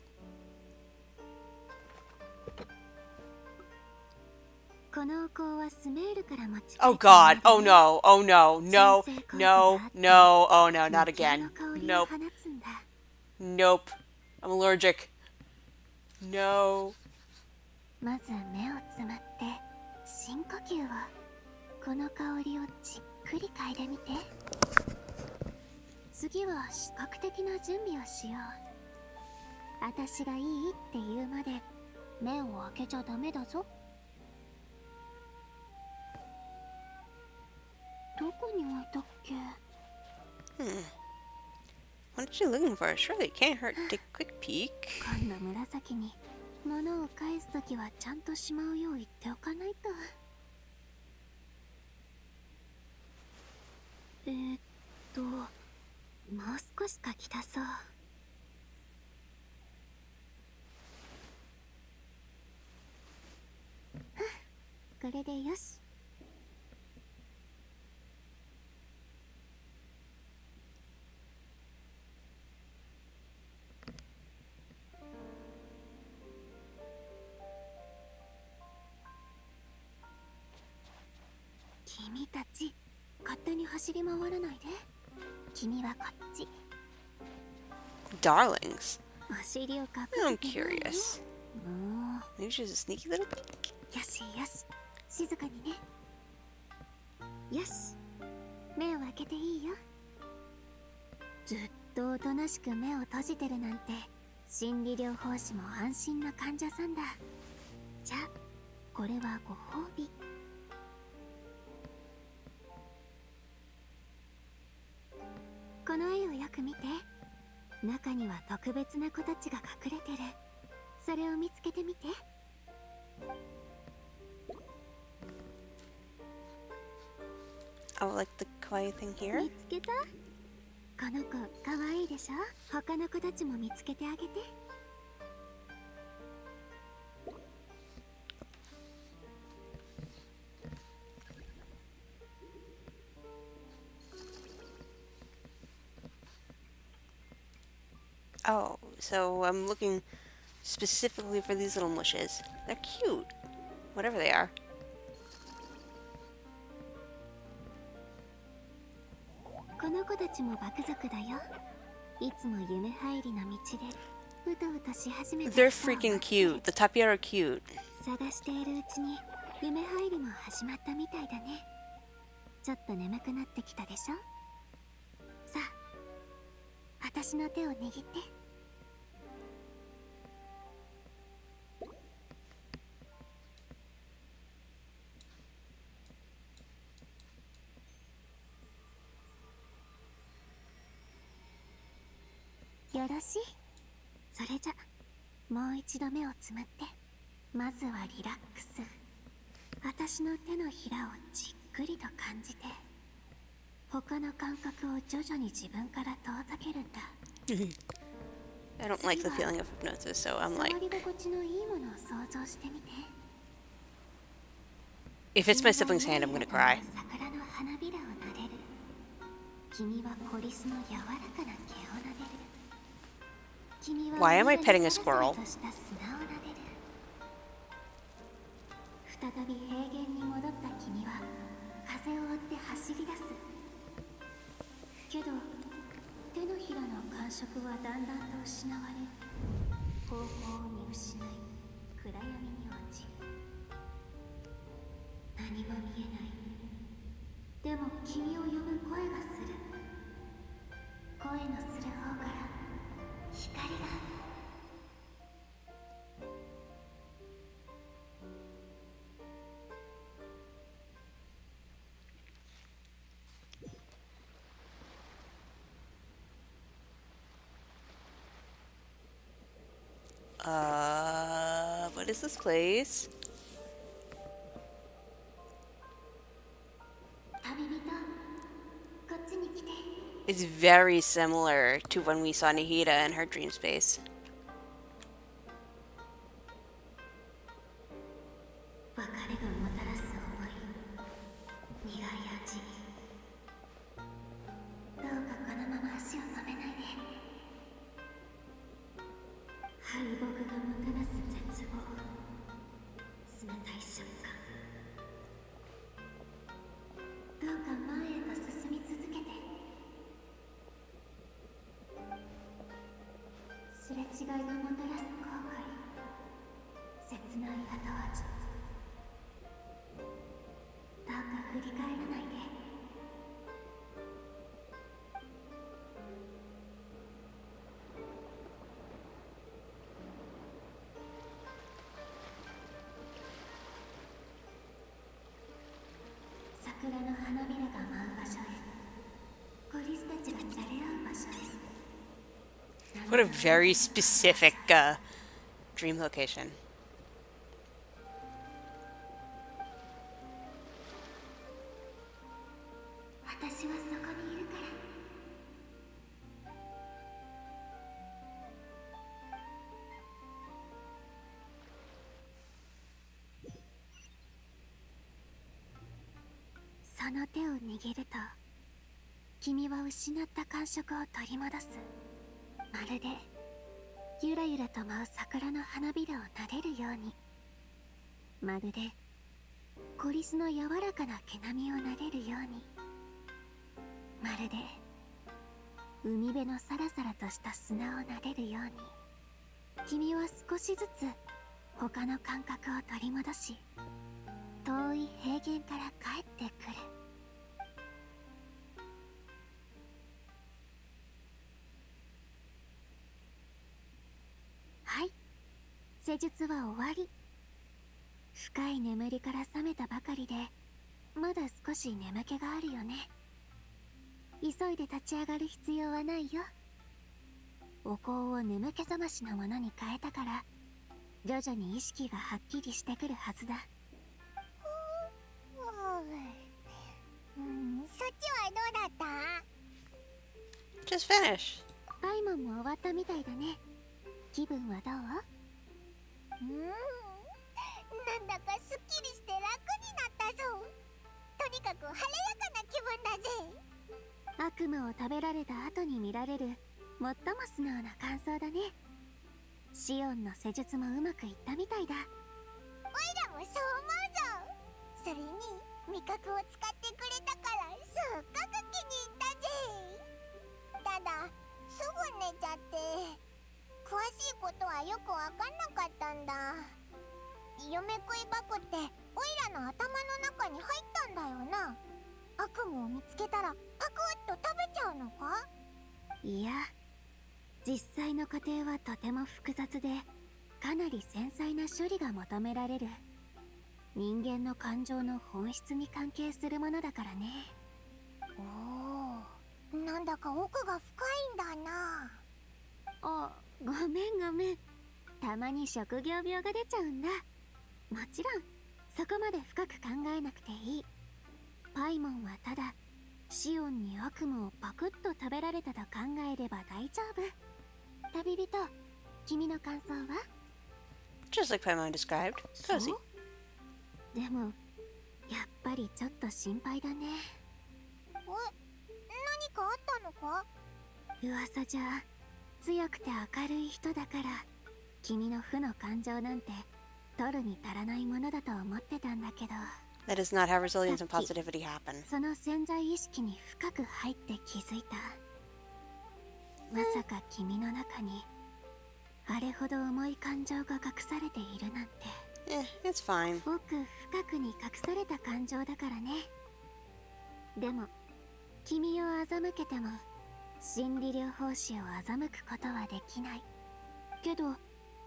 このお香はスメールから持ち帰った Oh god. Oh no. Oh no. No. No. No. Oh no. Not again. Nope. Nope. I'm allergic. No. まず目をつむって深呼吸を。この香りをじっくり嗅いでみて。次は視覚的な準備をしよう。私がいいって言うまで目を開けちゃダメだぞ。どこに置いたっけ？ What are you looking for? Surely it can't hurt to take a quick peek. 今度紫に物を返すときはちゃんとしまうよう言っておかないと。もう少し書き足そう。これでよし。君たち勝手に走り回らないで。君はこっち。 Darlings. お尻を隠 I'm す気ないよ。 curious. もう Maybe she's a sneaky little peek. よしよし、静かにね。よし、目を開けていいよ。ずっとおとなしく目を閉じてるなんて心理療法士も安心な患者さんだ。じゃあこれはご褒美。この絵をよく見て。中には特別な子たちが隠れてる。それを見つけてみて。Oh, like the kawaii thing here? 見つけた？この子かわいいでしょ。他の子たちも見つけてあげて。Oh, so I'm looking specifically for these little mushes. They're cute. Whatever they are. この子たちも爆族だよ。いつも夢入りの道でうとうとし始めた。 They're freaking cute. The Tapiara are cute. 探しているうちに夢入りも始まったみたいだね。ちょっと眠くなってきたでしょ。さあ、私の手を握って。よろしい。それじゃもう一度目をつむって、まずはリラックス。私の手のひらをじっくりと感じて、他の感覚を徐々に自分から遠ざけるんだ。I don't like the feeling of hypnosis, so I'm like, 触り心地のいいものを想像してみて。 if it's my sibling's hand, I'm gonna cry. 桜の花びらを撫でる。君はコリスの柔らかな毛を撫でる。 Why am I petting a squirrel? 再び平原に戻った君は風を追って走り出す。けど手のひらの感触はだんだんと失われ、方向を見失い暗闇に落ち、何も見えない。でも君を呼ぶ声がする。声のする方から光が。 What is this place? 旅人、こっちに来て。 It's very similar to when we saw Nahida in her dream space. 別れがもたらす思い、苦い味。どうかこのまま足を止めないで。敗北がもたらす絶望、冷たい食感。どうか前へと進み続けて。すれ違いがもたらす後悔、切ない後味。どうか振り返らないで。桜の花びらが舞う場所へ、コリスたちがじゃれ合う場所へ。 What a very specific dream location. 私はそこにいるから。その手を握ると、君は失った感触を取り戻す。まるでゆらゆらと舞う桜の花びらを撫でるように、まるでコリスの柔らかな毛並みを撫でるように、まるで海辺のサラサラとした砂を撫でるように、君は少しずつ他の感覚を取り戻し、遠い平原から帰ってくる。はい、施術は終わり。深い眠りから覚めたばかりで、まだ少し眠気があるよね。急いで立ち上がる必要はないよ。お香を眠気覚ましのものに変えたから、徐々に意識がはっきりしてくるはずだ。そっちはどうだった？ Just finish. パイモンも終わったみたいだね。気分はどう？なんだかすっきりして楽になったぞ。とにかく晴れやかな気分だぜ。悪夢を食べられた後に見られる最も素直な感想だね。シオンの施術もうまくいったみたいだ。おいらもそう思うぞ。それに味覚を使ってくれたからすっごく気に入ったぜ。ただすぐ寝ちゃって詳しいことはよくわかんなかったんだ。嫁食い箱っておいらの頭の中に入ったんだよな。悪夢を見つけたらパクッと食べちゃうのか？いや、実際の過程はとても複雑で、かなり繊細な処理が求められる。人間の感情の本質に関係するものだからね。おお、なんだか奥が深いんだな。あ、ごめんごめん。たまに職業病が出ちゃうんだ。もちろんそこまで深く考えなくていい。パイモンはただシオンに悪夢をパクッと食べられたと考えれば大丈夫。旅人、君の感想は？ Just like Paimon described. そう Cozy. でもやっぱりちょっと心配だね。何かあったのか？噂じゃ強くて明るい人だから君の負の感情なんて取るに足らないものだと思ってたんだけど、 That is not how resilience and positivity happen. その潜在意識に深く入って気づいた。まさか君の中にあれほど重い感情が隠されているなんて。It's fine. 奥深くに隠された感情だからね。でも君を欺けても心理療法士を欺くことはできない。けど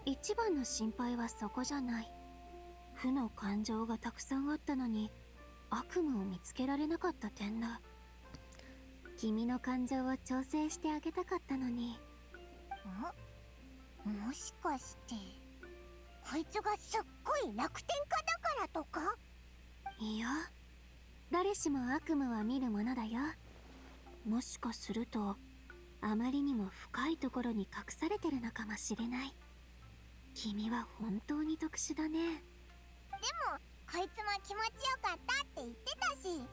一番の心配はそこじゃない。負の感情がたくさんあったのに悪夢を見つけられなかった点だ。君の感情を調整してあげたかったのに。もしかしてこいつがすっごい楽天家だからとか？いや、誰しも悪夢は見るものだよ。もしかするとあまりにも深いところに隠されてるのかもしれない。君は本当に特殊だね。でもこいつも気持ちよかったって言ってたし、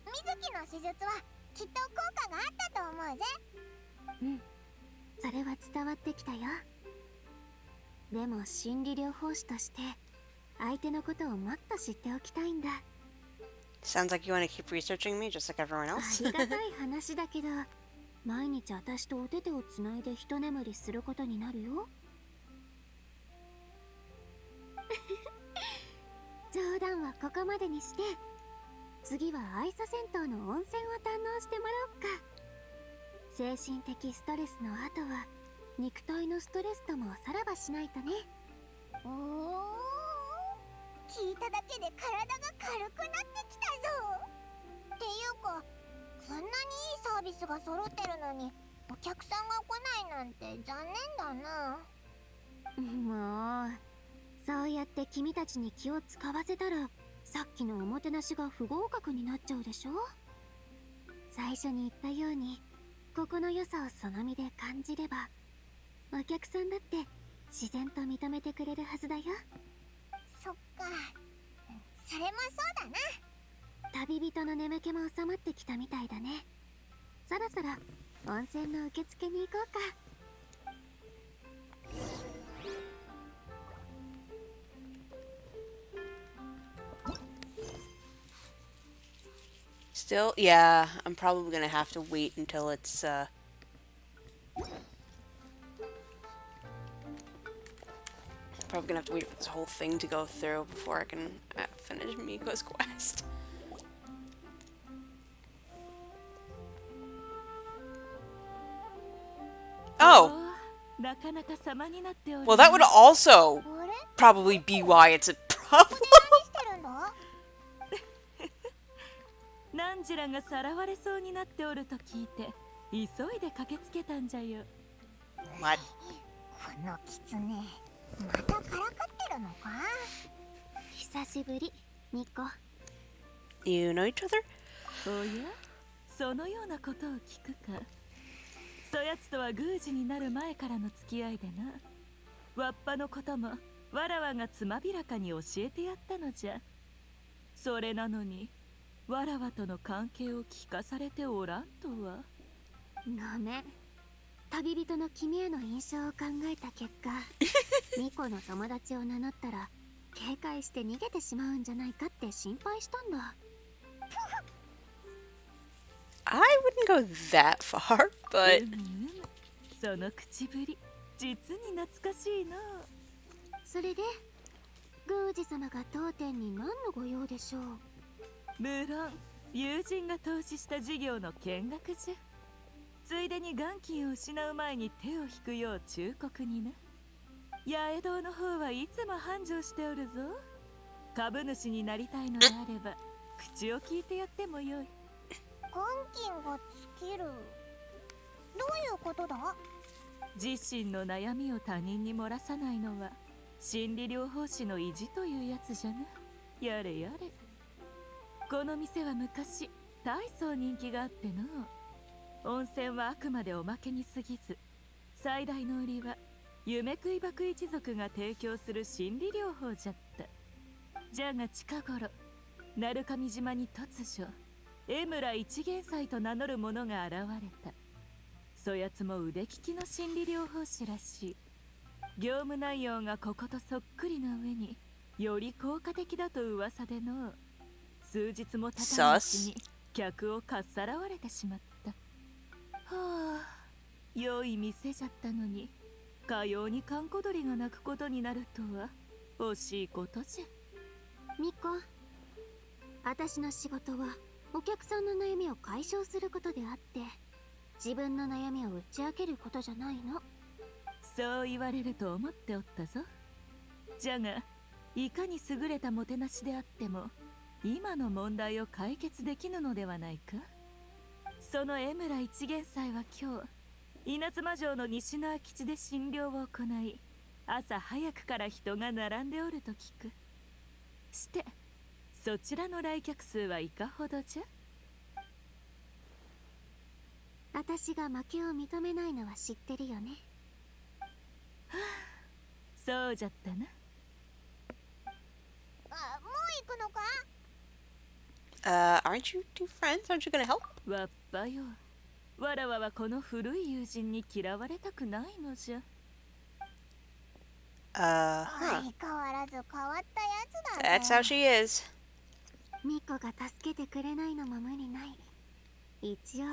水木の手術はきっと効果があったと思うぜ。うん、それは伝わってきたよ。でも心理療法士として相手のことをもっと知っておきたいんだ。 Sounds like you want to keep researching me just like everyone あ else. りがたい話だけど毎日私とお手手をつないで一眠りすることになるよ。冗談はここまでにして、次は愛紗銭湯の温泉を堪能してもらおっか。精神的ストレスの後は肉体のストレスともおさらばしないとね。おお、聞いただけで体が軽くなってきたぞ。っていうかこんなにいいサービスが揃ってるのにお客さんが来ないなんて残念だな。もうそうやって君たちに気を使わせたらさっきのおもてなしが不合格になっちゃうでしょ。最初に言ったようにここの良さをその身で感じればお客さんだって自然と認めてくれるはずだよ。そっか、それもそうだな。旅人の眠気も収まってきたみたいだね。そろそろ温泉の受付に行こうか。Still, yeah, I'm probably gonna have to wait until it's, probably gonna have to wait for this whole thing to go through before I can finish Miko's quest. Oh! なかなか様になっておる。 Well, that would also あれ？ probably be why it's a problem. 何してるんだ？ナンジラがさらわれそうになっておると聞いて急いで駆けつけたんじゃよ。What? この狐またからかってるのか。久しぶりミコ。 You know each other? おや、そのようなことを聞くか。そやつとは宮司になる前からの付き合いでな。わっぱのこともわらわがつまびらかに教えてやったのじゃ。それなのにわらわとの関係を聞かされておらんとは。ごめん。旅人の君への印象を考えた結果ミコの友達を名乗ったら警戒して逃げてしまうんじゃないかって心配したんだ。I wouldn't go that far, but その口ぶり実に懐かしいな。それで宮司様が当店に何のご用でしょう。無論友人が投資した事業の見学じゃ。ついでに元金を失う前に手を引くよう忠告にな。八重堂の方はいつも繁盛しておるぞ。株主になりたいのであれば口を聞いてやってもよい。元金が尽きる。どういうことだ。自身の悩みを他人に漏らさないのは心理療法士の意地というやつじゃな。やれやれ。この店は昔大層人気があっての。温泉はあくまでおまけに過ぎず、最大の売りは夢食い爆一族が提供する心理療法じゃった。じゃが近頃鳴上島に突如江村一元斎と名乗る者が現れた。そやつも腕利きの心理療法士らしい。業務内容がこことそっくりな上により効果的だと噂での。数日も経たないうちに客をかっさらわれてしまった。はあ、良い店じゃったのにかように閑古鳥が鳴くことになるとは惜しいことじゃ。ミコ、私の仕事はお客さんの悩みを解消することであって自分の悩みを打ち明けることじゃないの。そう言われると思っておったぞ。じゃがいかに優れたもてなしであっても今の問題を解決できぬのではないか。その江村一元斎は今日稲妻城の西の空き地で診療を行い、朝早くから人が並んでおると聞く。してそちらの来客数はいかほどじゃ。私が負けを認めないのは知ってるよね。そうじゃったな。もう行くのか。Aren't you two friends? Aren't you gonna help? わっぱよ。わらわはこの古い友人に嫌われたくないのじゃ。Huh. 相変わらず変わったやつ That's だ how ぜ。 she is. ミコが助けてくれないのも無理ない。一応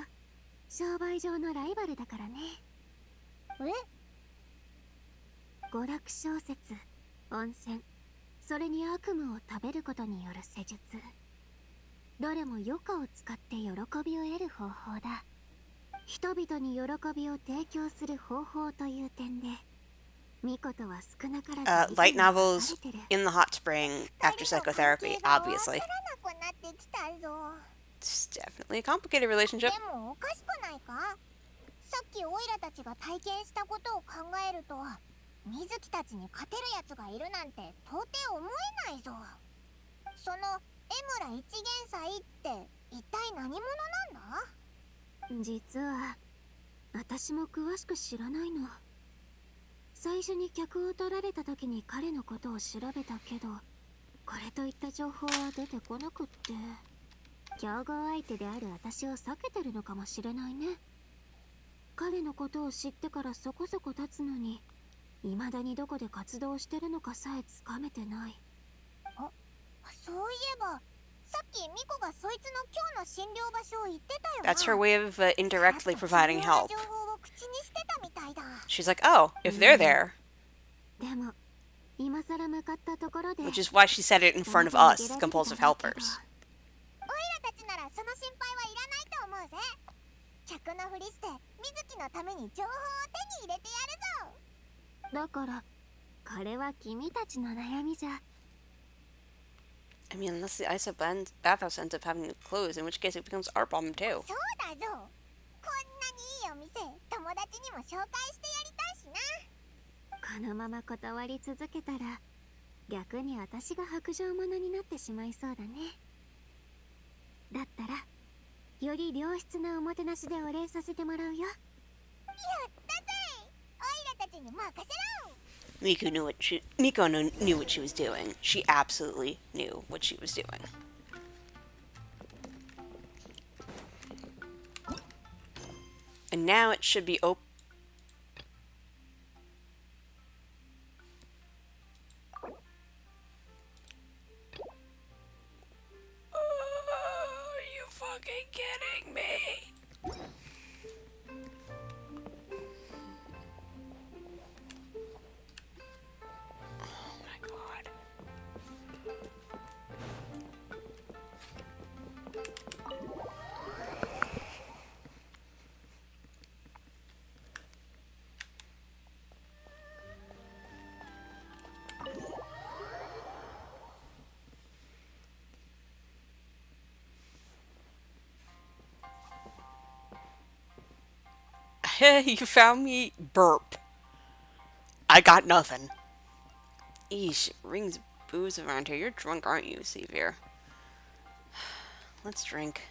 商売上のライバルだからね。娯楽小説、温泉、それに悪夢を食べることによる施術、どれも余暇を使って喜びを得る方法だ。人々に喜びを提供する方法という点でミコとは少なからず Light novels in the hot spring after psychotherapy, obviously. わからなくなってきたぞ。 It's definitely a complicated relationship. でもおかしくないか。さっきオイラたちが体験したことを考えると水木たちに勝てるやつがいるなんて到底思えないぞ。その江村一元斎って一体何者なんだ。実は私も詳しく知らないの。最初に客を取られた時に彼のことを調べたけどこれといった情報は出てこなくって、競合相手である私を避けてるのかもしれないね。彼のことを知ってからそこそこ経つのに未だにどこで活動してるのかさえつかめてない。そういえばさっきミコがそいつの今日の診療場所を言ってたよな。 That's her way of indirectly providing help. 情報を口にしてたみたいだ。 She's like, oh, if they're there, でも今更向かったところで which is why she said it in front of us, the compulsive helpers. オイラたちならその心配はいらないと思うぜ。客のふりして水木のために情報を手に入れてやるぞ。だからこれは君たちの悩みじゃ。 I mean, unless the bathhouse ends up having to close, in which case it becomes our problem too. そうだぞ。ここんなにいいお店友達にも紹介してやりたいしな。このまま断り続けたら逆に私が薄情者になってしまいそうだね。だったらより良質なおもてなしでお礼させてもらうよ。やったぜ。オイラたちに任せろ。Miko knew what she was doing. She absolutely knew what she was doing. And now it should be open. Are you fucking kidding me? Oh my god. You found me? Burp. I got nothing. Eesh, rings booze around here. You're drunk, aren't you, Sevier? Let's drink.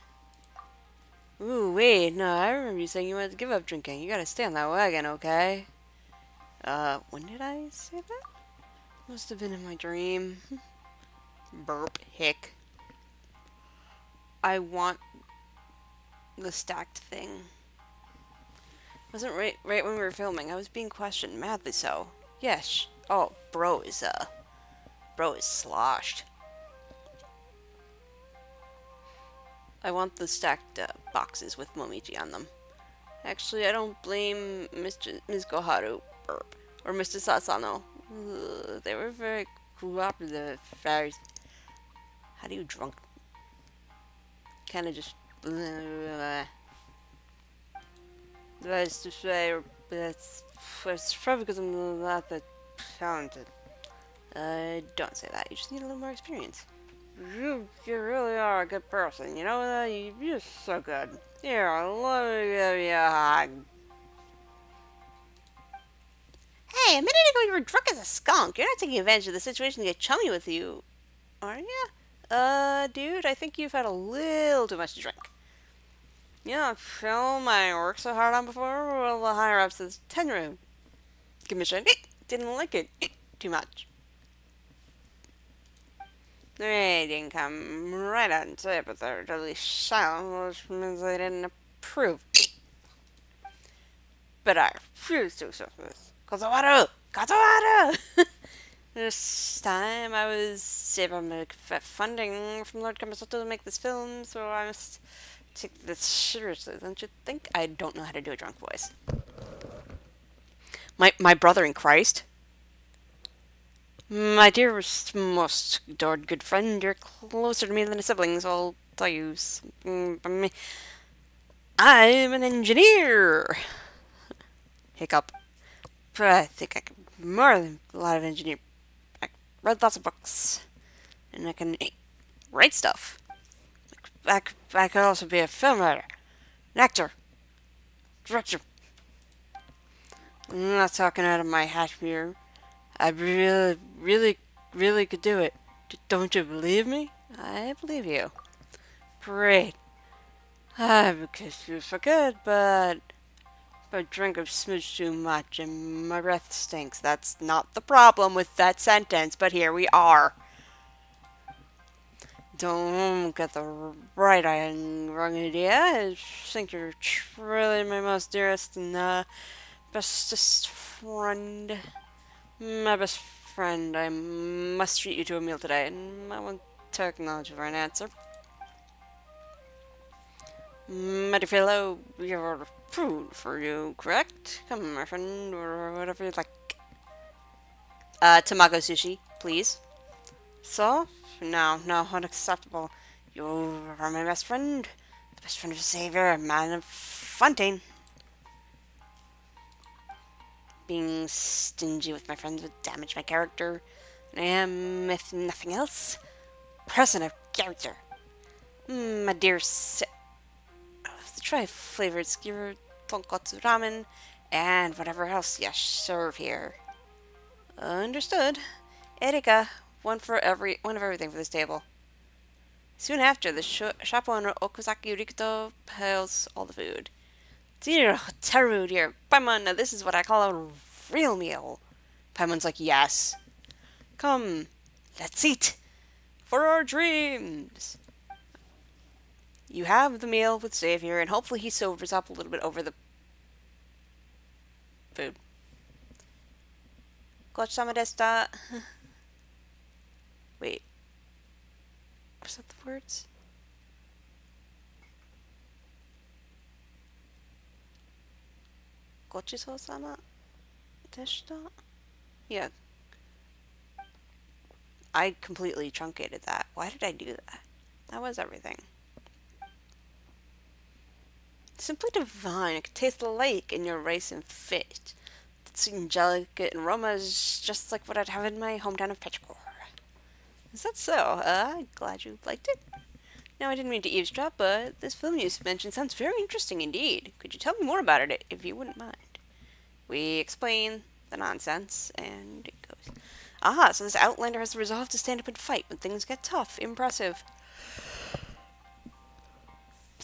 Ooh, wait, no, I remember you saying you wanted to give up drinking. You gotta stay on that wagon, okay? When did I say that? Must have been in my dream. Burp, hick. I want the stacked thing. Wasn't right when we were filming. I was being questioned, madly so. Yes. Oh, bro is sloshed. I want the stacked boxes with Momiji on them. Actually, I don't blame Ms. Goharu burp, or Mr. Sasano. Ugh, they were very cooperative. How do you drunk? Kind of just. That's to say, it's probably because I'm not that talented. Don't say that. You just need a little more experience. You really are a good person. You know that? You're so good. Here, let me give you a hug. Hey, a minute ago you were drunk as a skunk. You're not taking advantage of the situation to get chummy with you, are you? Dude, I think you've had a little too much to drink. You know, film I worked so hard on before? Well, the higher-ups says 10 room. Commission. Didn't like it. Too much. They didn't come right out and say it, but they're totally silent, which means they didn't approve. But I refuse to accept this. Kazuharu! Kazuharu! This time I was able to make funding from Lord Kamisato to make this film, so I must take this seriously. Don't you think? I don't know how to do a drunk voice. My brother in Christ? My dearest, most adored good friend, you're closer to me than a sibling, so I'll tell you something about me. I'm an engineer! Hiccup. But I think I can more than a lot of engineer. I read lots of books, and I can write stuff. I could also be a film writer, an actor, director. I'm not talking out of my hat here. I really could do it. Don't you believe me? I believe you. Great. I've kissed you for good, but I drink a smidge too much and my breath stinks. That's not the problem with that sentence, but here we are. Don't get the wrong idea. I think you're truly my most dearest and bestest friend. My best friend, I must treat you to a meal today, and I won't acknowledge for an answer. My dear fellow, we have ordered food for you, correct? Come, my friend, or whatever you like. Tamago sushi, please. So? No, unacceptable. You are my best friend, the best friend of Xavier, a man of Fontaine. Being stingy with my friends would damage my character, and I am, if nothing else, a person of character. My dear try flavored skewer, tonkotsu ramen, and whatever else you serve here. Understood. Erika, one of everything for this table. Soon after, the shop owner Okazaki Rikuto piles all the food. Dear Teru, dear Paimon, now this is what I call a real meal. Paimon's like, yes. Come, let's eat. For our dreams. You have the meal with Xavier, and hopefully he sobers up a little bit over the food. Gochusama deshita. Wait. Was that the words? Gochusou-sama deshita? Yeah. I completely truncated that. Why did I do that? That was everything. Simply divine. It could taste the lake in your rice and fish. It's angelic and aroma is just like what I'd have in my hometown of Petrichor. Is that so? I'm glad you liked it. Now, I didn't mean to eavesdrop, but this film you mentioned sounds very interesting indeed. Could you tell me more about it, if you wouldn't mind? We explain the nonsense, and it goes. Ah, so this outlander has the resolve to stand up and fight when things get tough. Impressive.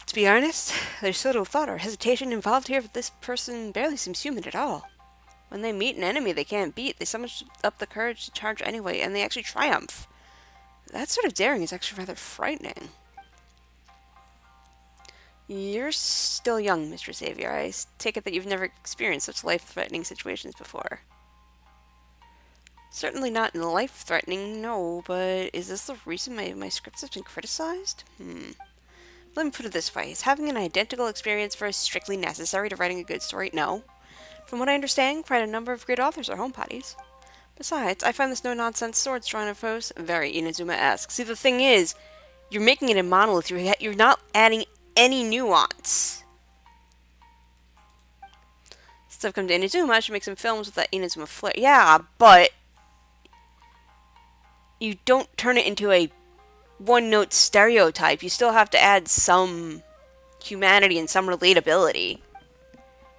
To be honest, there's so little thought or hesitation involved here, but this person barely seems human at all. When they meet an enemy they can't beat, they summon up the courage to charge anyway, and they actually triumph. That sort of daring is actually rather frightening. You're still young, Mr. Xavier. I take it that you've never experienced such life-threatening situations before. Certainly not in life-threatening, no, but is this the reason my scripts have been criticized? Let me put it this way. Is having an identical experience first strictly necessary to writing a good story? No. From what I understand, quite a number of great authors are homebodies. Besides, I find this no-nonsense swords drawing of foes very Inazuma-esque. See, the thing is, you're making it a monolith. You're not adding any nuance. Since I've come to Inazuma, I should make some films with that Inazuma flair. Yeah, but you don't turn it into a one-note stereotype. You still have to add some humanity and some relatability.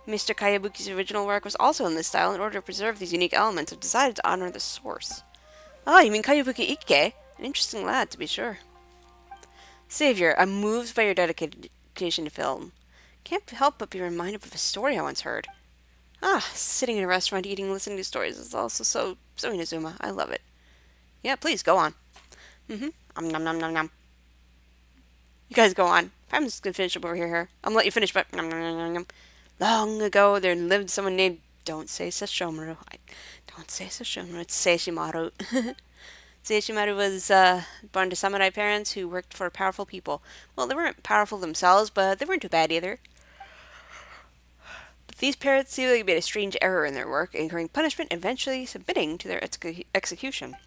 Mr. Kayabuki's original work was also in this style. In order to preserve these unique elements, I've decided to honor the source. Ah, you mean Kayabuki Ike? An interesting lad, to be sure. Xavier, I'm moved by your dedication to film. Can't help but be reminded of a story I once heard. Ah, sitting in a restaurant eating and listening to stories is also so Inazuma. I love it. Yeah, please, go on. Nom nom nom nom. You guys go on. I'm just gonna finish up over here. I'm gonna let you finish, but nom nom nom nom nom. Long ago, there lived someone named... Don't say Sesshomaru. Don't say Sesshomaru. It's Seishimaru. Seishimaru was born to samurai parents who worked for powerful people. Well, they weren't powerful themselves, but they weren't too bad either. But these parents seemed like they made a strange error in their work, incurring punishment and eventually submitting to their execution.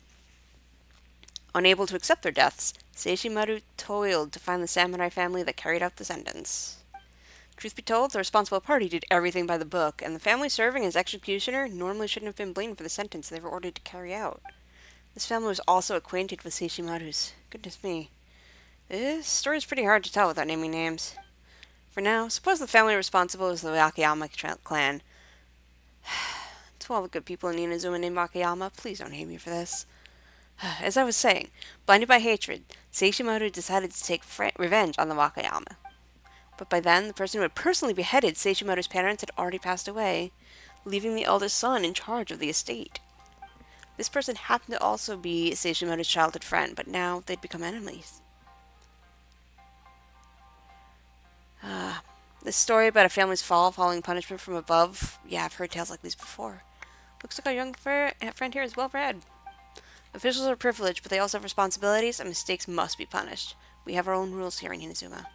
Unable to accept their deaths, Seishimaru toiled to find the samurai family that carried out the sentence. Truth be told, the responsible party did everything by the book, and the family serving as executioner normally shouldn't have been blamed for the sentence they were ordered to carry out. This family was also acquainted with Seishimaru's. Goodness me. This story's pretty hard to tell without naming names. For now, suppose the family responsible is the Wakayama clan. To all the good people in Inazuma named Wakayama, please don't hate me for this. As I was saying, blinded by hatred, Seishimaru decided to take revenge on the Wakayama. But by then, the person who had personally beheaded Seishimaru's parents had already passed away, leaving the eldest son in charge of the estate. This person happened to also be Seishimaru's childhood friend, but now they'd become enemies. This story about a family's fall following punishment from above, yeah, I've heard tales like these before. Looks like our young friend here is well read. Officials are privileged, but they also have responsibilities, and mistakes must be punished. We have our own rules here in Inazuma.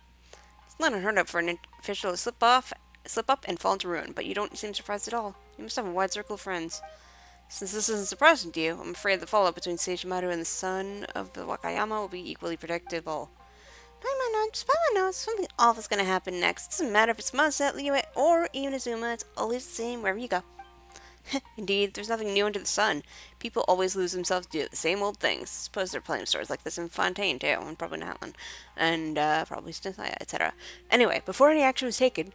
It's not unheard of for an official to slip up and fall into ruin, but you don't seem surprised at all. You must have a wide circle of friends. Since this isn't surprising to you, I'm afraid the fallout between Seishimaru and the son of the Wakayama will be equally predictable. Paimon knows something awful's gonna happen next. Doesn't matter if it's Mazet, Liyue, or Inazuma, it's always the same wherever you go. Indeed, there's nothing new under the sun. People always lose themselves to the same old things. Suppose there are plenty of stories like this in Fontaine, too, and probably Natlan, and probably Snithaya, etc. Anyway, before any action was taken,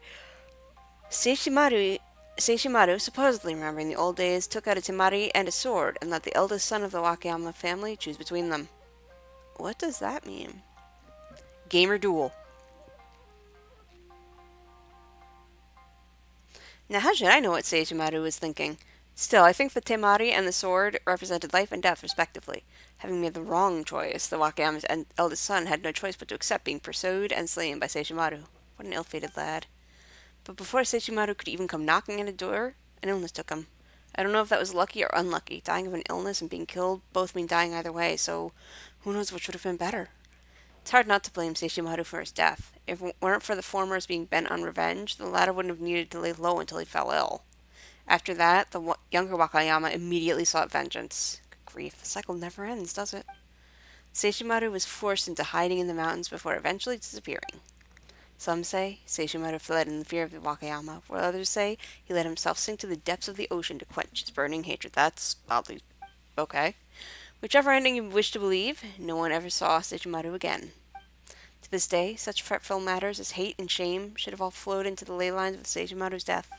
Seishimaru, supposedly remembering the old days, took out a temari and a sword and let the eldest son of the Wakayama family choose between them. What does that mean? Gamer duel. Now, how should I know what Seishimaru was thinking? Still, I think the temari and the sword represented life and death, respectively. Having made the wrong choice, the Wakayama's eldest son had no choice but to accept being pursued and slain by Seishimaru. What an ill-fated lad. But before Seishimaru could even come knocking at a door, an illness took him. I don't know if that was lucky or unlucky. Dying of an illness and being killed both mean dying either way, so who knows which would have been better. It's hard not to blame Seishimaru for his death. If it weren't for the former's being bent on revenge, the latter wouldn't have needed to lay low until he fell ill. After that, the younger Wakayama immediately sought vengeance. Good grief, the cycle never ends, does it? Seishimaru was forced into hiding in the mountains before eventually disappearing. Some say Seishimaru fled in the fear of the Wakayama, while others say he let himself sink to the depths of the ocean to quench his burning hatred. That's oddly okay. Whichever ending you wish to believe, no one ever saw Seishimaru again. To this day, such fretful matters as hate and shame should have all flowed into the ley lines of Seishimaru's death.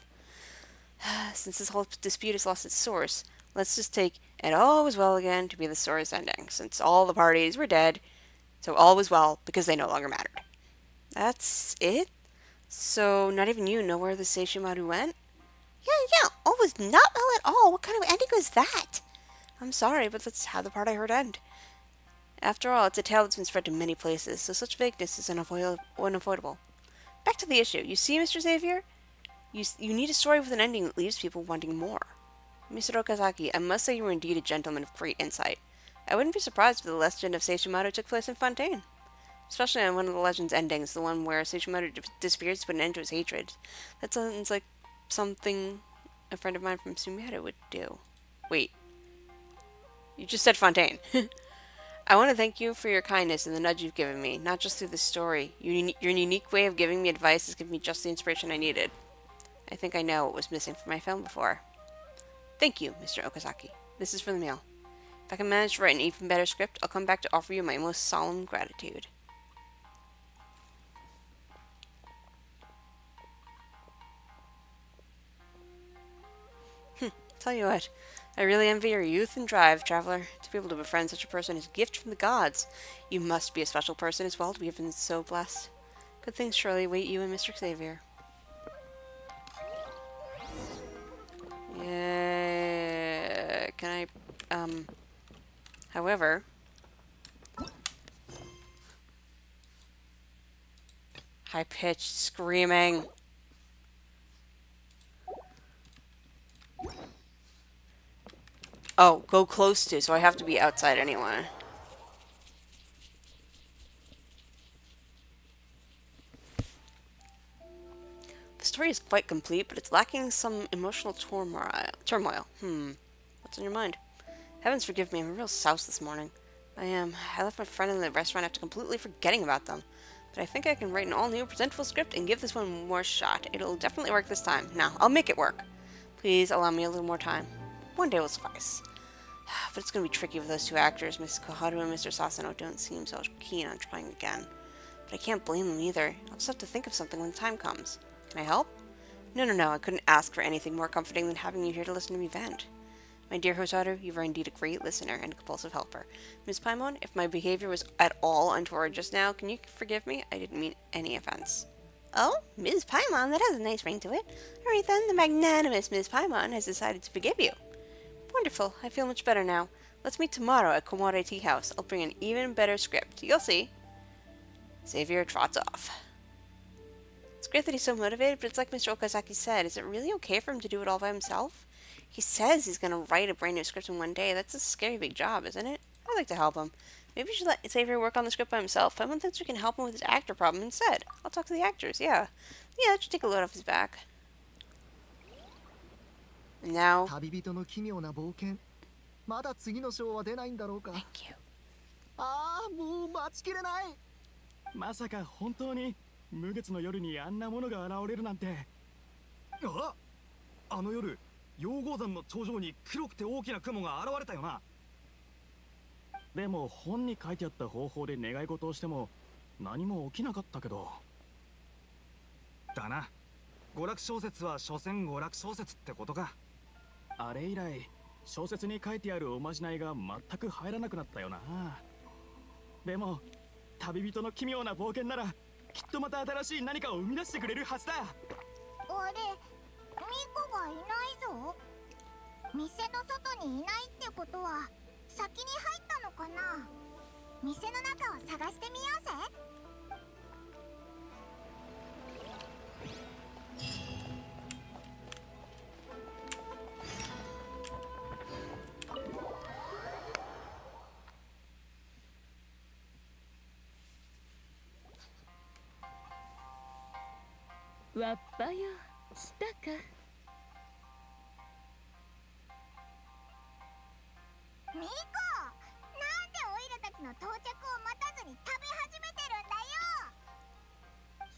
Since this whole dispute has lost its source, let's just take "and all was well again" to be the story's ending, since all the parties were dead, so all was well because they no longer mattered. That's it? So not even you know where the Seishimaru went? Yeah, all was not well at all. What kind of ending was that? I'm sorry, but that's how the part I heard end. After all, it's a tale that's been spread to many places, so such vagueness is unavoidable. Back to the issue. You see, Mr. Xavier? You need a story with an ending that leaves people wanting more. Mr. Okazaki, I must say you were indeed a gentleman of great insight. I wouldn't be surprised if the legend of Seishimaru took place in Fontaine. Especially on one of the legend's endings, the one where Seishimaru disappears to put an end to his hatred. That sounds like something a friend of mine from Sumeru would do. Wait. You just said Fontaine. I want to thank you for your kindness and the nudge you've given me, not just through this story. Your unique way of giving me advice has given me just the inspiration I needed. I think I know what was missing from my film before. Thank you, Mr. Okazaki. This is for the mail. If I can manage to write an even better script, I'll come back to offer you my most solemn gratitude. Tell you what, I really envy your youth and drive, traveler. To be able to befriend such a person is a gift from the gods. You must be a special person as well to be been so blessed. Good things surely await you and Mr. Xavier. Yeah, can I, however, high-pitched screaming. Oh, go close to, so I have to be outside anyway. The story is quite complete, but it's lacking some emotional turmoil. What's on your mind? Heavens forgive me, I'm a real souse this morning. I left my friend in the restaurant after completely forgetting about them. But I think I can write an all-new, presentable script and give this one more shot. It'll definitely work this time. Now, I'll make it work. Please allow me a little more time. One day will suffice. But it's going to be tricky with those two actors. Miss Koharu and Mr. Sasano don't seem so keen on trying again. But I can't blame them either. I'll just have to think of something when the time comes. Can I help? No. I couldn't ask for anything more comforting than having you here to listen to me vent. My dear Hotaru, you are indeed a great listener and a compulsive helper. Miss Paimon, if my behavior was at all untoward just now, can you forgive me? I didn't mean any offense. Oh, Ms. Paimon, that has a nice ring to it. Alright then, the magnanimous Ms. Paimon has decided to forgive you. Wonderful, I feel much better now. Let's meet tomorrow at Komore Tea House. I'll bring an even better script. You'll see. Xavier trots off. It's great that he's so motivated, but it's like Mr. Okazaki said, is it really okay for him to do it all by himself? He says he's going to write a brand new script in one day. That's a scary big job, isn't it? I'd like to help him. Maybe we should let Xavier work on the script by himself. Paimon thinks we can help him with his actor problem instead. I'll talk to the actors, yeah. Yeah, that should take a load off his back. And now... Thank you. ああ、もう待ちきれない。まさか本当に無月の夜にあんなものが現れるなんて。あの夜溶鉱山の頂上に黒くて大きな雲が現れたよな。でも本に書いてあった方法で願い事をしても何も起きなかったけど。だな。娯楽小説は所詮娯楽小説ってことか。あれ以来小説に書いてあるおまじないが全く入らなくなったよな。でも旅人の奇妙な冒険ならきっとまた新しい何かを生み出してくれるはずだ。あれ、ミコがいないぞ。店の外にいないってことは先に入ったのかな。店の中を探してみようぜ。わっぱよ、来たか。ミコ、なんでオイラたちの到着を待たずに食べ始めてるんだよ。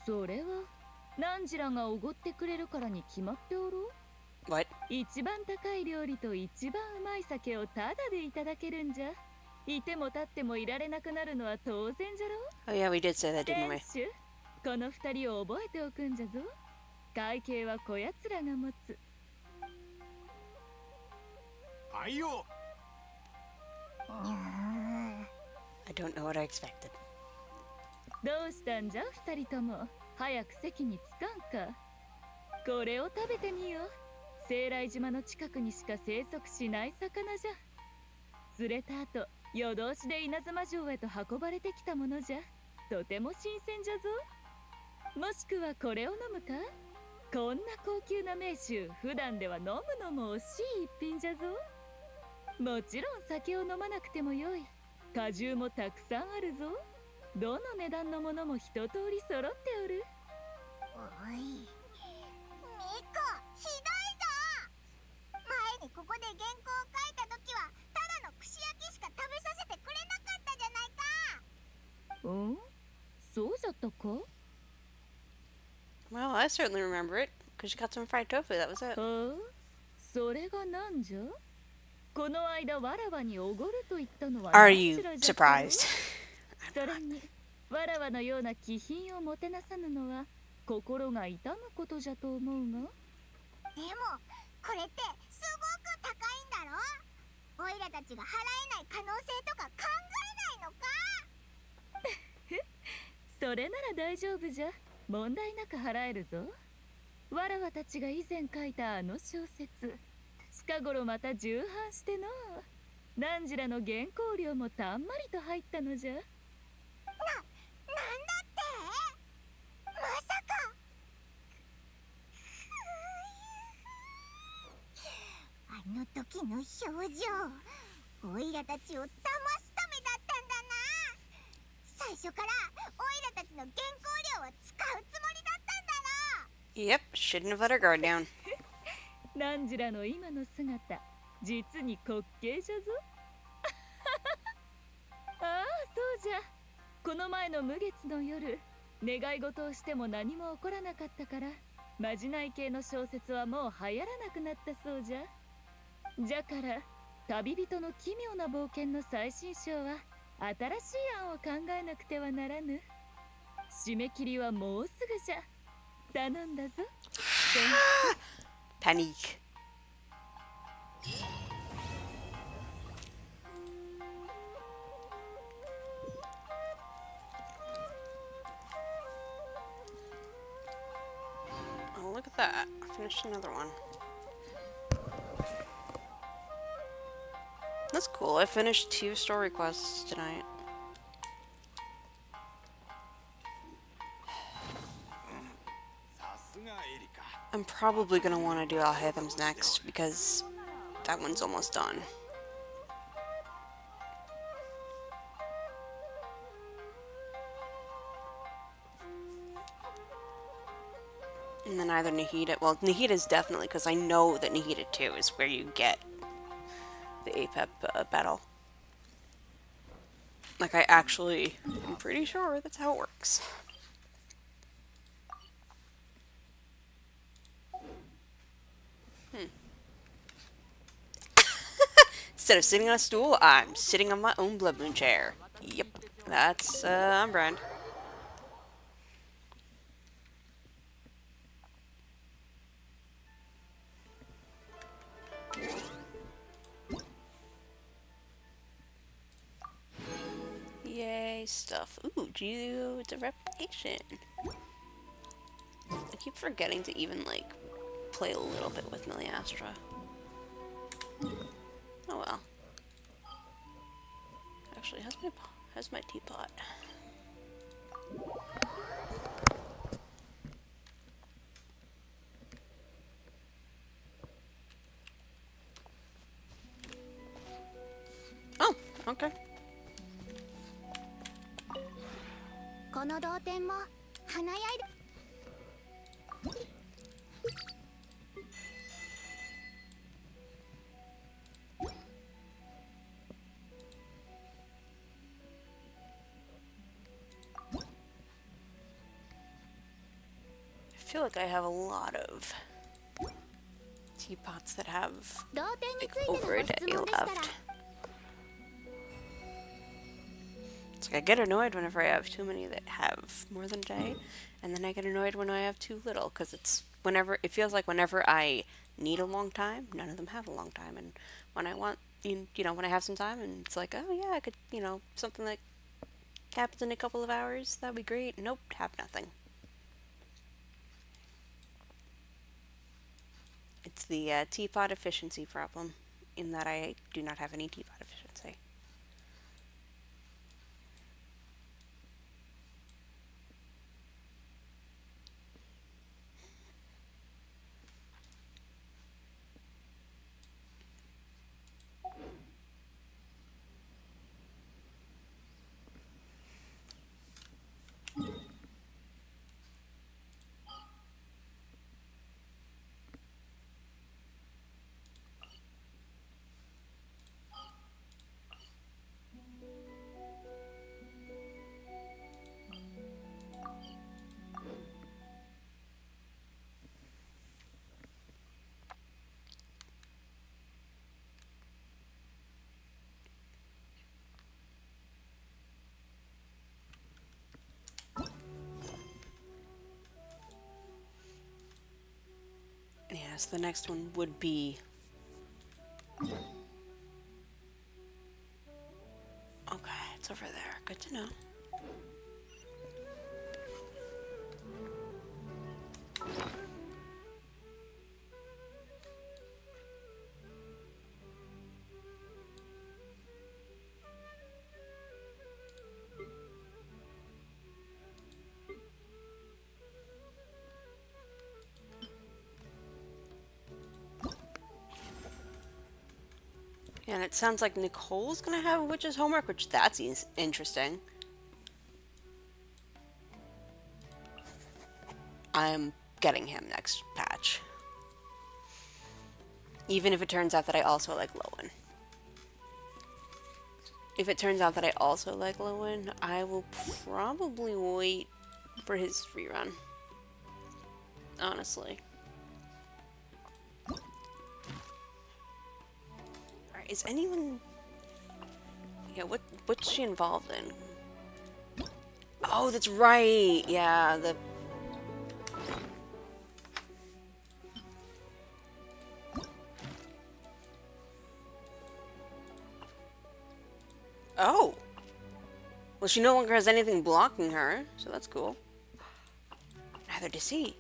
それはナンジラがおごってくれるからに決まっておろう。 What? 一番高い料理と一番うまい酒をタダでいただけるんじゃ。いても立ってもいられなくなるのは当然じゃろ。 Oh yeah, we did say that, didn't we? 店主、この二人を覚えておくんじゃぞ。会計はこやつらが持つ。はいよ。I don't know what I expected. どうしたんじゃ二人とも。早く席に着かんか。これを食べてみよう。聖来島の近くにしか生息しない魚じゃ。釣れた後、夜通しで稲妻城へと運ばれてきたものじゃ。とても新鮮じゃぞ。もしくはこれを飲むか。こんな高級な名酒、普段では飲むのも惜しい一品じゃぞ。もちろん酒を飲まなくてもよい。果汁もたくさんあるぞ。どの値段のものも一通り揃っておる。おい、ミコ、ひどいぞ。前にここで原稿を書いた時はただの串焼きしか食べさせてくれなかったじゃないか。うん？そうじゃったか？ Well, I certainly remember it, because you got some fried tofu, that was it. はあ？それがなんじゃ？この間わらわにおごると言ったのは Are ナン you ジラじゃったろ？ surprised? それにわらわのような気品をもてなさぬのは心が痛むことじゃと思うが。でもこれってすごく高いんだろ。オイラたちが払えない可能性とか考えないのか。それなら大丈夫じゃ。問題なく払えるぞ。わらわたちが以前書いたあの小説、近頃また重版しての。ナンジラの原稿料もたんまりと入ったのじゃ。なんだってまさか。あの時の表情、オイラたちを騙すためだったんだな。最初からオイラたちの原稿料を使うつもりだったんだろ。 Yep, shouldn't have let her guard down. ナンジラの今の姿、実に滑稽じゃぞ。ああ、そうじゃ。この前の無月の夜、願い事をしても何も起こらなかったから、まじない系の小説はもう流行らなくなったそうじゃ。じゃから旅人の奇妙な冒険の最新章は新しい案を考えなくてはならぬ。締め切りはもうすぐじゃ。頼んだぞ。Panique. Oh, look at that. I finished another one. That's cool. I finished 2 story quests tonight. I'm probably gonna want to do Alhaitham's next because that one's almost done. And then either Nahida, well, Nahida's definitely, because I know that Nahida 2 is where you get the APEP battle. Like, I'm pretty sure that's how it works. Instead of sitting on a stool, I'm sitting on my own blood moon chair. Yep, that's on brand. Yay, stuff. Ooh, Geo, it's a replication. I keep forgetting to even, like, play a little bit with Miliastra. Oh well. Actually, how's my teapot? Oh, okay. この同点も華やいで I feel like I have a lot of teapots that have 同点に like ついてのご over a 質 day 問でしたら left. It's like I get annoyed whenever I have too many that have more than a day, and then I get annoyed when I have too little, because it's whenever it feels like whenever I need a long time, none of them have a long time, and when I want you know when I have some time and it's like, oh yeah, I could, you know, something that happens in a couple of hours, that'd be great. Nope, have nothing. It's the teapot efficiency problem, in that I do not have any teapot efficiency. Yes, the next one would be... Okay, it's over there. Good to know. And it sounds like Nicole's gonna have witch's homework, which that's interesting. I'm getting him next patch. Even if it turns out that I also like Lowen. If it turns out that I also like Lowen, I will probably wait for his rerun. Honestly. Alright, is anyone... Yeah, what's she involved in? Oh, that's right! Yeah, the... Oh! Well, she no longer has anything blocking her, so that's cool. Neither does he.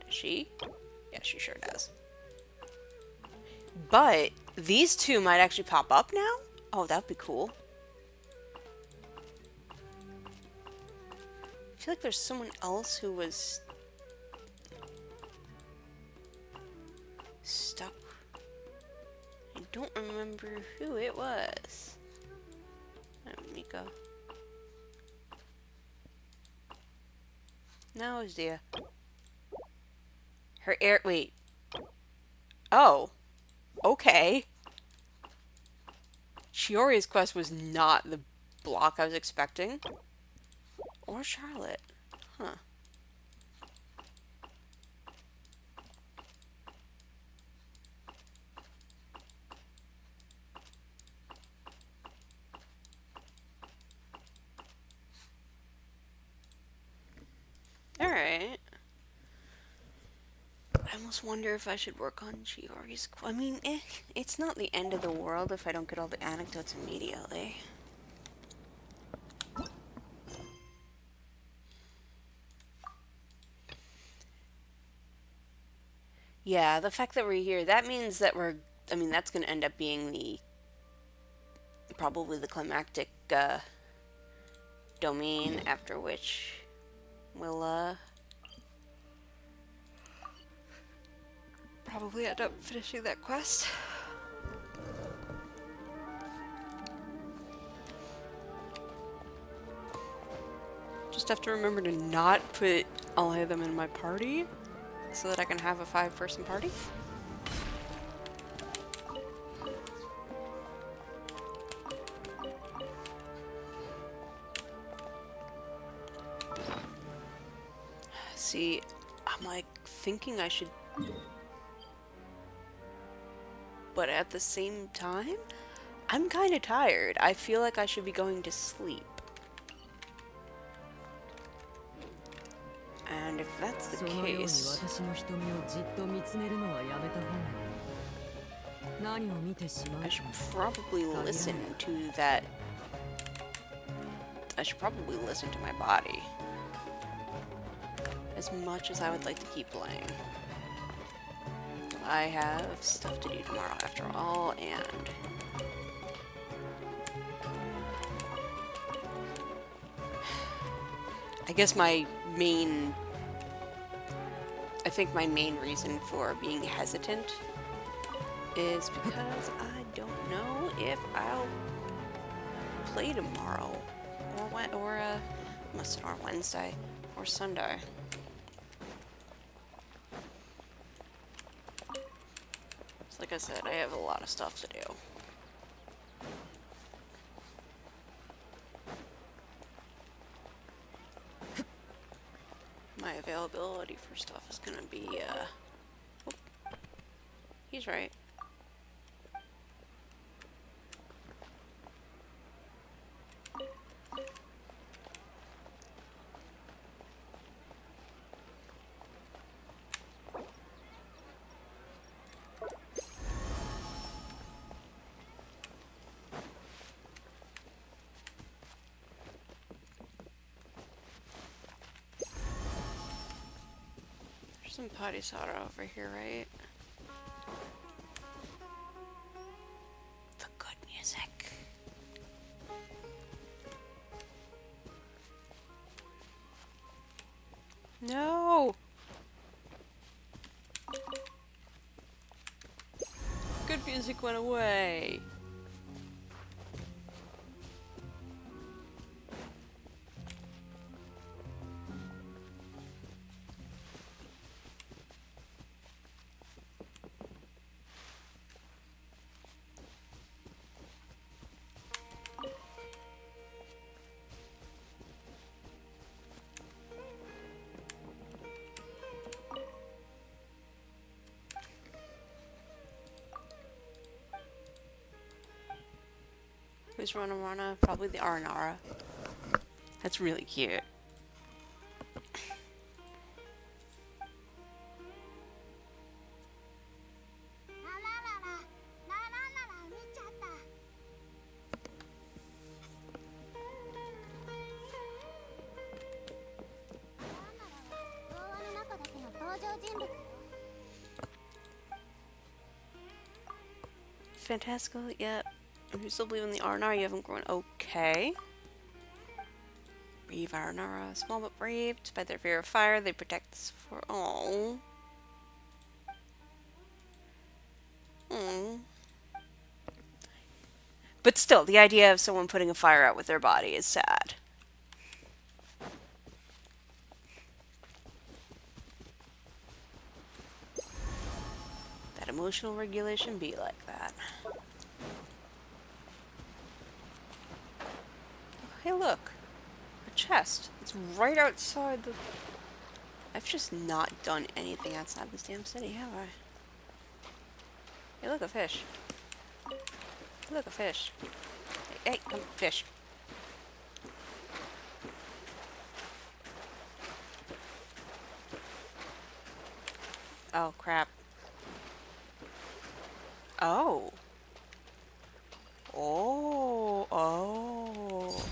Does she? Yeah, she sure does. But these two might actually pop up now? Oh, that'd be cool. I feel like there's someone else who was stuck. I don't remember who it was. Mika. No, it's Dia. Her air. Wait. Oh. Okay. Shiori's quest was not the block I was expecting. Or Charlotte. Huh. I almost wonder if I should work on Giori's. I mean, it's not the end of the world if I don't get all the anecdotes immediately. Yeah, the fact that we're here, that means that I mean, that's going to end up being probably the climactic domain, after which we'll probably end up finishing that quest. Just have to remember to not put all of them in my party so that I can have a 5-person party. See, I'm like thinking I should, but at the same time, I'm kind of tired. I feel like I should be going to sleep. And if that's the case, I should probably listen to that. I should probably listen to my body. As much as I would like to keep playing. I have stuff to do tomorrow after all, and I guess I think my main reason for being hesitant is because I don't know if I'll play tomorrow, or Wednesday, or Sunday. Like I said, I have a lot of stuff to do. My availability for stuff is gonna be, oh, he's right. Some potty soda over here, right? The good music. No! Good music went away. Who's Rana? Probably the Aranara. That's really cute. Fantastical, yeah. You still believe in the Arnar, you haven't grown. Okay. Brave Arnara, small but brave. Despite their fear of fire, they protect us for. Oh. But still, the idea of someone putting a fire out with their body is sad. That emotional regulation be like that. Hey, look. A chest. It's right outside the... I've just not done anything outside this damn city, have I? Hey, look, a fish. Hey, look, a fish. Hey, come, fish. Oh, crap. Oh. Oh. Oh.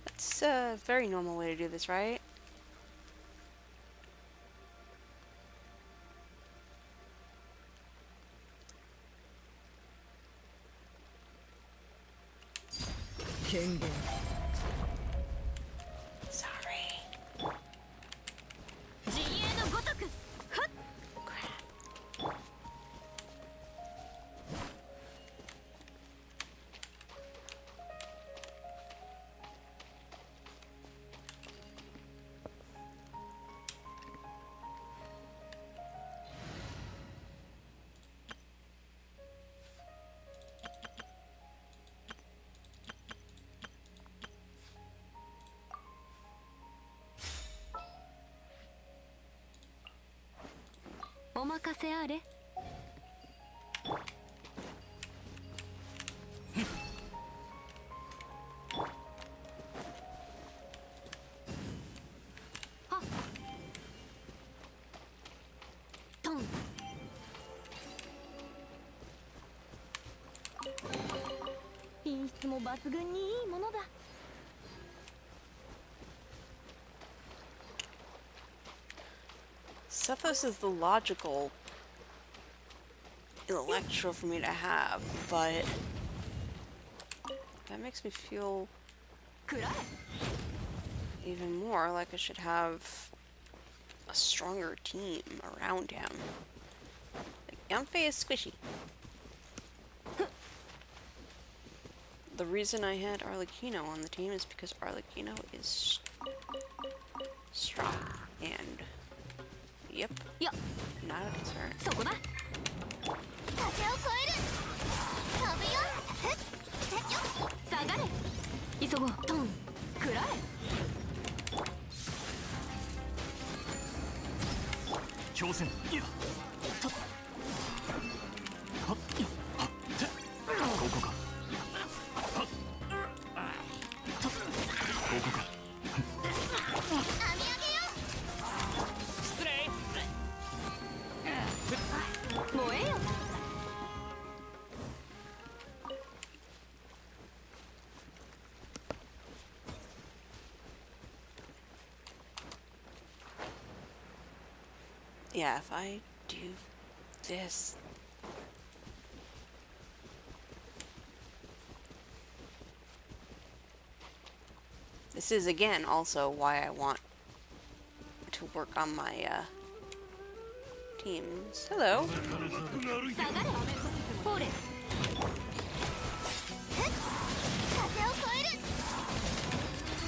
That's a very normal way to do this, right? Sorry. Cephos is the logical Electro for me to have, but that makes me feel even more like I should have a stronger team around him. Like, Yanfei is squishy. The reason I had Arlecchino on the team is because Arlecchino is strong and, yep, not a concern. 風を越える飛ぶよ下がれ急ごうトン食らえ強戦いやたはっやはってここかはったここか網上げよ失礼燃えよ Yeah, if I do this. This is again also why I want to work on my teams. Hello. 下がれほれ風を越える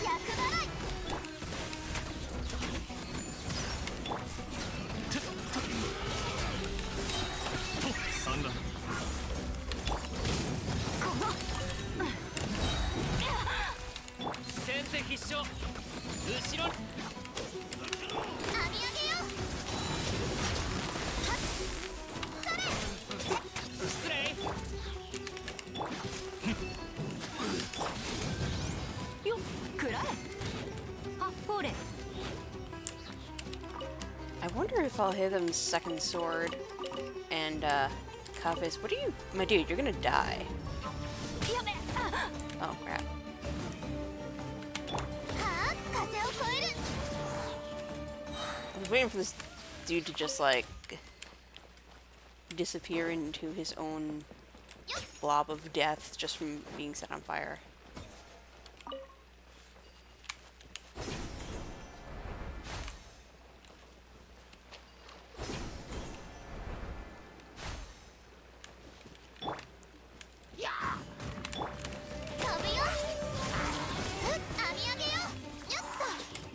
厄払い 先手必勝後ろに網上げよはっそれ失礼よっ食らえはっほれ I wonder if I'll hit him second sword and Kafis. What are you, my dude? You're gonna die. やべあ Oh crap. はあ風を越える I was waiting for this dude to just like disappear into his own blob of death just from being set on fire.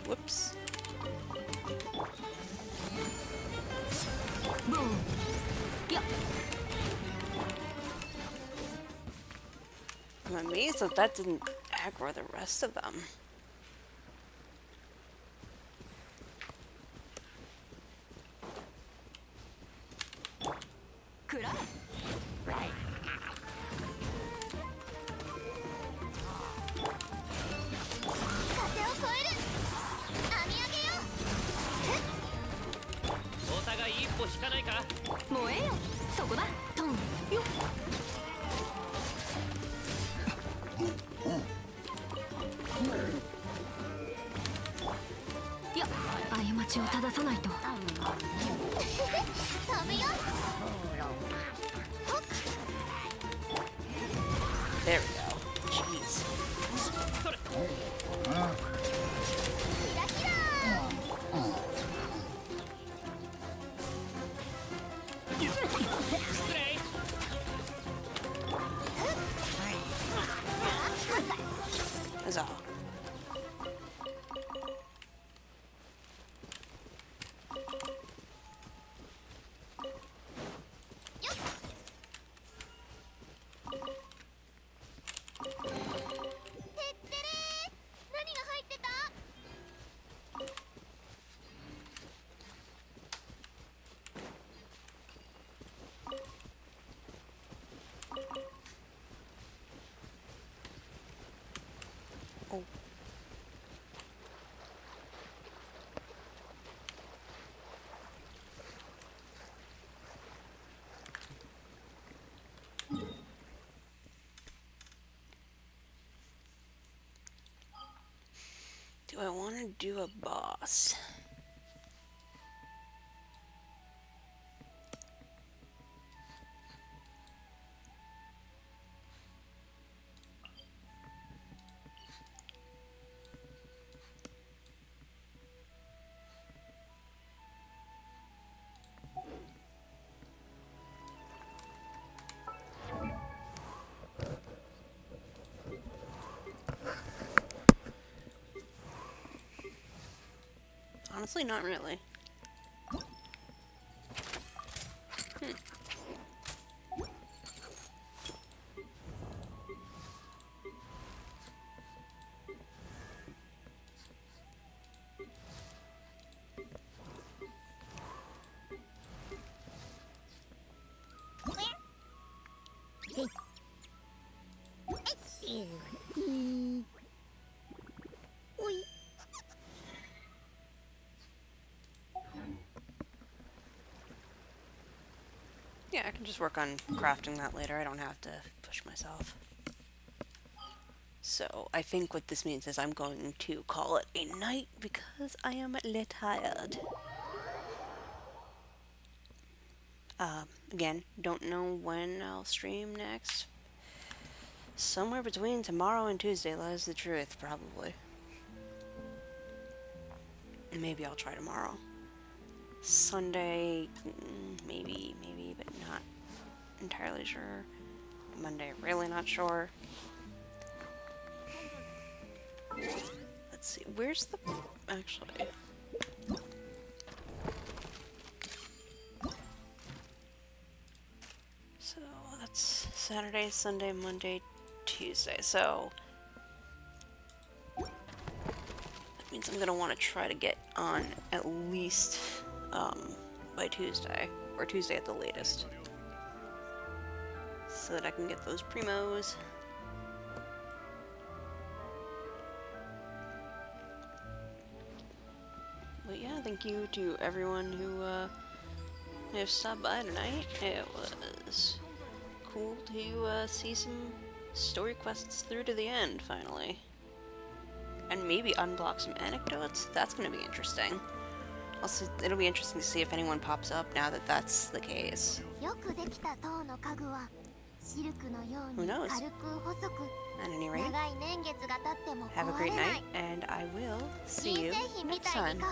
Whoops. I'm amazed that that didn't aggro the rest of them. ちを正さないと。飛ぶよ。 There we go. Jeez. キラキラ。 Huzzah. Oh. Do I want to do a boss? Honestly, not really. Yeah, I can just work on crafting that later. I don't have to push myself. So, I think what this means is I'm going to call it a night because I am a little tired. Again, don't know when I'll stream next. Somewhere between tomorrow and Tuesday lies the truth, probably. Maybe I'll try tomorrow. Sunday, maybe, but not entirely sure. Monday, really not sure. Let's see, where's the... actually... So, that's Saturday, Sunday, Monday, Tuesday, so... that means I'm gonna want to try to get on at least, by Tuesday, or Tuesday at the latest. So that I can get those primos. But yeah, thank you to everyone who have stopped by tonight. It was cool to see some story quests through to the end, finally. And maybe unblock some anecdotes. That's going to be interesting. Also, it'll be interesting to see if anyone pops up now that that's the case. Who knows? At any rate, have a great night, and I will see you next time.